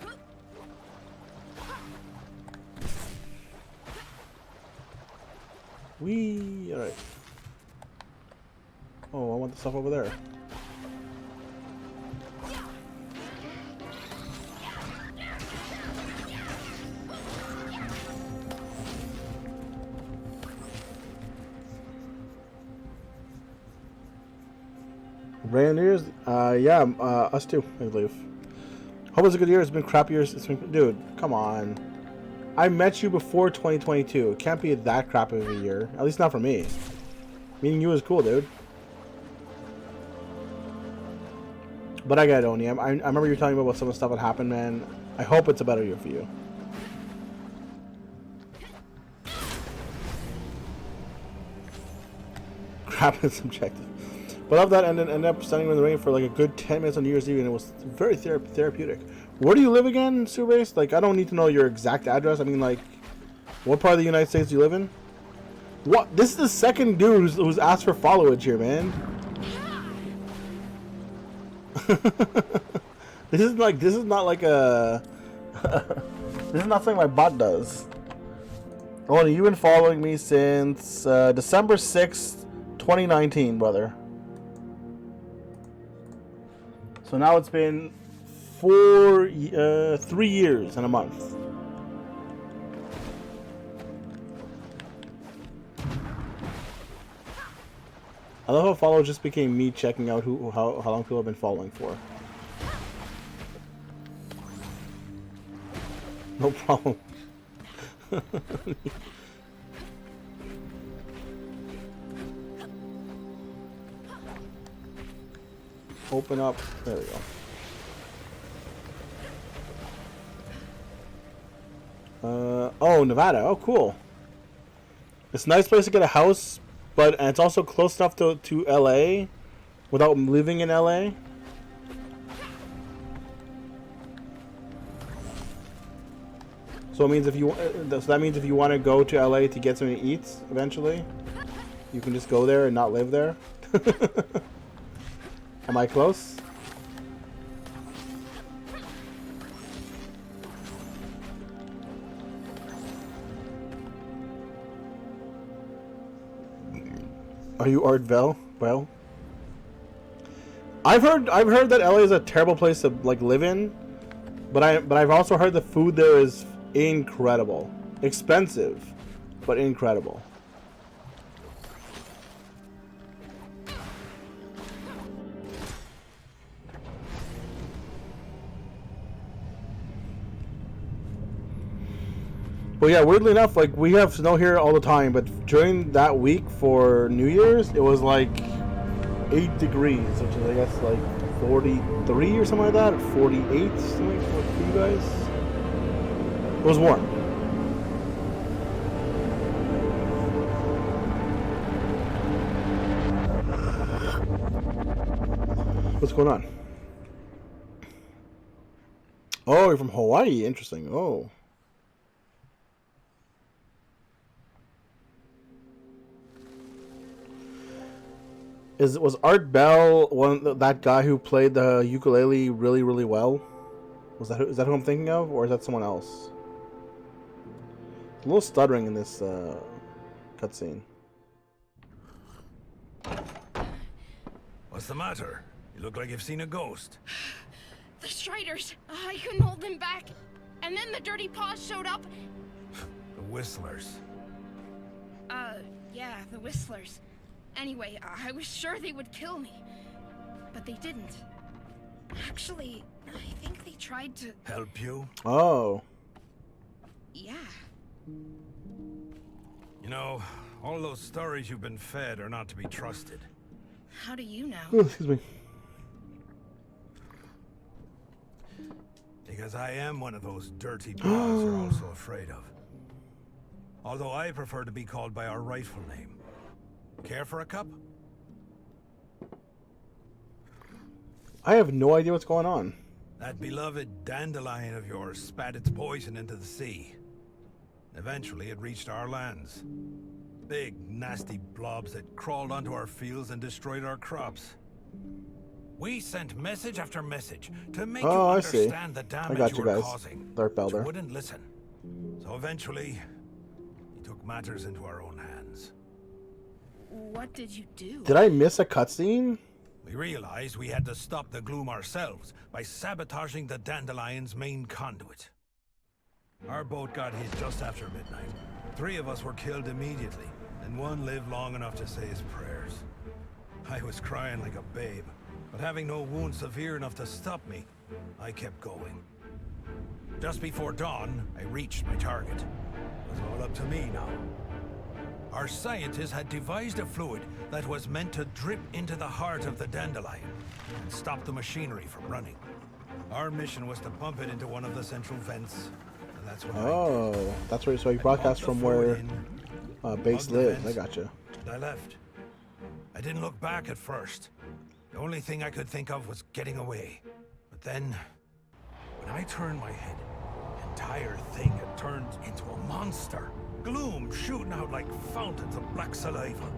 Whee! All right. Oh, I want the stuff over there. Brand New Year's? Yeah, us too, I believe. Hope it's a good year. It's been crap years. Dude, come on. I met you before 2022. It can't be that crap of a year. At least not for me. Meeting you was cool, dude. But I get it, Oni. I remember you telling me about some of the stuff that happened, man. I hope it's a better year for you. Crap is subjective. But of that, ended up standing in the rain for like a good 10 minutes on New Year's Eve, and it was very therapeutic. Where do you live again, Subase? Like, I don't need to know your exact address. I mean, like, what part of the United States do you live in? What? This is the second dude who's asked for followage here, man. This is not like a this is not something my bot does. Oh, you've been following me since December 6th, 2019, brother. So now it's been 3 years and a month. I love how follow just became me checking out how long people have been following for. No problem. Open up. There we go. Oh, Nevada. Oh, cool. It's a nice place to get a house, and it's also close enough to LA without living in LA. So it means if you that means if you want to go to LA to get something to eat eventually, you can just go there and not live there. Am I close? Are you Art Bell? Well, I've heard that LA is a terrible place to like live in, but I've also heard the food there is incredible, expensive, but incredible. Well, yeah, weirdly enough, like, we have snow here all the time, but during that week for New Year's, it was like 8 degrees, which is, I guess, like 43 or something like that, or 48, something like that for you guys. It was warm. What's going on? Oh, you're from Hawaii. Interesting. Oh. Was Art Bell that guy who played the ukulele really, really well? Is that who I'm thinking of, or is that someone else? A little stuttering in this cutscene. What's the matter? You look like you've seen a ghost. The Striders. I couldn't hold them back. And then the Dirty Paws showed up. The Whistlers. Yeah, the Whistlers. Anyway, I was sure they would kill me. But they didn't. Actually, I think they tried to... Help you? Oh. Yeah. You know, all those stories you've been fed are not to be trusted. How do you know? Oh, excuse me. Because I am one of those dirty paws you're also afraid of. Although I prefer to be called by our rightful name. Care for a cup? I have no idea what's going on. That beloved dandelion of yours spat its poison into the sea. Eventually, it reached our lands. Big, nasty blobs that crawled onto our fields and destroyed our crops. We sent message after message to make you understand the damage you were causing. Dark Bell there. You wouldn't listen. So eventually, we took matters into our own hands. What did you do? Did I miss a cutscene? We realized we had to stop the gloom ourselves by sabotaging the Dandelion's main conduit. Our boat got hit just after midnight. 3 of us were killed immediately, and 1 lived long enough to say his prayers. I was crying like a babe, but having no wound severe enough to stop me, I kept going. Just before dawn, I reached my target. It was all up to me now. Our scientists had devised a fluid that was meant to drip into the heart of the dandelion and stop the machinery from running. Our mission was to pump it into one of the central vents, and that's what I did. That's where. So you broadcast from where base lives. I gotcha. And I left. I didn't look back at first. The only thing I could think of was getting away. But then, when I turned my head, the entire thing had turned into a monster. Gloom shooting out like fountains of black saliva.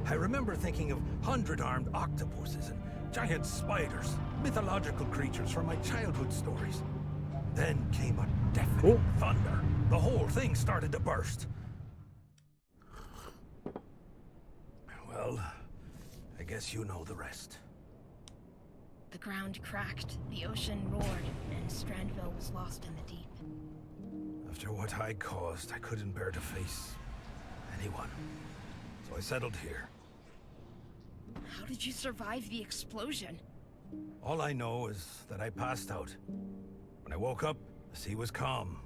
I remember thinking of 100-armed octopuses and giant spiders, mythological creatures from my childhood stories. Then came a deafening thunder. The whole thing started to burst. Well, I guess you know the rest. The ground cracked, the ocean roared, and Strandville was lost in the deep. After what I caused, I couldn't bear to face anyone. So I settled here. How did you survive the explosion? All I know is that I passed out. When I woke up, the sea was calm.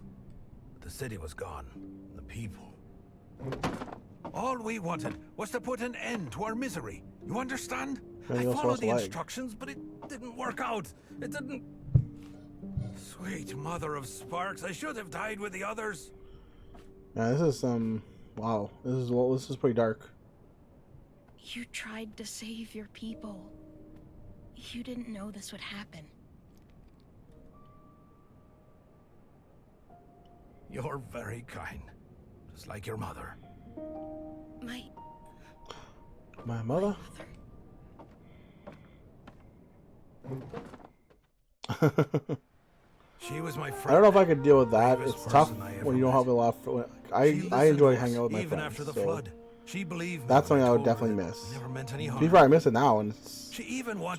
But the city was gone. And the people. All we wanted was to put an end to our misery. You understand? I followed the instructions, but it didn't work out. It didn't... Sweet mother of Sparks, I should have died with the others. Yeah, this is wow. This is pretty dark. You tried to save your people. You didn't know this would happen. You're very kind. Just like your mother. My mother? She was my friend. I don't know if I could deal with that. It's tough when you don't have a lot of... I enjoy hanging out with my friends. After the so flood. She believed that's something I would definitely miss. Before I miss it now, and it's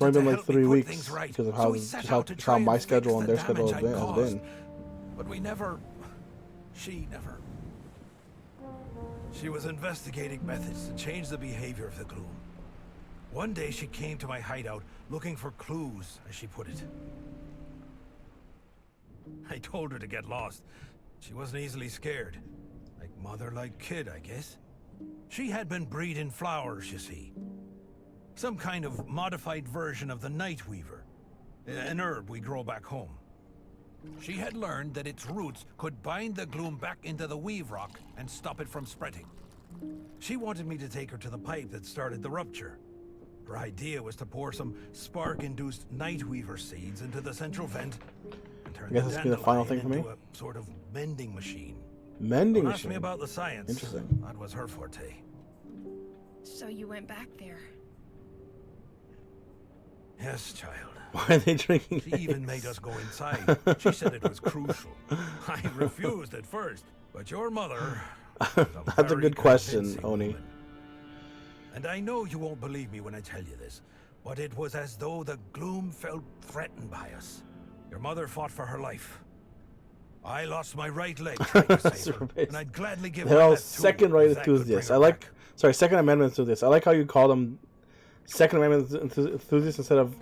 only been like 3 weeks because of how my schedule and their schedule has been. But she never. She was investigating methods to change the behavior of the gloom. One day she came to my hideout looking for clues, as she put it. I told her to get lost. She wasn't easily scared. Like mother, like kid, I guess. She had been breeding flowers, you see. Some kind of modified version of the night weaver. An herb we grow back home. She had learned that its roots could bind the gloom back into the weave rock and stop it from spreading. She wanted me to take her to the pipe that started the rupture. Her idea was to pour some spark-induced night weaver seeds into the central vent and turn I guess this will be the final thing for me. into a sort of mending machine. Mending Don't machine? ask me about the science. Interesting. That was her forte. So you went back there? Yes, child. Why are they drinking? She even made us go inside. She said it was crucial. I refused at first, but your mother... That's a good question, Oni. Woman. And I know you won't believe me when I tell you this, but it was as though the gloom felt threatened by us. Your mother fought for her life. I lost my right leg trying to save her, and I'd gladly give her They're all that too, second right if that could enthusiasts. bring I her like... back. Sorry, Second Amendment enthusiasts. I like how you call them Second Amendment enthusiasts instead of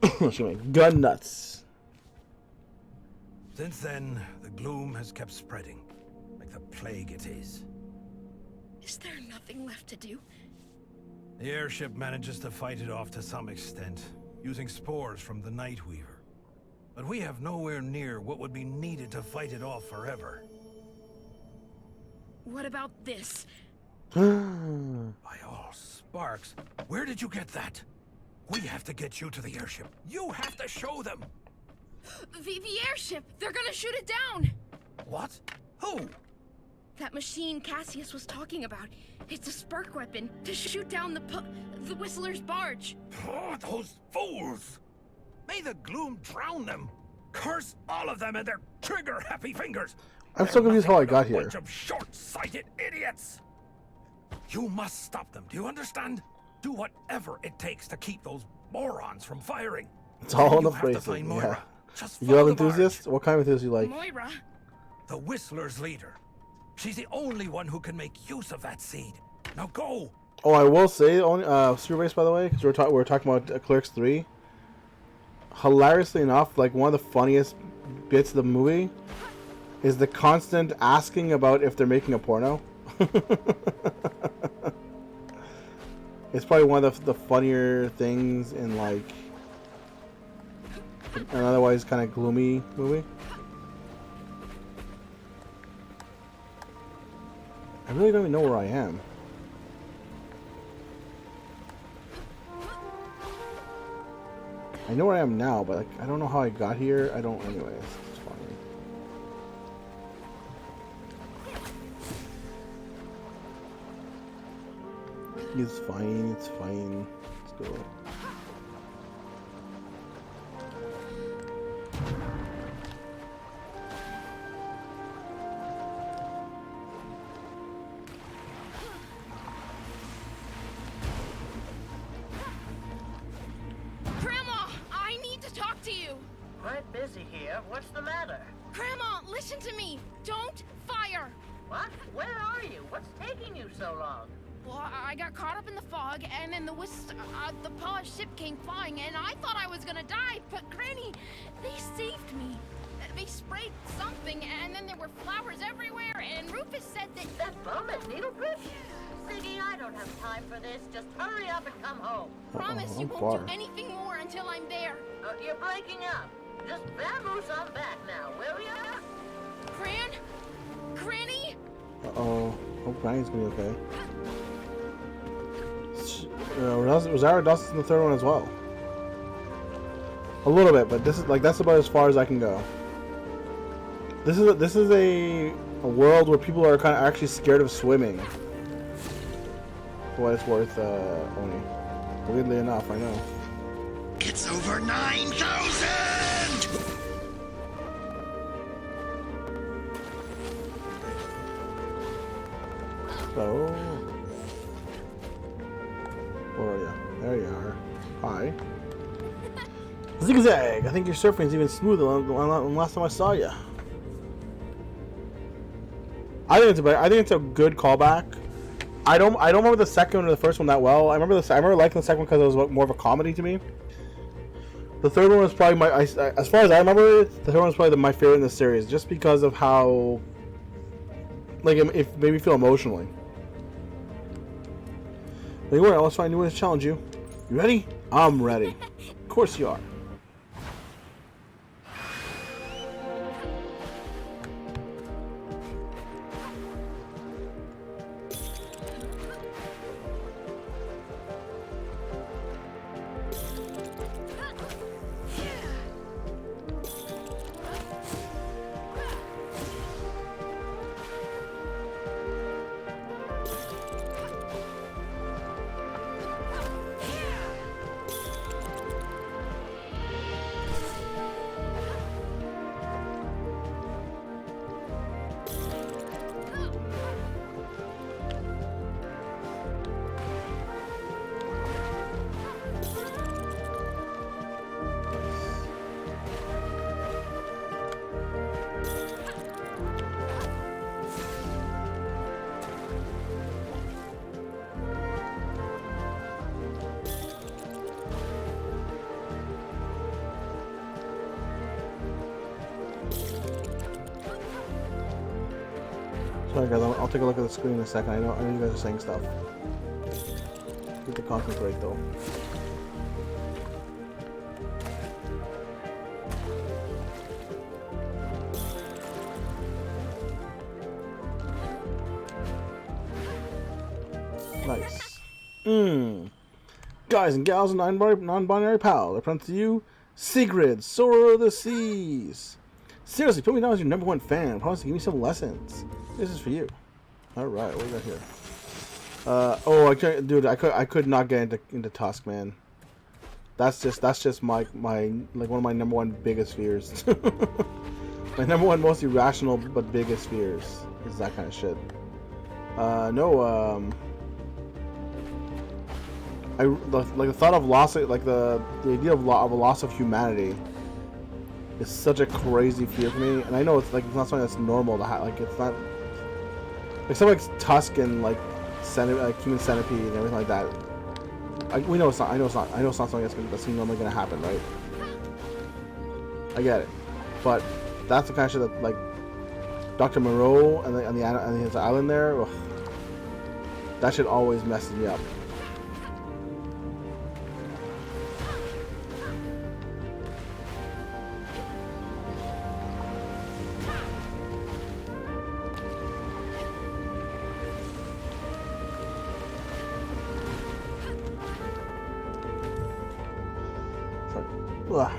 excuse me, gun nuts. Since then, the gloom has kept spreading, like the plague it is. Is there nothing left to do? The airship manages to fight it off to some extent, using spores from the Night Weaver. But we have nowhere near what would be needed to fight it off forever. What about this? By all sparks, where did you get that? We have to get you to the airship. You have to show them. The airship! They're gonna shoot it down! What? Who? That machine Cassius was talking about. It's a spark weapon to shoot down the Whistler's barge. Oh, those fools! May the gloom drown them. Curse all of them and their trigger-happy fingers. I'm so confused how I got A here. bunch of short-sighted idiots. You must stop them. Do you understand? Do whatever it takes to keep those morons from firing. It's all in the You have to phrasing, find yeah. Moira. Just You follow love the barge. enthusiasts? What kind of enthusiasts you like? Moira? The Whistler's leader. She's the only one who can make use of that seed. Now go. Oh, I will say, Super Base, by the way, because we're talking about Clerks 3. Hilariously enough, like one of the funniest bits of the movie is the constant asking about if they're making a porno. It's probably one of the funnier things in like an otherwise kind of gloomy movie. I really don't even know where I am. I know where I am now, but like, I don't know how I got here. I don't, anyways. It's fine. It's fine. It's fine. Let's go. Grandma, I need to talk to you. Quite busy here. What's the matter? Grandma, listen to me. Don't fire. What? Where are you? What's taking you so long? Well, I got caught up in the fog, and then the polished ship came flying, and I thought I was gonna die, but Granny, they saved me. They sprayed something, and then there were flowers everywhere, and Rufus said that... That bum at Needlebridge? Ziggy, I don't have time for this. Just hurry up and come home. Promise you I'm won't far. do anything more until I'm there. You're breaking up. Just vamoose on back now, will ya? Granny? Uh-oh. Hope Granny's gonna be okay. Rosario Dawson's in the third one as well. A little bit, but this is like that's about as far as I can go. This is a world where people are kind of actually scared of swimming. For what it's worth, Oni. Weirdly enough, I know. It's over 9,000! So, where are you? There you are. Hi. Zigzag. I think your surfing's even smoother than last time I saw you. I think it's a good callback. I don't remember the second one or the first one that well. I remember liking the second one because it was more of a comedy to me. The third one was probably as far as I remember it, the third one was probably my favorite in the series, just because of how, like, it made me feel emotionally. Anyway, let's find a new way to challenge you. You ready? I'm ready. Of course you are. Sorry guys, I'll take a look at the screen in a second. I know you guys are saying stuff. Get the concentrate though. Nice. Guys and gals and non-binary pals, I present to you Sigrid, Soarer of the Seas. Seriously, put me down as your #1 fan. Promise to give me some lessons. This is for you. All right, what do we got here? Oh, I can't, dude. I could not get into Tusk, man. That's just my like one of my #1 biggest fears. My #1 most irrational but biggest fears is that kind of shit. No. Like the thought of loss, like the idea of a loss of humanity. It's such a crazy fear for me, and I know it's like it's not something that's normal to have. Like it's not like something like Tusk and like Human Centipede and everything like that. We know it's not. I know it's not. I know it's not something that's normally gonna happen, right? I get it, but that's the kind of shit that like Dr. Moreau and his island there. Ugh, that shit always messes me up. Ugh.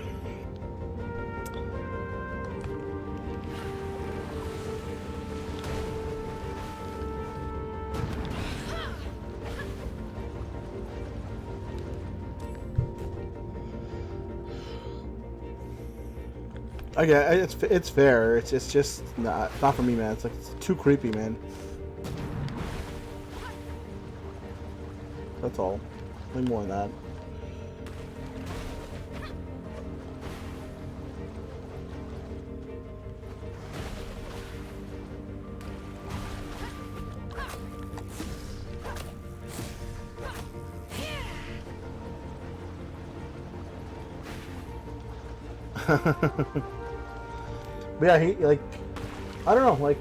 Okay, it's fair. It's just not for me, man. It's like it's too creepy, man. That's all. Nothing more than that. But yeah, he like I don't know, like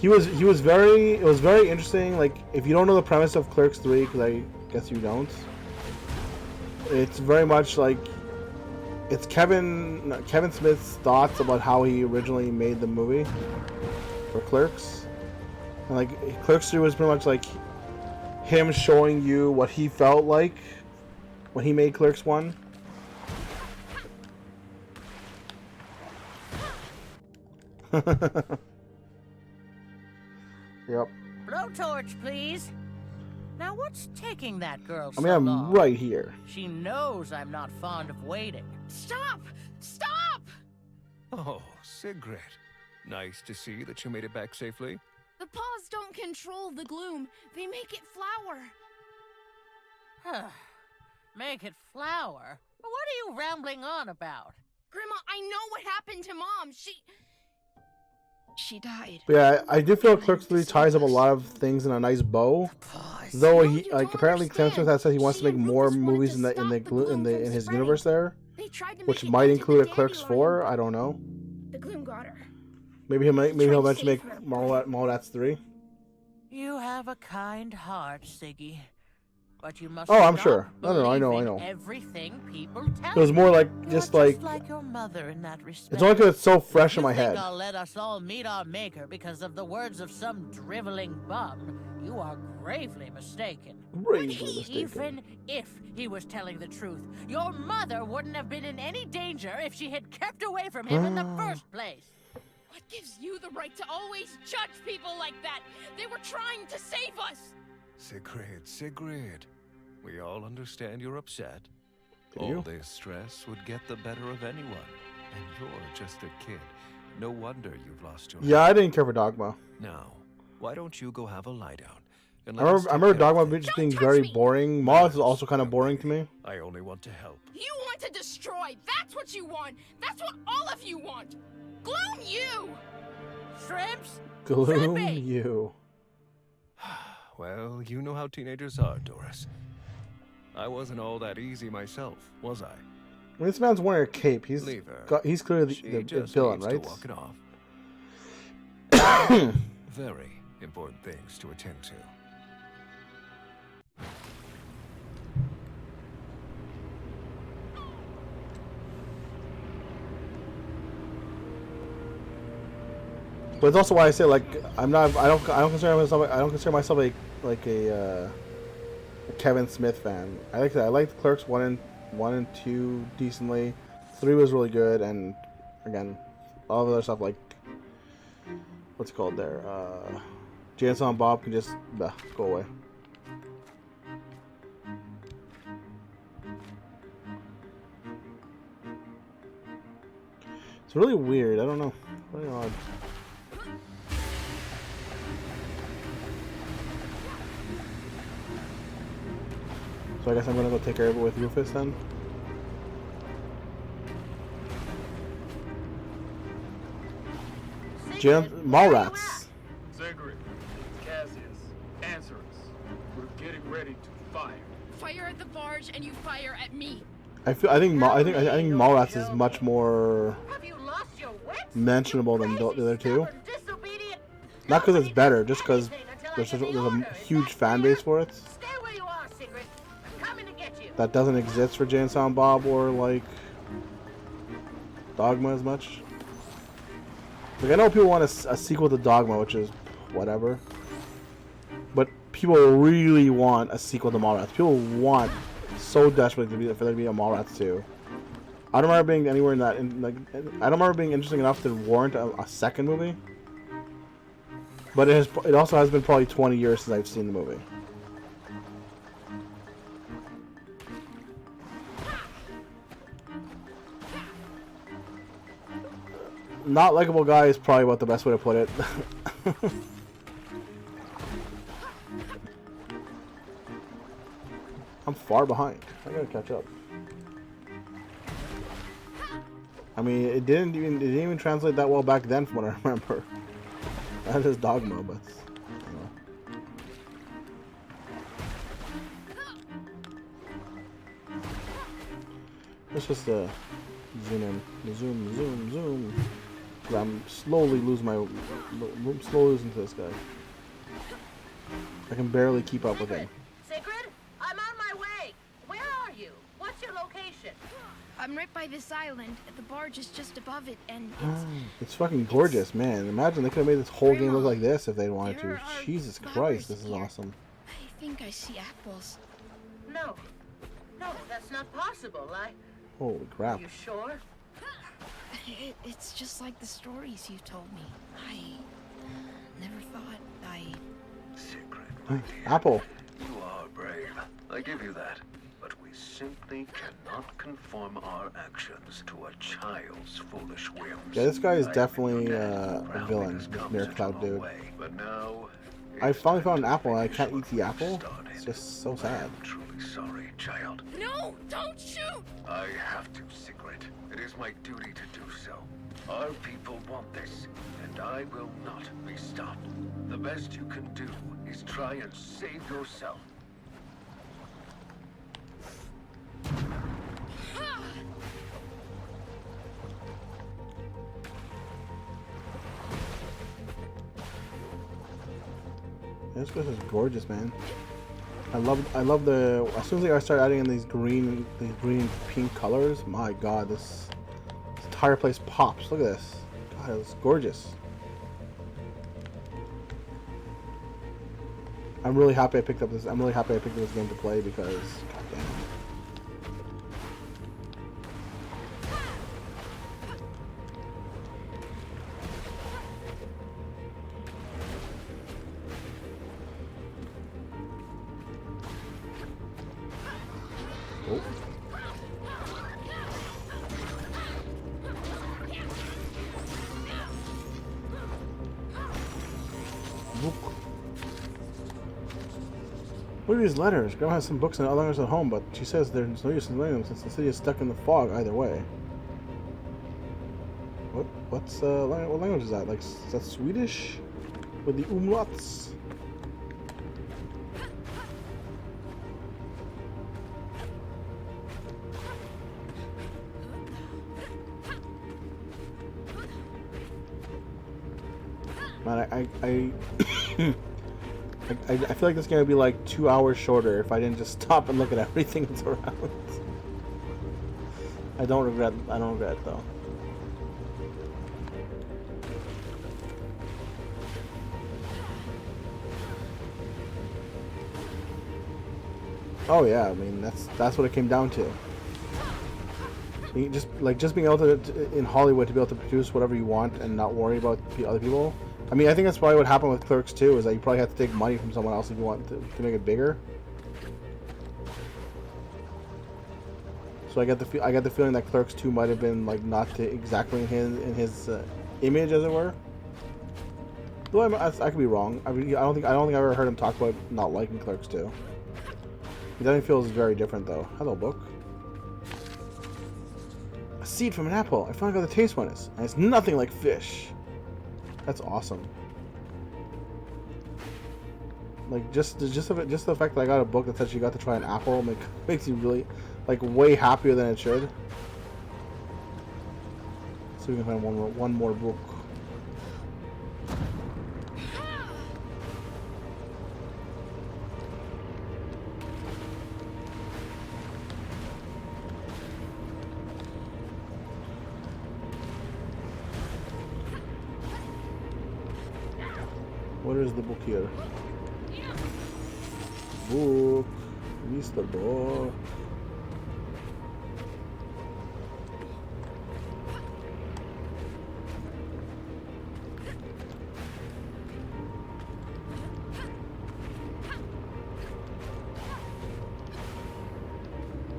it was very interesting. Like if you don't know the premise of Clerks 3, because I guess you don't, it's very much like it's Kevin Smith's thoughts about how he originally made the movie for Clerks. And like Clerks 2 was pretty much like him showing you what he felt like when he made Clerks 1. Yep. Blowtorch, please. Now, what's taking that girl I mean, so I'm long? right here. She knows I'm not fond of waiting. Stop! Stop! Oh, Sigrid. Nice to see that you made it back safely. The paws don't control the gloom. They make it flower. Make it flower? What are you rambling on about? Grandma, I know what happened to Mom. She died. But yeah, I do feel Clerks 3 ties up a lot of things in a nice bow. Though he like apparently Kevin Smith has said he wants to make more movies in his universe there, which might include a Clerks 4. I don't know. The gloom got her. Maybe he'll eventually make Mallrats 3. You have a kind heart, Siggy. But you must Oh, I'm stop sure. No, I know. believing everything people tell It was more like just like your mother in that respect. it's only because it's so fresh in my If you head. think I'll let us all meet our maker because of the words of some driveling bum, you are gravely mistaken. Even if he was telling the truth, your mother wouldn't have been in any danger if she had kept away from him in the first place. What gives you the right to always judge people like that? They were trying to save us. Sigrid. We all understand you're upset. Do you? All this stress would get the better of anyone. And you're just a kid. No wonder you've lost your Yeah, I didn't care for Dogma. Now, why don't you go have a lie down? And I let us remember take care of Dogma things. just being very boring. Mallrats is also kind of boring to me. I only want to help. You want to destroy. That's what you want. That's what all of you want. Gloom you. Shrimps? Gloom Shrimpy! you. Well, you know how teenagers are, Doris. I wasn't all that easy myself, was I? When this man's wearing a cape, he's clearly She the just villain, needs to right? walk it off. Very important things to attend to. But it's also why I say like I don't consider myself a Kevin Smith fan. I liked Clerks 1 and 2 decently. 3 was really good, and again, all the other stuff like what's it called there? Jay and Silent Bob can just go away. It's really weird. I don't know. Very odd. So I guess I'm gonna go take care of it with Rufus then. Mallrats. Sigrid, Cassius, answer us. We're getting ready to fire. Fire at the barge and you fire at me. I think Mallrats is much more mentionable than the other two. Not because it's better, just because there's a huge fan base for it. That doesn't exist for Jay and Silent Bob or like Dogma as much. Like I know people want a sequel to Dogma, which is whatever. But people really want a sequel to Mallrats. People want so desperately for there to be a Mallrats 2. I don't remember being anywhere in that. I don't remember being interesting enough to warrant a second movie. But it also has been probably 20 years since I've seen the movie. Not likable guy is probably about the best way to put it. I'm far behind. I gotta catch up. I mean, it didn't even translate that well back then, from what I remember. That is Dogma, but you know. Let's just zoom in, zoom. I'm slowly losing to this guy. I can barely keep up with him. Sigrid, I'm on my way. Where are you? What's your location? I'm right by this island. The barge is just above it, and It's fucking gorgeous, man. Imagine they could have made this whole game look like this if they wanted to. Jesus Christ, this is awesome. I think I see apples. No. No, that's not possible. Holy crap. Are you sure? It's just like the stories you told me. I never thought Apple. You are brave. I give you that. But we simply cannot conform our actions to a child's foolish whims. Yeah, this guy is definitely a villain, Mirror Cloud dude. But now, I finally found an apple and I can't eat the apple. It's just so sad. I'm truly sorry, child. No, don't shoot! I have to, Sigrid. It is my duty to do so. Our people want this, and I will not be stopped. The best you can do is try and save yourself. This place is gorgeous, man. I love the, as soon as I start adding in these green and pink colors, my god, this entire place pops. Look at this. God, it's gorgeous. I'm really happy I picked up this game to play because god damn. What are these letters? Grandma has some books and others at home, but she says there's no use in learning them since the city is stuck in the fog either way. What language is that? Like, is that Swedish? With the umlauts? Man, I feel like this game would be like 2 hours shorter if I didn't just stop and look at everything that's around. I don't regret it though. Oh yeah, I mean that's what it came down to. You just being able to in Hollywood to be able to produce whatever you want and not worry about the other people. I mean, I think that's probably what happened with Clerks 2, is that you probably have to take money from someone else if you want to make it bigger. So I get the feeling that Clerks 2 might have been like not exactly in his image, as it were. Though I could be wrong. I mean, I don't think I've ever heard him talk about not liking Clerks 2. He definitely feels very different though. Hello, book. A seed from an apple. I finally got the taste one is, and it's nothing like fish. That's awesome. Like just the fact that I got a book that says you got to try an apple makes you really like way happier than it should. So we can find one more book. Where is the book here? Book, Mr. Book.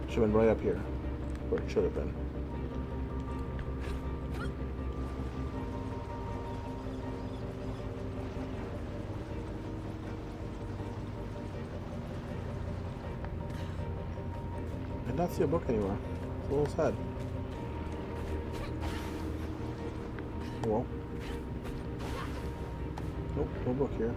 Should have been right up here, where it should have been. I did not see a book anywhere. It's a little sad. Well. Nope, no book here.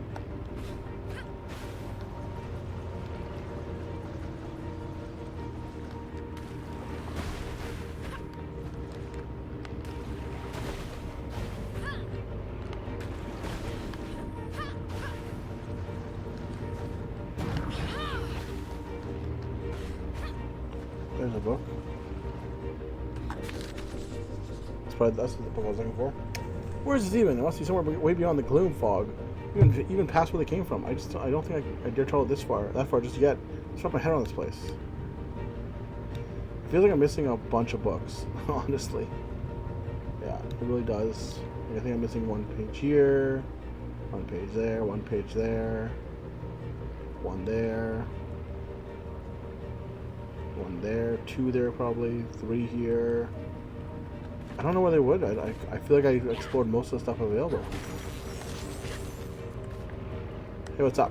There's a book. that's what the book I was looking for. Where's it even? It must be somewhere way beyond the gloom fog. Even past where they came from. I don't think I dare travel that far just yet. Let's wrap my head on this place. I feel like I'm missing a bunch of books, honestly. Yeah, it really does. I think I'm missing one page here, one page there, one page there, one there, one there, two there probably, three here. I don't know where they would. I feel like I explored most of the stuff available. Hey, what's up?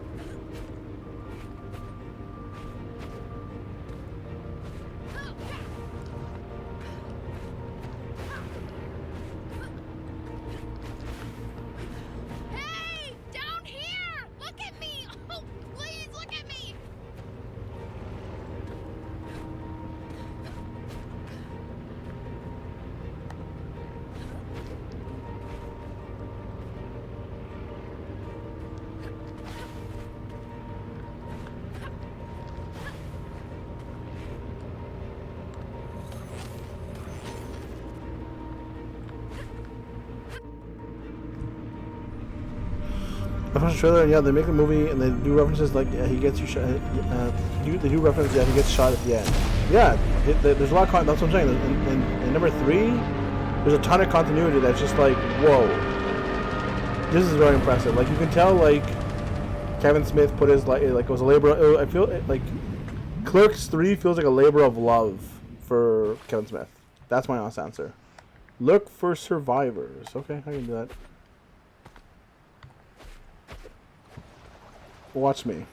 Hey! Down here! Look at me! Oh, please look at me! I watched the trailer, and yeah, they make a movie, and they do references like he gets you shot. They do references, yeah, he gets shot at the end. Yeah, there's a lot of content. That's what I'm saying. And number 3, there's a ton of continuity that's just like, whoa, this is very impressive. Like you can tell, like Kevin Smith put his like it was a labor. I feel like Clerks 3 feels like a labor of love for Kevin Smith. That's my honest answer. Look for survivors. Okay, I can do that. Watch me.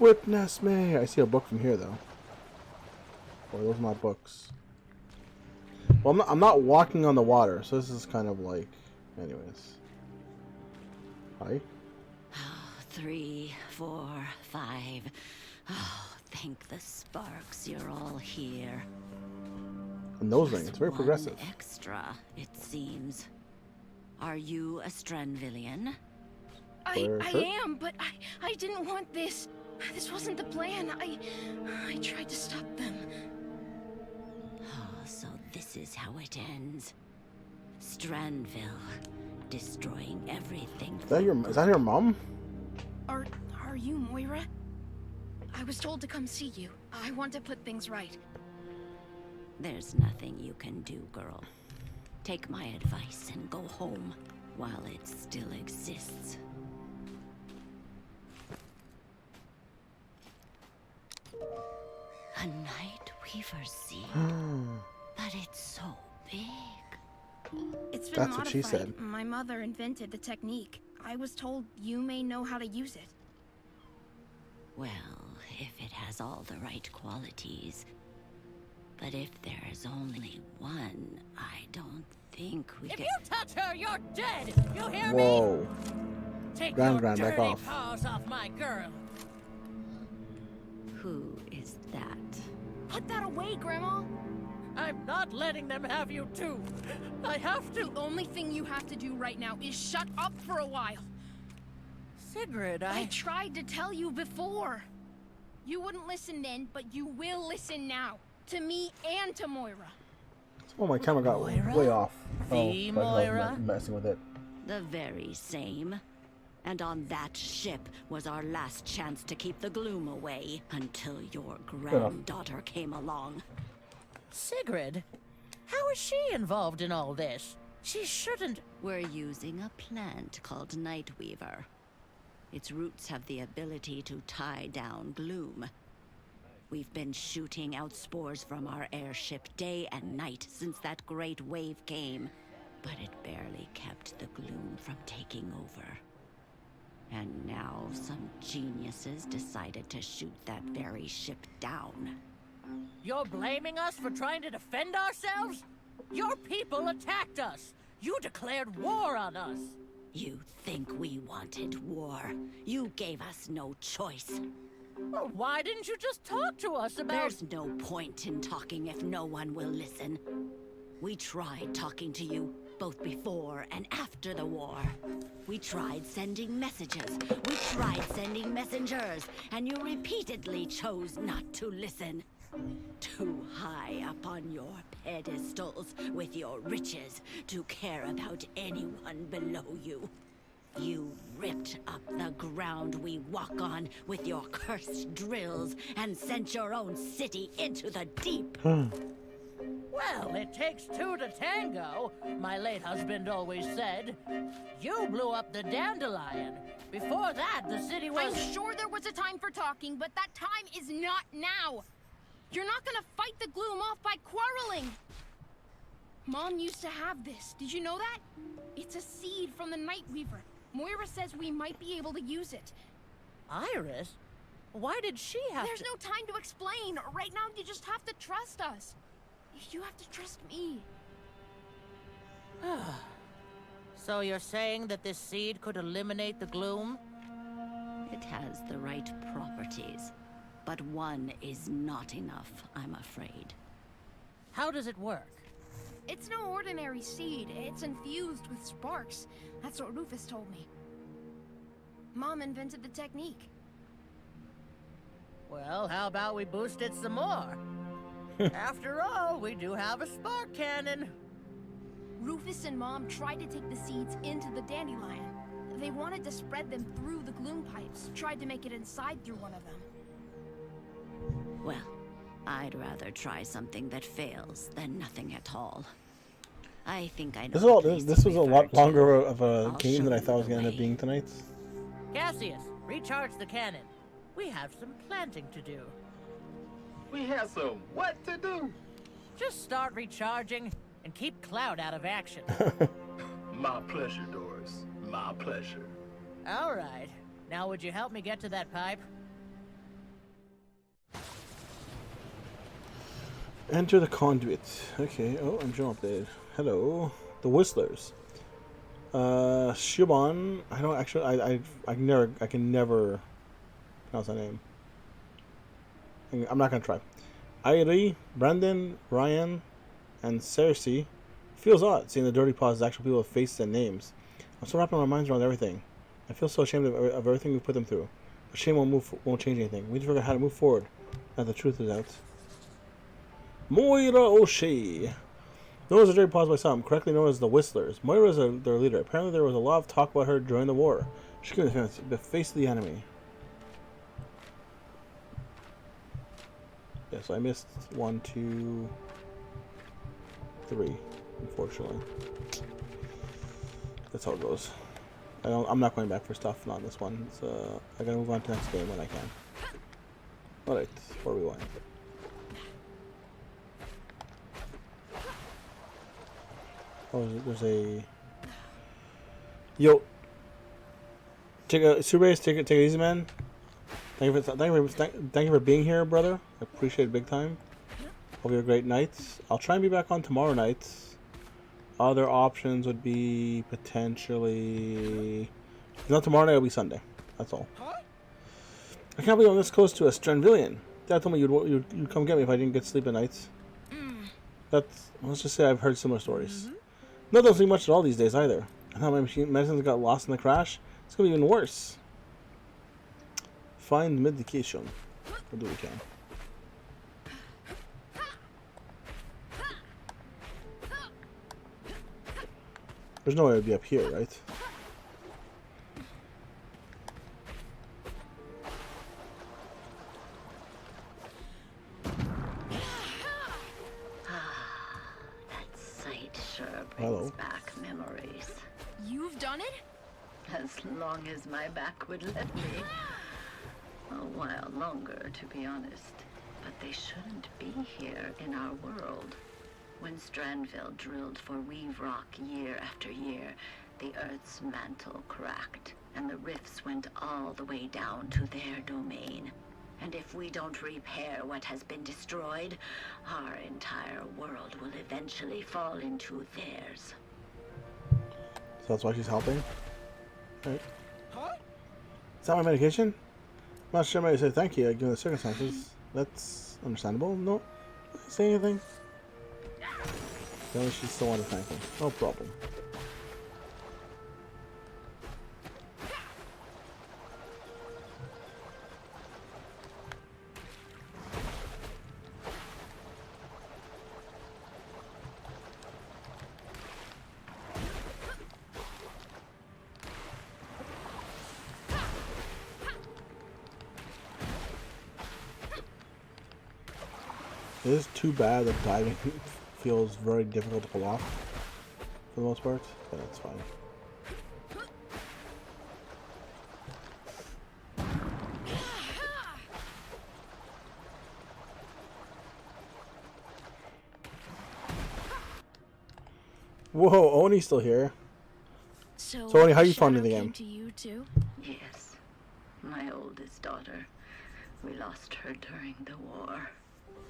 Witness me. I see a book from here, though. Or those are not books. Well, I'm not walking on the water, so this is kind of like... Anyways. Hi. 3, 4, 5. Oh, thank the sparks you're all here. A nose ring. It's very One progressive. Extra, it seems. Are you a Strenvillian? I am, but I didn't want this. This wasn't the plan. I tried to stop them. Oh, so this is how it ends. Stranville, destroying everything. Is that your mom? Are you Moira? I was told to come see you. I want to put things right. There's nothing you can do, girl. Take my advice and go home while it still exists. A Night Weaver seed? But it's so big. It's been That's modified. what she said. My mother invented the technique. I was told you may know how to use it. Well, if it has all the right qualities. But if there's only one, I don't think we can... If you touch her, you're dead! You hear Whoa. me? Take Grand, your back dirty off. paws off my girl. Who is that? Put that away, Grandma! I'm not letting them have you too. I have to. The only thing you have to do right now is shut up for a while. Sigrid, I tried to tell you before. You wouldn't listen then, but you will listen now. To me and to Moira. Oh, my camera got way off. The Moira? I'm messing with it. The very same. And on that ship was our last chance to keep the gloom away until your granddaughter came along. Sigrid? How is she involved in all this? She shouldn't... We're using a plant called Nightweaver. Its roots have the ability to tie down gloom. We've been shooting out spores from our airship day and night since that great wave came, but it barely kept the gloom from taking over. And now some geniuses decided to shoot that very ship down. You're blaming us for trying to defend ourselves? Your people attacked us. You declared war on us. You think we wanted war? You gave us no choice. Well, why didn't you just talk to us about... There's no point in talking if no one will listen. We tried talking to you, both before and after the war. We tried sending messages. We tried sending messengers. And you repeatedly chose not to listen. Too high up on your pedestals with your riches to care about anyone below you. You ripped up the ground we walk on with your cursed drills and sent your own city into the deep. Well, it takes two to tango, my late husband always said. You blew up the dandelion. Before that, the city was... I'm sure there was a time for talking, but that time is not now. You're not gonna fight the gloom off by quarreling. Mom used to have this. Did you know that? It's a seed from the Nightweaver. Moira says we might be able to use it. Iris? Why did she have There's no time to explain. Right now, you just have to trust us. You have to trust me. So you're saying that this seed could eliminate the gloom? It has the right properties, but one is not enough, I'm afraid. How does it work? It's no ordinary seed. It's infused with sparks. That's what Rufus told me. Mom invented the technique. Well, how about we boost it some more? After all, we do have a spark cannon. Rufus and Mom tried to take the seeds into the dandelion. They wanted to spread them through the gloom pipes, tried to make it inside through one of them. Well, I'd rather try something that fails than nothing at all. I think I know. This was a lot longer of a game than I thought it was going to end up being tonight. Cassius, recharge the cannon. We have some planting to do. We have some what to do? Just start recharging and keep Cloud out of action. My pleasure, Doris. My pleasure. All right. Now would you help me get to that pipe? Enter the conduit. Okay. Oh, I'm updated. Hello, the Whistlers. Shubon. I don't actually. I can never pronounce that name. I'm not gonna try. Irie, Brandon, Ryan, and Cersei. Feels odd seeing the Dirty Paws as actual people with faces and names. I'm so wrapping my minds around everything. I feel so ashamed of everything we put them through. But shame won't change anything. We need to figure out how to move forward. Now the truth is out. Moira O'Shea. Known as the Dirty Paws by some, correctly known as the Whistlers. Moira is their leader. Apparently there was a lot of talk about her during the war. She could be the face of the enemy. Yes, I missed 1, 2, 3, unfortunately. That's how it goes. I'm not going back for stuff on this one. So I gotta move on to the next game when I can. Alright, where are we going? Oh, there's a... Yo! Take it easy, man. Thank you for being here, brother. I appreciate it big time. Hope you have a great night. I'll try and be back on tomorrow night. Other options would be potentially... If not tomorrow night, it'll be Sunday. That's all. I can't believe I'm this close to a Stranvillian. Dad told me you'd come get me if I didn't get sleep at nights. Let's just say I've heard similar stories. Not don't sleep much at all these days either. And how my medicines got lost in the crash. It's gonna be even worse. Find medication. We'll do what we can. There's no way it'd be up here, right? That sight sure brings back memories. You've done it? As long as my back would let me. A while longer, to be honest. But they shouldn't be here in our world. When Stranville drilled for Weave Rock year after year, the Earth's mantle cracked, and the rifts went all the way down to their domain. And if we don't repair what has been destroyed, our entire world will eventually fall into theirs. So that's why she's helping? Right. Is that my medication? I'm not sure I say thank you, given the circumstances. That's understandable. No? Say anything? She still wanted to thank me. No problem. It is too bad that diving feels very difficult to pull off for the most part, but that's fine. Whoa, Oni's still here. So Oni, how you finding the game? To you too? Yes, my oldest daughter. We lost her during the war,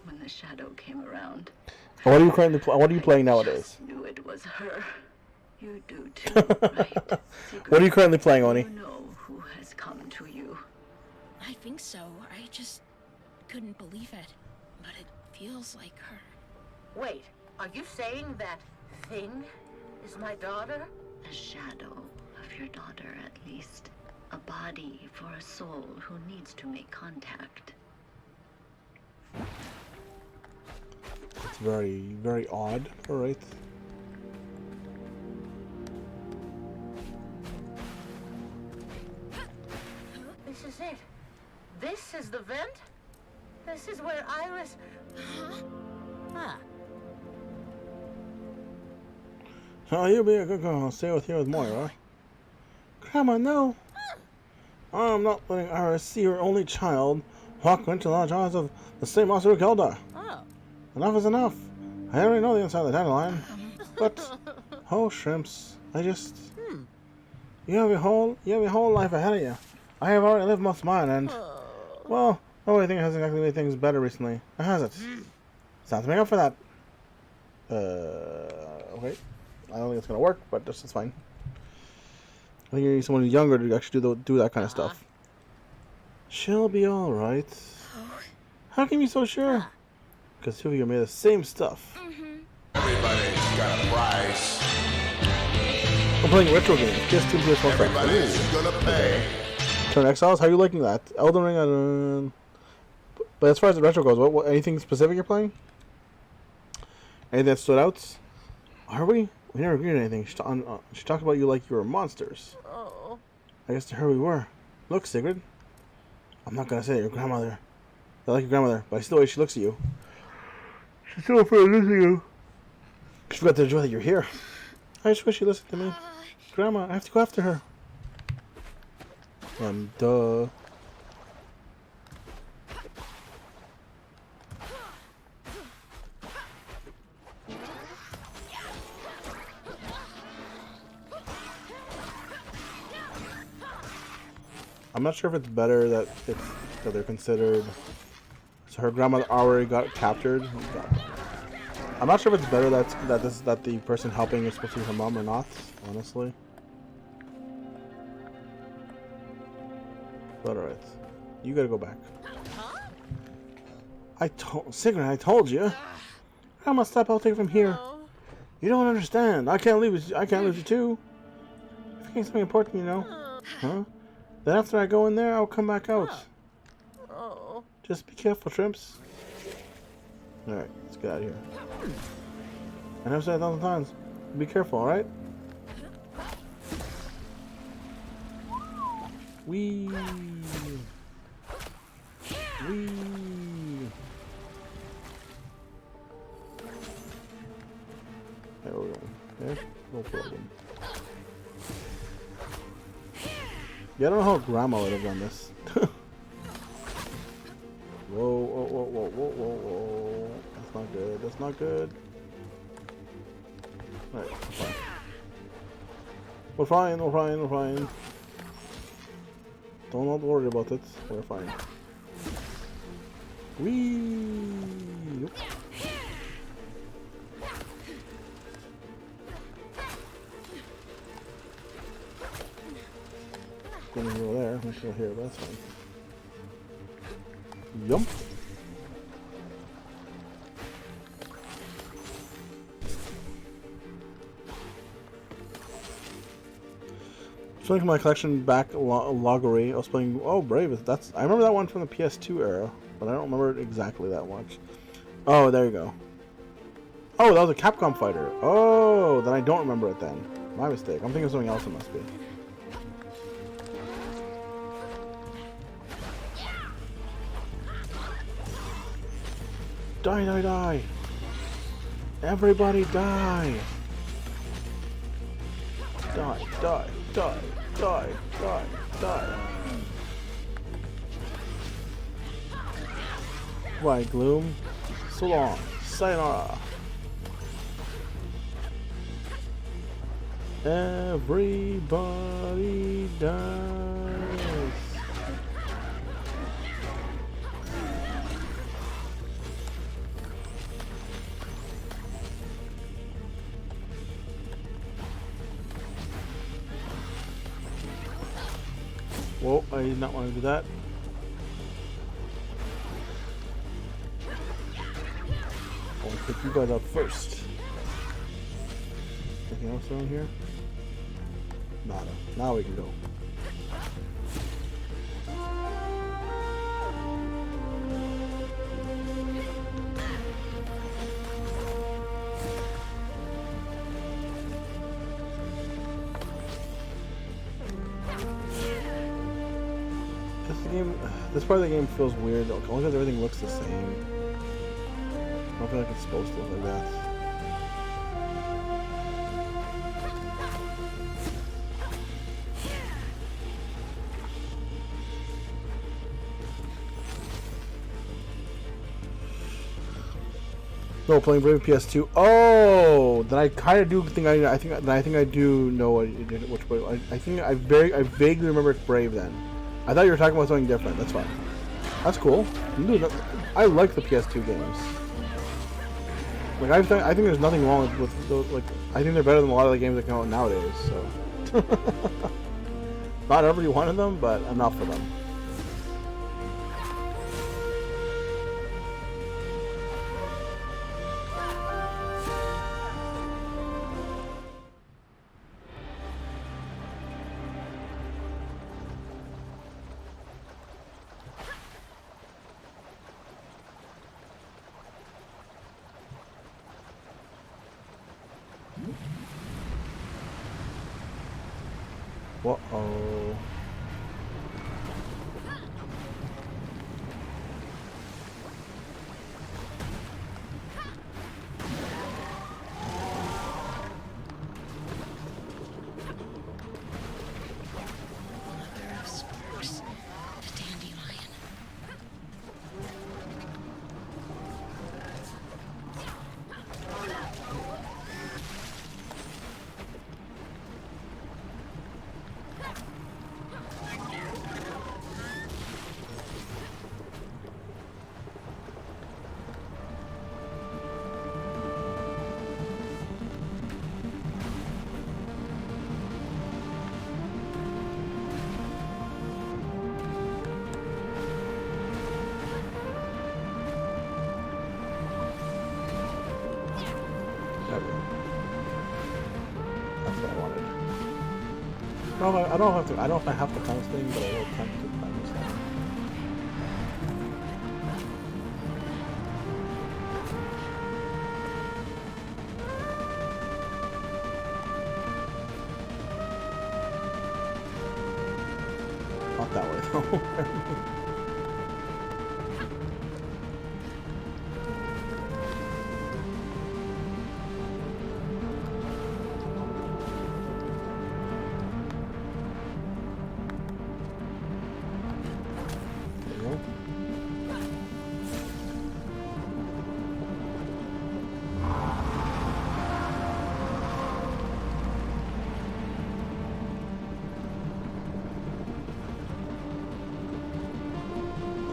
when the shadow came around. What are you currently what are you playing nowadays? I knew it was her. You do too, right? What are you currently playing, Oni? You know who has come to you. I think so. I just couldn't believe it. But it feels like her. Wait, are you saying that thing is my daughter? A shadow of your daughter, at least. A body for a soul who needs to make contact. It's very, very odd. Alright. This is it. This is the vent? This is where Iris... Huh? Oh, you'll be a good girl. I'll stay with you with Moira. Grandma, no. I'm not letting Iris see her only child walk into the large eyes of the same monster who killed her. Oh. Enough is enough. I already know the inside of the dandelion. But, oh, shrimps, I just... You have your whole life ahead of you. I have already lived most of mine, and... Well, nobody think hasn't exactly made things better recently. Or has it? It's not to make up for that. Okay. I don't think it's gonna work, but this is fine. I think you need someone who's younger to actually do that kind of stuff. She'll be alright. How can you be so sure? Because two of you made the same stuff. Everybody's got a price. I'm playing retro games. PS2 and PS1 stuff. Everybody's gonna pay. Turn Exiles, how are you liking that? Elden Ring, but as far as the retro goes, what anything specific you're playing? Anything that stood out? Are we? We never agreed on anything. She talked about you like you were monsters. Oh. I guess to her we were. Look, Sigrid. I'm not gonna say that your grandmother. I like your grandmother, but I see the way she looks at you. She's so afraid of losing you. She forgot the joy that you're here. I just wish she listened to me. Grandma, I have to go after her. Duh. I'm not sure if it's better that they're considered. So her grandmother already got captured. I'm not sure if it's better that the person helping is supposed to be her mom or not. Honestly. But alright, you gotta go back. Sigrid, I told you. I'm gonna step. I'll take it from here. You don't understand. I can't leave you too. If you think something important, you know. Huh? Then after I go in there, I'll come back out. Oh. Just be careful, shrimps. Alright, let's get out of here. And I've said it 1,000 times. Be careful, alright? Wee. Wee. There we go. There, no problem. Yeah, I don't know how Grandma would have done this. Whoa, whoa, whoa, whoa, whoa, whoa, whoa. That's not good. That's not good. Alright, we're fine. We're fine, we're fine, we're fine. Don't not worry about it. We're fine. Whee! Yep. Gonna go there. I'm gonna go here, but that's fine. Yump. Playing my collection back loggery. I was playing. Oh, Brave. That's. I remember that one from the PS2 era, but I don't remember it exactly that much. Oh, there you go. Oh, that was a Capcom fighter. Oh, then I don't remember it then. My mistake. I'm thinking of something else. It must be. Die, die, die! Everybody die! Die, die, die, die, die, die. Bye, Gloom. So long. Sayonara. Everybody dies. Whoa, I did not want to do that. I'll pick you guys up first. Anything else around here? Nada. Now we can go. This part of the game feels weird though, only because everything looks the same. I don't feel like it's supposed to look like that. No, playing Brave PS2. Oh, then I kind of do think I think I do know what it did. Which way? I think I vaguely remember it's Brave then. I thought you were talking about something different. That's fine. That's cool. Dude, I like the PS2 games. Like I think there's nothing wrong with those. Like I think they're better than a lot of the games that come out nowadays. So not everybody wanted them, but enough for them. Uh-oh. Mother of sparks, the dandelion. I don't have to. I don't know if I have to climb this thing, but I will attempt to climb this thing. Not that way though.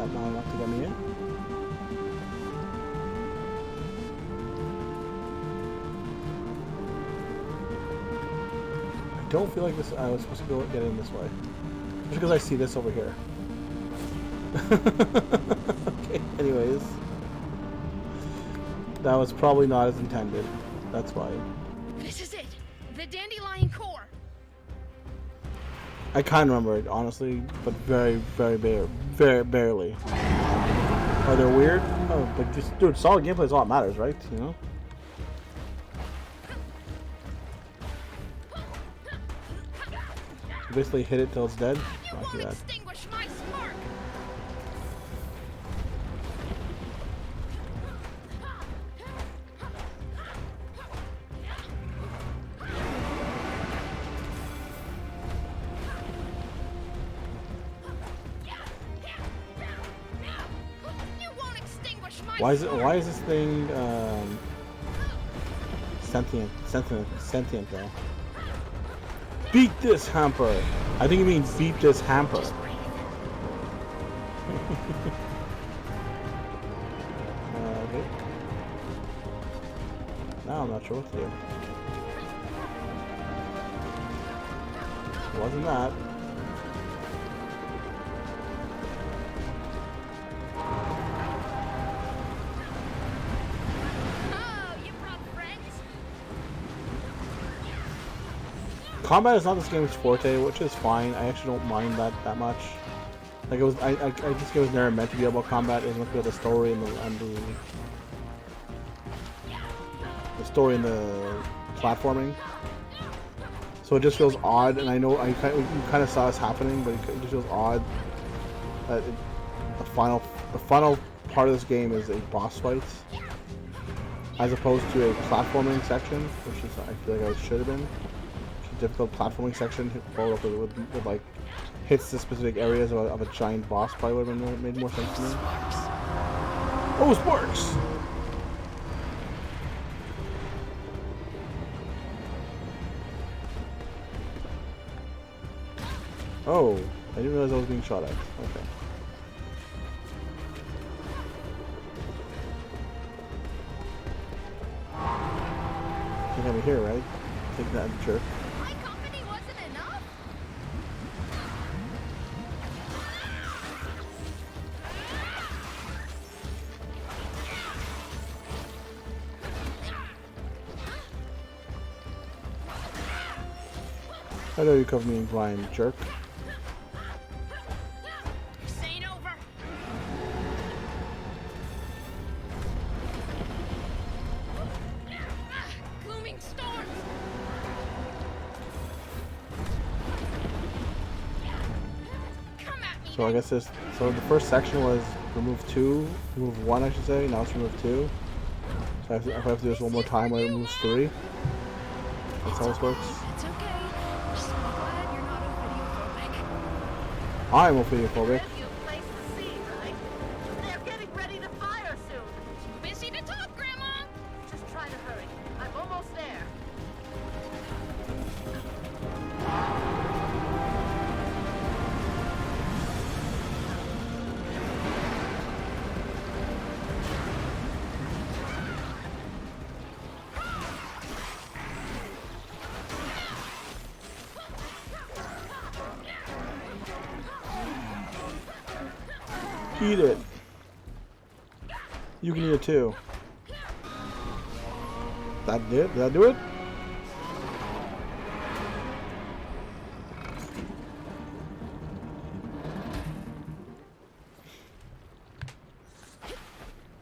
Not enough to get me in. I don't feel like this. I was supposed to get in this way, just because I see this over here. Okay. Anyways, that was probably not as intended. That's why. This is it. The dandelion core. I kind of remember it, honestly, but very barely. Are they weird? Oh, but just, dude, solid gameplay is all that matters, right? You know? Basically hit it till it's dead. You won't extinguish my spark. Why is this thing sentient though? Beat this hamper. I think it means beat this hamper. Okay. Now I'm not sure what to do. It wasn't that. Combat is not this game's forte, which is fine. I actually don't mind that much. Like it was, I just think it was never meant to be about combat. It was meant to be about the story and the story and the platforming. So it just feels odd, and I know you kind of saw this happening, but it just feels odd that the final part of this game is a boss fight, as opposed to a platforming section, which is I feel like it should have been. Difficult platforming section followed up with like hits to specific areas of a giant boss probably would have made more sense to me. Oh, sparks! Oh, I didn't realize I was being shot at. Okay. I think I'm here, right? Take that, jerk. I know you cover me in grime, jerk. This ain't over. Glooming storms. Come at me. So I guess this. So the first section was remove 2, remove 1, I should say. Now it's remove 2. So if I have to do this one more time, I remove 3. That's how this works. It's okay. Just glad you're not ophidiophobic. I'm ophidiophobic. They're getting ready to fire soon. Too busy to talk, Grandma. Just try to hurry. I'm almost there. Eat it. You can eat it too. That did it? Did that do it?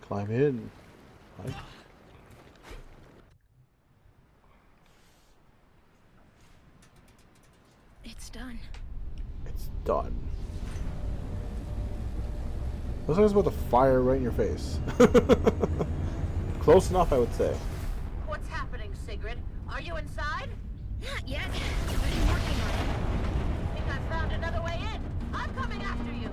Climb in. Right. It's done. It's done. Looks like it's about to fire right in your face. Close enough, I would say. What's happening, Sigrid? Are you inside? Not yet. I've been working on it. I think I found another way in. I'm coming after you.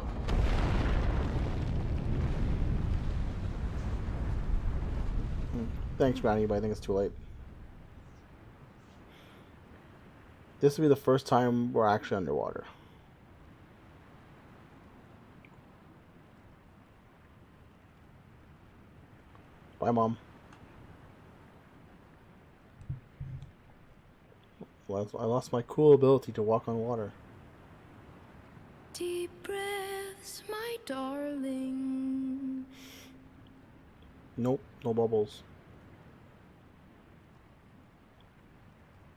Thanks, Brownie, but I think it's too late. This will be the first time we're actually underwater. Bye, Mom. Well, I lost my cool ability to walk on water. Deep breaths, my darling. Nope, no bubbles.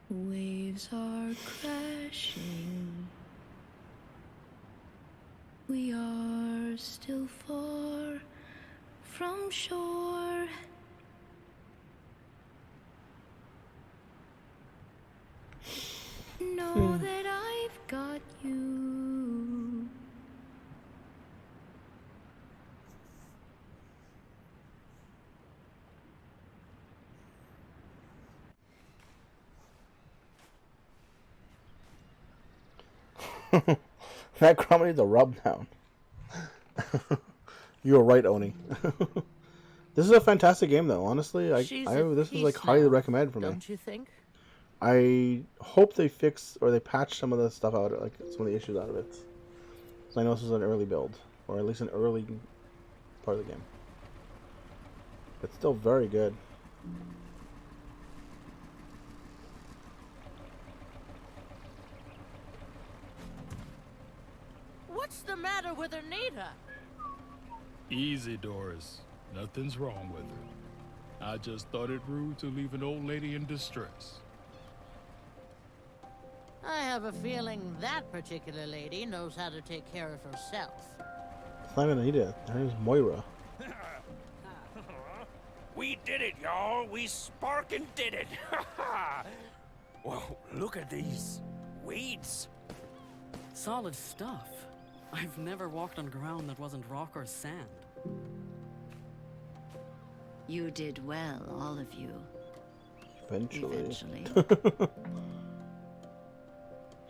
Waves are crashing. We are still far from shore. Know that I've got you. That crumb needs a rub down. You were right, Oni. This is a fantastic game, though. Honestly, this is like highly recommended for me. Don't you think? I hope they fix or they patch some of the stuff out, like some of the issues out of it. So I know this is an early build, or at least an early part of the game. It's still very good. What's the matter with Anita? Easy, Doris. Nothing's wrong with her. I just thought it rude to leave an old lady in distress. I have a feeling that particular lady knows how to take care of herself. It's not even Anita. Her name's Moira. We did it, y'all. We sparkin' did it. Whoa, look at these weeds. Solid stuff. I've never walked on ground that wasn't rock or sand. You did well, all of you. Eventually.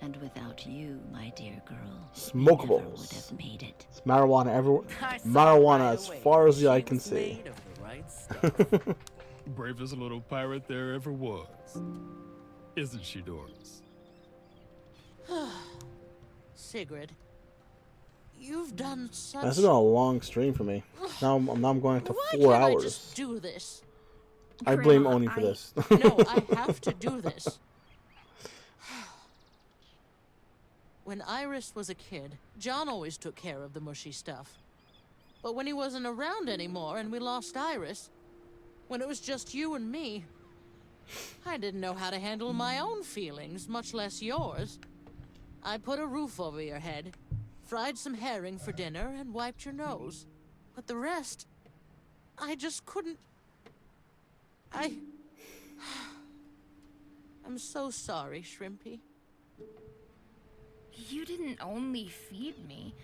And without you, my dear girl, Smokables. we never would have made it. It's marijuana as far as the eye can see. Bravest little pirate there ever was. Isn't she, Doris? Sigrid, you've done such... This has been a long stream for me. Now I'm going to Why 4 can't hours. I just do this? I blame Oni for this. No, I have to do this. When Iris was a kid, John always took care of the mushy stuff. But when he wasn't around anymore and we lost Iris, when it was just you and me, I didn't know how to handle my own feelings, much less yours. I put a roof over your head, fried some herring for dinner, and wiped your nose. But the rest, I just couldn't... I'm so sorry, Shrimpy. You didn't only feed me.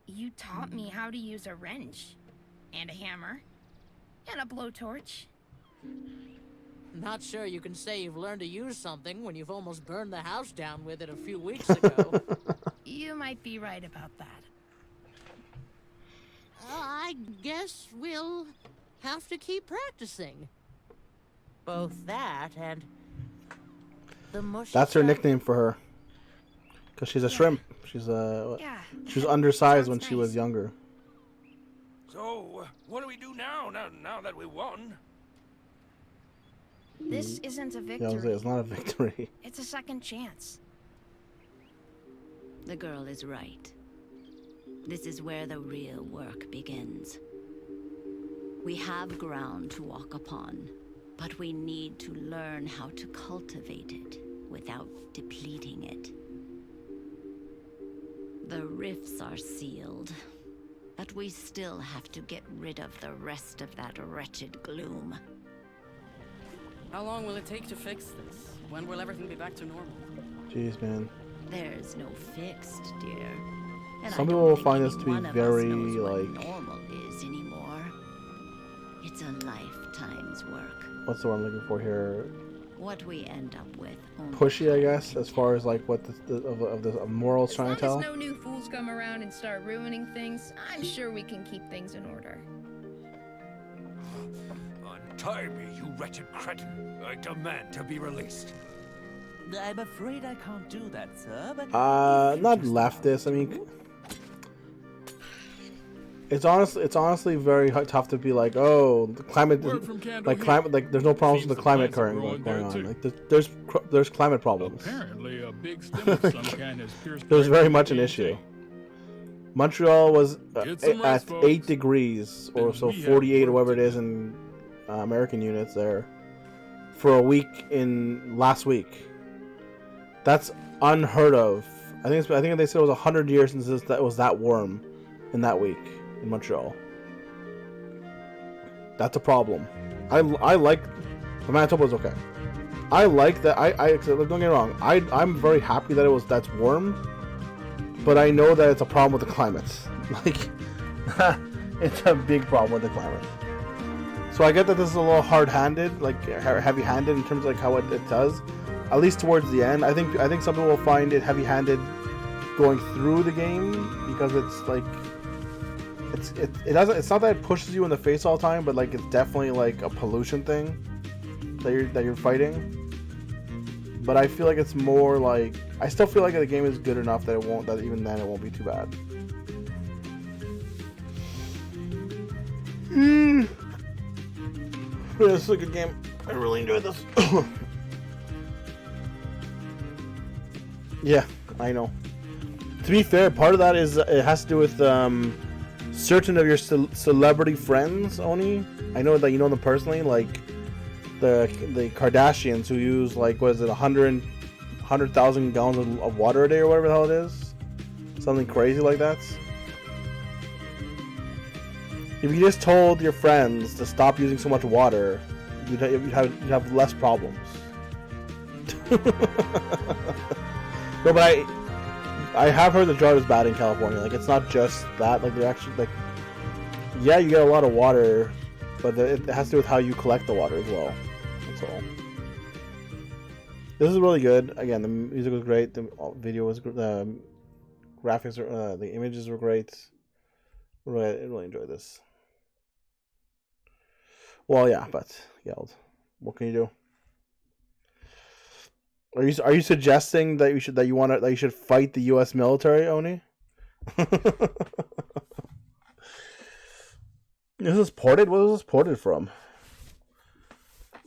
You taught me how to use a wrench, and a hammer, and a blowtorch. Not sure you can say you've learned to use something when you've almost burned the house down with it a few weeks ago. You might be right about that. I guess we'll have to keep practicing. Both that and the mushy That's her stuff. nickname for her. Because she's a shrimp. She's she was undersized when she was younger. So, what do we do now that we won? This isn't a Yeah, victory. it's not a victory. It's a second chance. The girl is right. This is where the real work begins. We have ground to walk upon, but we need to learn how to cultivate it without depleting it. The rifts are sealed, but we still have to get rid of the rest of that wretched gloom. How long will it take to fix this? When will everything be back to normal? Jeez, man. There's no fixed, dear. And Some I people don't will think find any this to be one of us very, knows what like... normal is anymore. It's a lifetime's work. What's the word I'm looking for here? What we end up with. Pushy, I guess, as far as like what the morals trying to tell. As long as no new fools come around and start ruining things, I'm sure we can keep things in order. Untie me, you wretched cretin. I demand to be released. I'm afraid I can't do that, sir, but... Not leftist. I mean, it's honestly very tough to be like, oh, the climate, there's no problems with the climate current going on. Like, there's climate problems. Apparently, a big stem of some kind has pierced. There's very much an issue. Montreal was some at rest, 8 degrees, or so 48 or whatever it is in American units there, for a week in last week. That's unheard of. I think they said it was 100 years since it was that warm in that week in Montreal. That's a problem. I like the Manitoba was okay. I like that. Don't get me wrong. I'm very happy that that's warm, but I know that it's a problem with the climate. Like, it's a big problem with the climate. So I get that this is a little hard-handed, like heavy-handed in terms of like how it does. At least towards the end, I think some people will find it heavy-handed going through the game because it's like it's not that it pushes you in the face all the time, but like it's definitely like a pollution thing that you're fighting. But I feel like it's more like I still feel like the game is good enough that even then it won't be too bad. Yeah, this is a good game. I really enjoyed this. Yeah, I know. To be fair, part of that is it has to do with certain of your celebrity friends, Oni. I know that you know them personally, like the Kardashians who use like what is it, 100,000 gallons of water a day or whatever the hell it is, something crazy like that. If you just told your friends to stop using so much water, you'd have less problems. No, but I have heard the drought is bad in California. Like, it's not just that. Like, they're actually, like, yeah, you get a lot of water, but it has to do with how you collect the water as well. That's all. This is really good. Again, the music was great. The video was good. The graphics, the images were great. I really enjoyed this. Well, yeah, but yeah, what can you do? Are you suggesting that you should fight the U.S. military, Oni? This is ported. What was this ported from?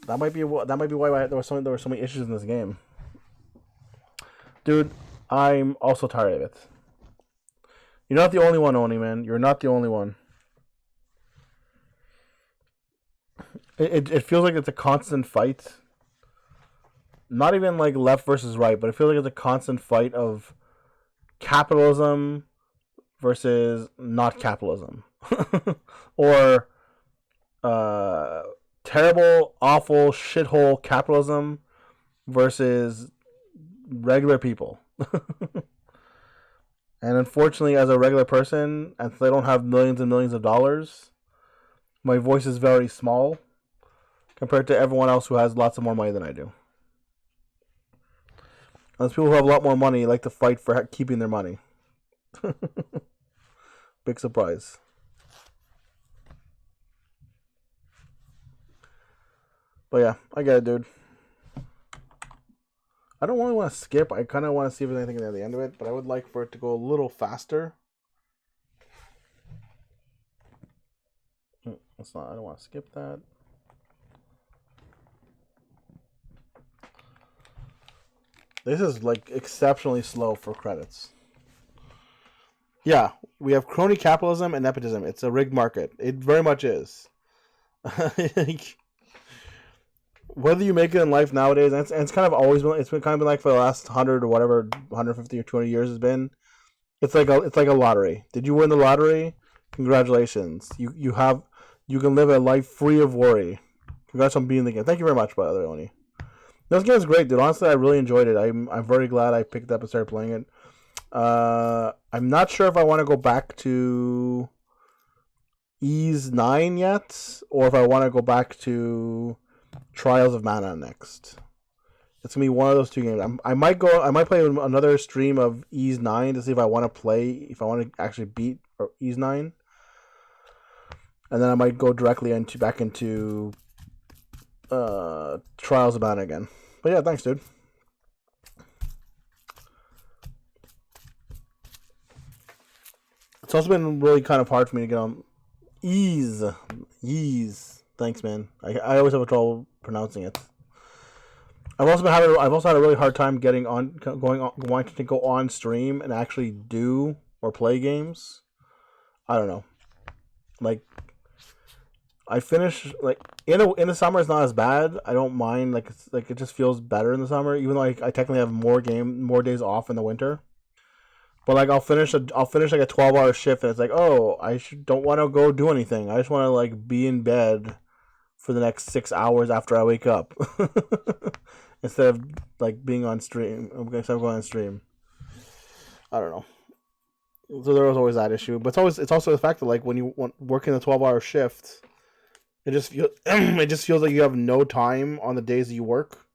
That might be why there were so many issues in this game. Dude, I'm also tired of it. You're not the only one, Oni, man. You're not the only one. It feels like it's a constant fight. Not even like left versus right, but it feels like it's a constant fight of capitalism versus not capitalism. Or terrible, awful, shithole capitalism versus regular people. And unfortunately, as a regular person, and I don't have millions and millions of dollars, my voice is very small compared to everyone else who has lots of more money than I do. Those people who have a lot more money like to fight for keeping their money. Big surprise. But yeah, I get it, dude. I don't really want to skip. I kind of want to see if there's anything at the end of it, but I would like for it to go a little faster. That's not. I don't want to skip that. This is like exceptionally slow for credits. Yeah, we have crony capitalism and nepotism. It's a rigged market. It very much is. Whether you make it in life nowadays, and it's kind of always been. It's been kind of been like for the last 100 or whatever, 150 or 200 years has been. It's like a lottery. Did you win the lottery? Congratulations. You can live a life free of worry. Congrats on being the game. Thank you very much, by the way, Oni. This game is great, dude. Honestly, I really enjoyed it. I'm very glad I picked it up and started playing it. I'm not sure if I want to go back to Ys 9 yet, or if I want to go back to Trials of Mana next. It's gonna be one of those two games. I might play another stream of Ys 9 to see if I want to actually beat Ys 9, and then I might go directly back into Trials of Mana again. But yeah, thanks, dude. It's also been really kind of hard for me to get on Ys. Thanks, man. I always have trouble pronouncing it. I've also had a really hard time wanting to go on stream and actually do or play games. I don't know. Like, I finish like in the summer it's not as bad. I don't mind. Like it just feels better in the summer, even though I technically have more days off in the winter. But like I'll finish like a 12-hour shift and it's like, oh, don't want to go do anything. I just want to like be in bed for the next 6 hours after I wake up instead of like being on stream. Instead of going on stream. I don't know. So there was always that issue, but it's also the fact that like when you working a 12-hour shift. It just feels like you have no time on the days that you work.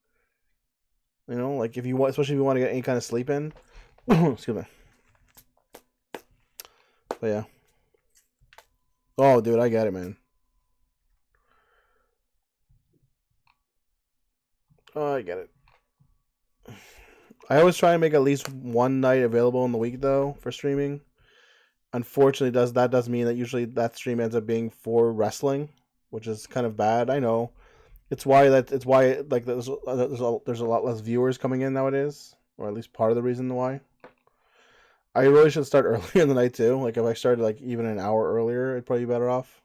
You know, like especially if you want to get any kind of sleep in. Excuse me. But yeah. Oh, dude, I get it, man. Oh, I get it. I always try and make at least one night available in the week, though, for streaming. Unfortunately, that does mean that usually that stream ends up being for wrestling, which is kind of bad. I know. It's why like there's a lot less viewers coming in nowadays, or at least part of the reason why. I really should start early in the night too. Like if I started like even an hour earlier, it'd probably be better off.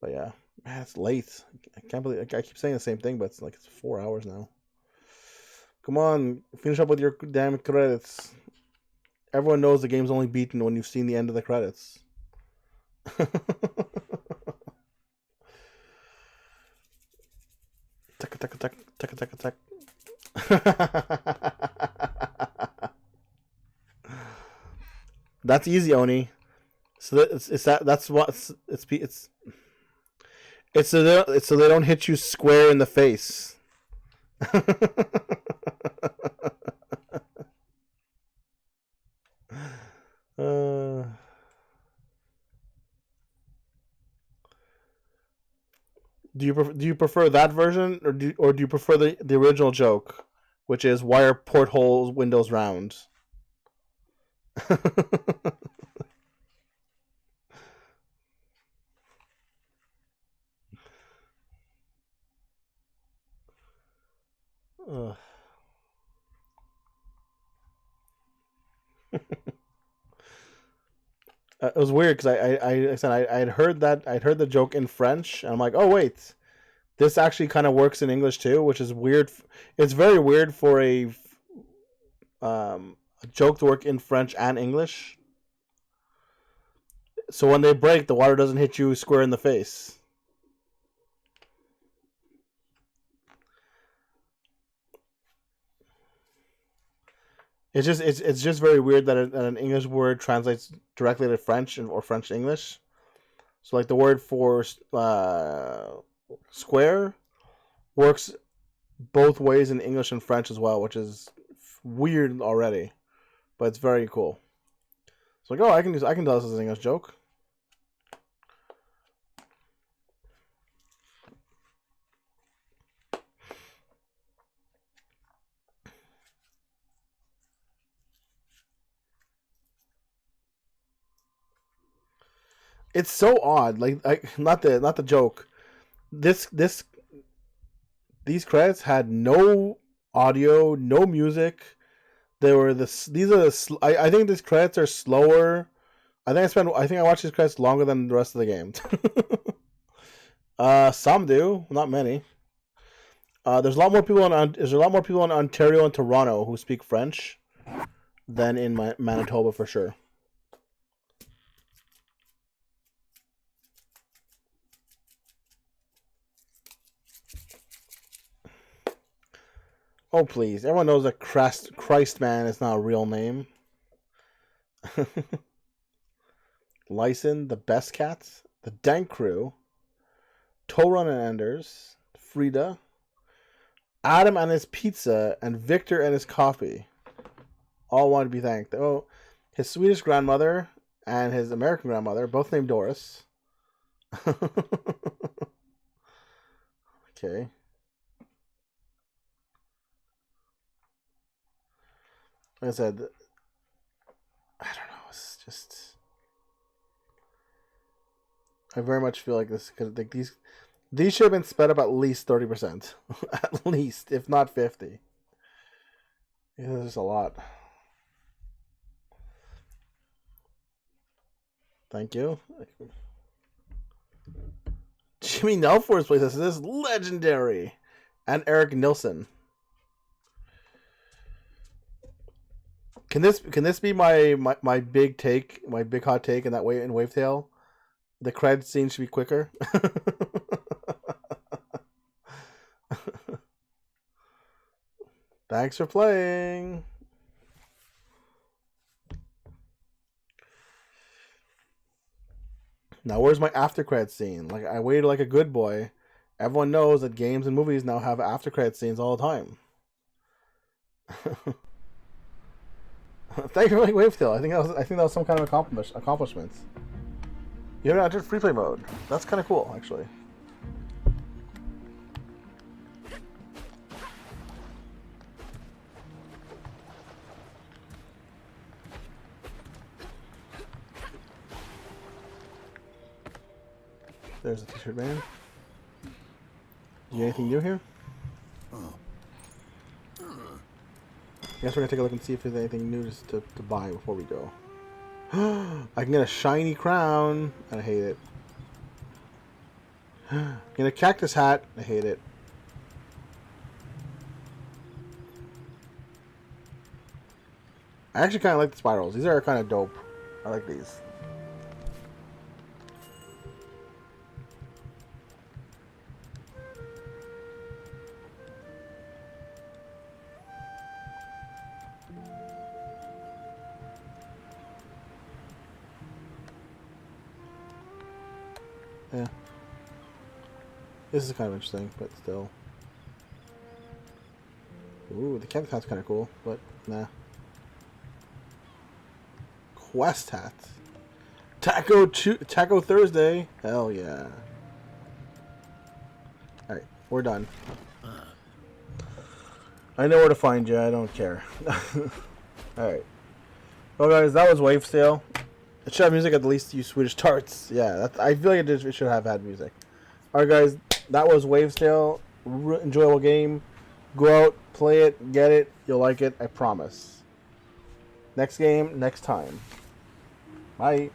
But yeah, man, it's late. I can't believe I keep saying the same thing, but it's 4 hours now. Come on, finish up with your damn credits. Everyone knows the game's only beaten when you've seen the end of the credits. That's easy, Oni. So it's so they don't hit you square in the face. Do you prefer that version, or do you prefer the original joke, which is why are portholes windows round? It was weird because I said I had heard the joke in French, and I'm like, oh wait, this actually kind of works in English too, which is weird. It's very weird for a joke to work in French and English. So when they break, the water doesn't hit you square in the face. It's just very weird that an English word translates directly to French or French to English. So like the word for square works both ways in English and French as well, which is weird already, but it's very cool. It's like, oh, I can tell this is an English joke. It's so odd. Like not the joke. These credits had no audio, no music. They were I think these credits are slower. I think I watched these credits longer than the rest of the game. Some do, not many. There's a lot more people in Ontario and Toronto who speak French than in Manitoba for sure. Oh, please. Everyone knows that Christman is not a real name. Lyson, the Best Cats, the Dank Crew, Toron and Enders, Frida, Adam and his pizza, and Victor and his coffee. All want to be thanked. Oh, his Swedish grandmother and his American grandmother, both named Doris. Okay. Like I said, I don't know. It's just, I very much feel like this because like these should have been sped up at least 30%, at least, if not 50. It's just a lot. Thank you. Jimmy Nelfor's place. This is legendary, and Eric Nilsson. Can this be my big take, my big hot take in that way in Wavetale? The credit scene should be quicker. Thanks for playing. Now where's my after credit scene? Like I waited like a good boy. Everyone knows that games and movies now have after credit scenes all the time. Thank you for playing Wavetale. I think that was some kind of accomplishment. You haven't entered free play mode. That's kind of cool, actually. There's a t-shirt man. You anything new here? I guess we're gonna take a look and see if there's anything new to buy before we go. I can get a shiny crown. I hate it. Get a cactus hat. I hate it. I actually kind of like the spirals. These are kind of dope. I like these. Yeah. This is kind of interesting, but still. Ooh, the cactus hat's kind of cool, but nah. Quest hat. Taco Thursday. Hell yeah. Alright, we're done. I know where to find you, I don't care. Alright. Well guys, that was Wavetale. It should have music at least you Swedish tarts. Yeah, I feel like it should have had music. Alright guys, that was Wavetale. Enjoyable game. Go out, play it, get it. You'll like it, I promise. Next game, next time. Bye.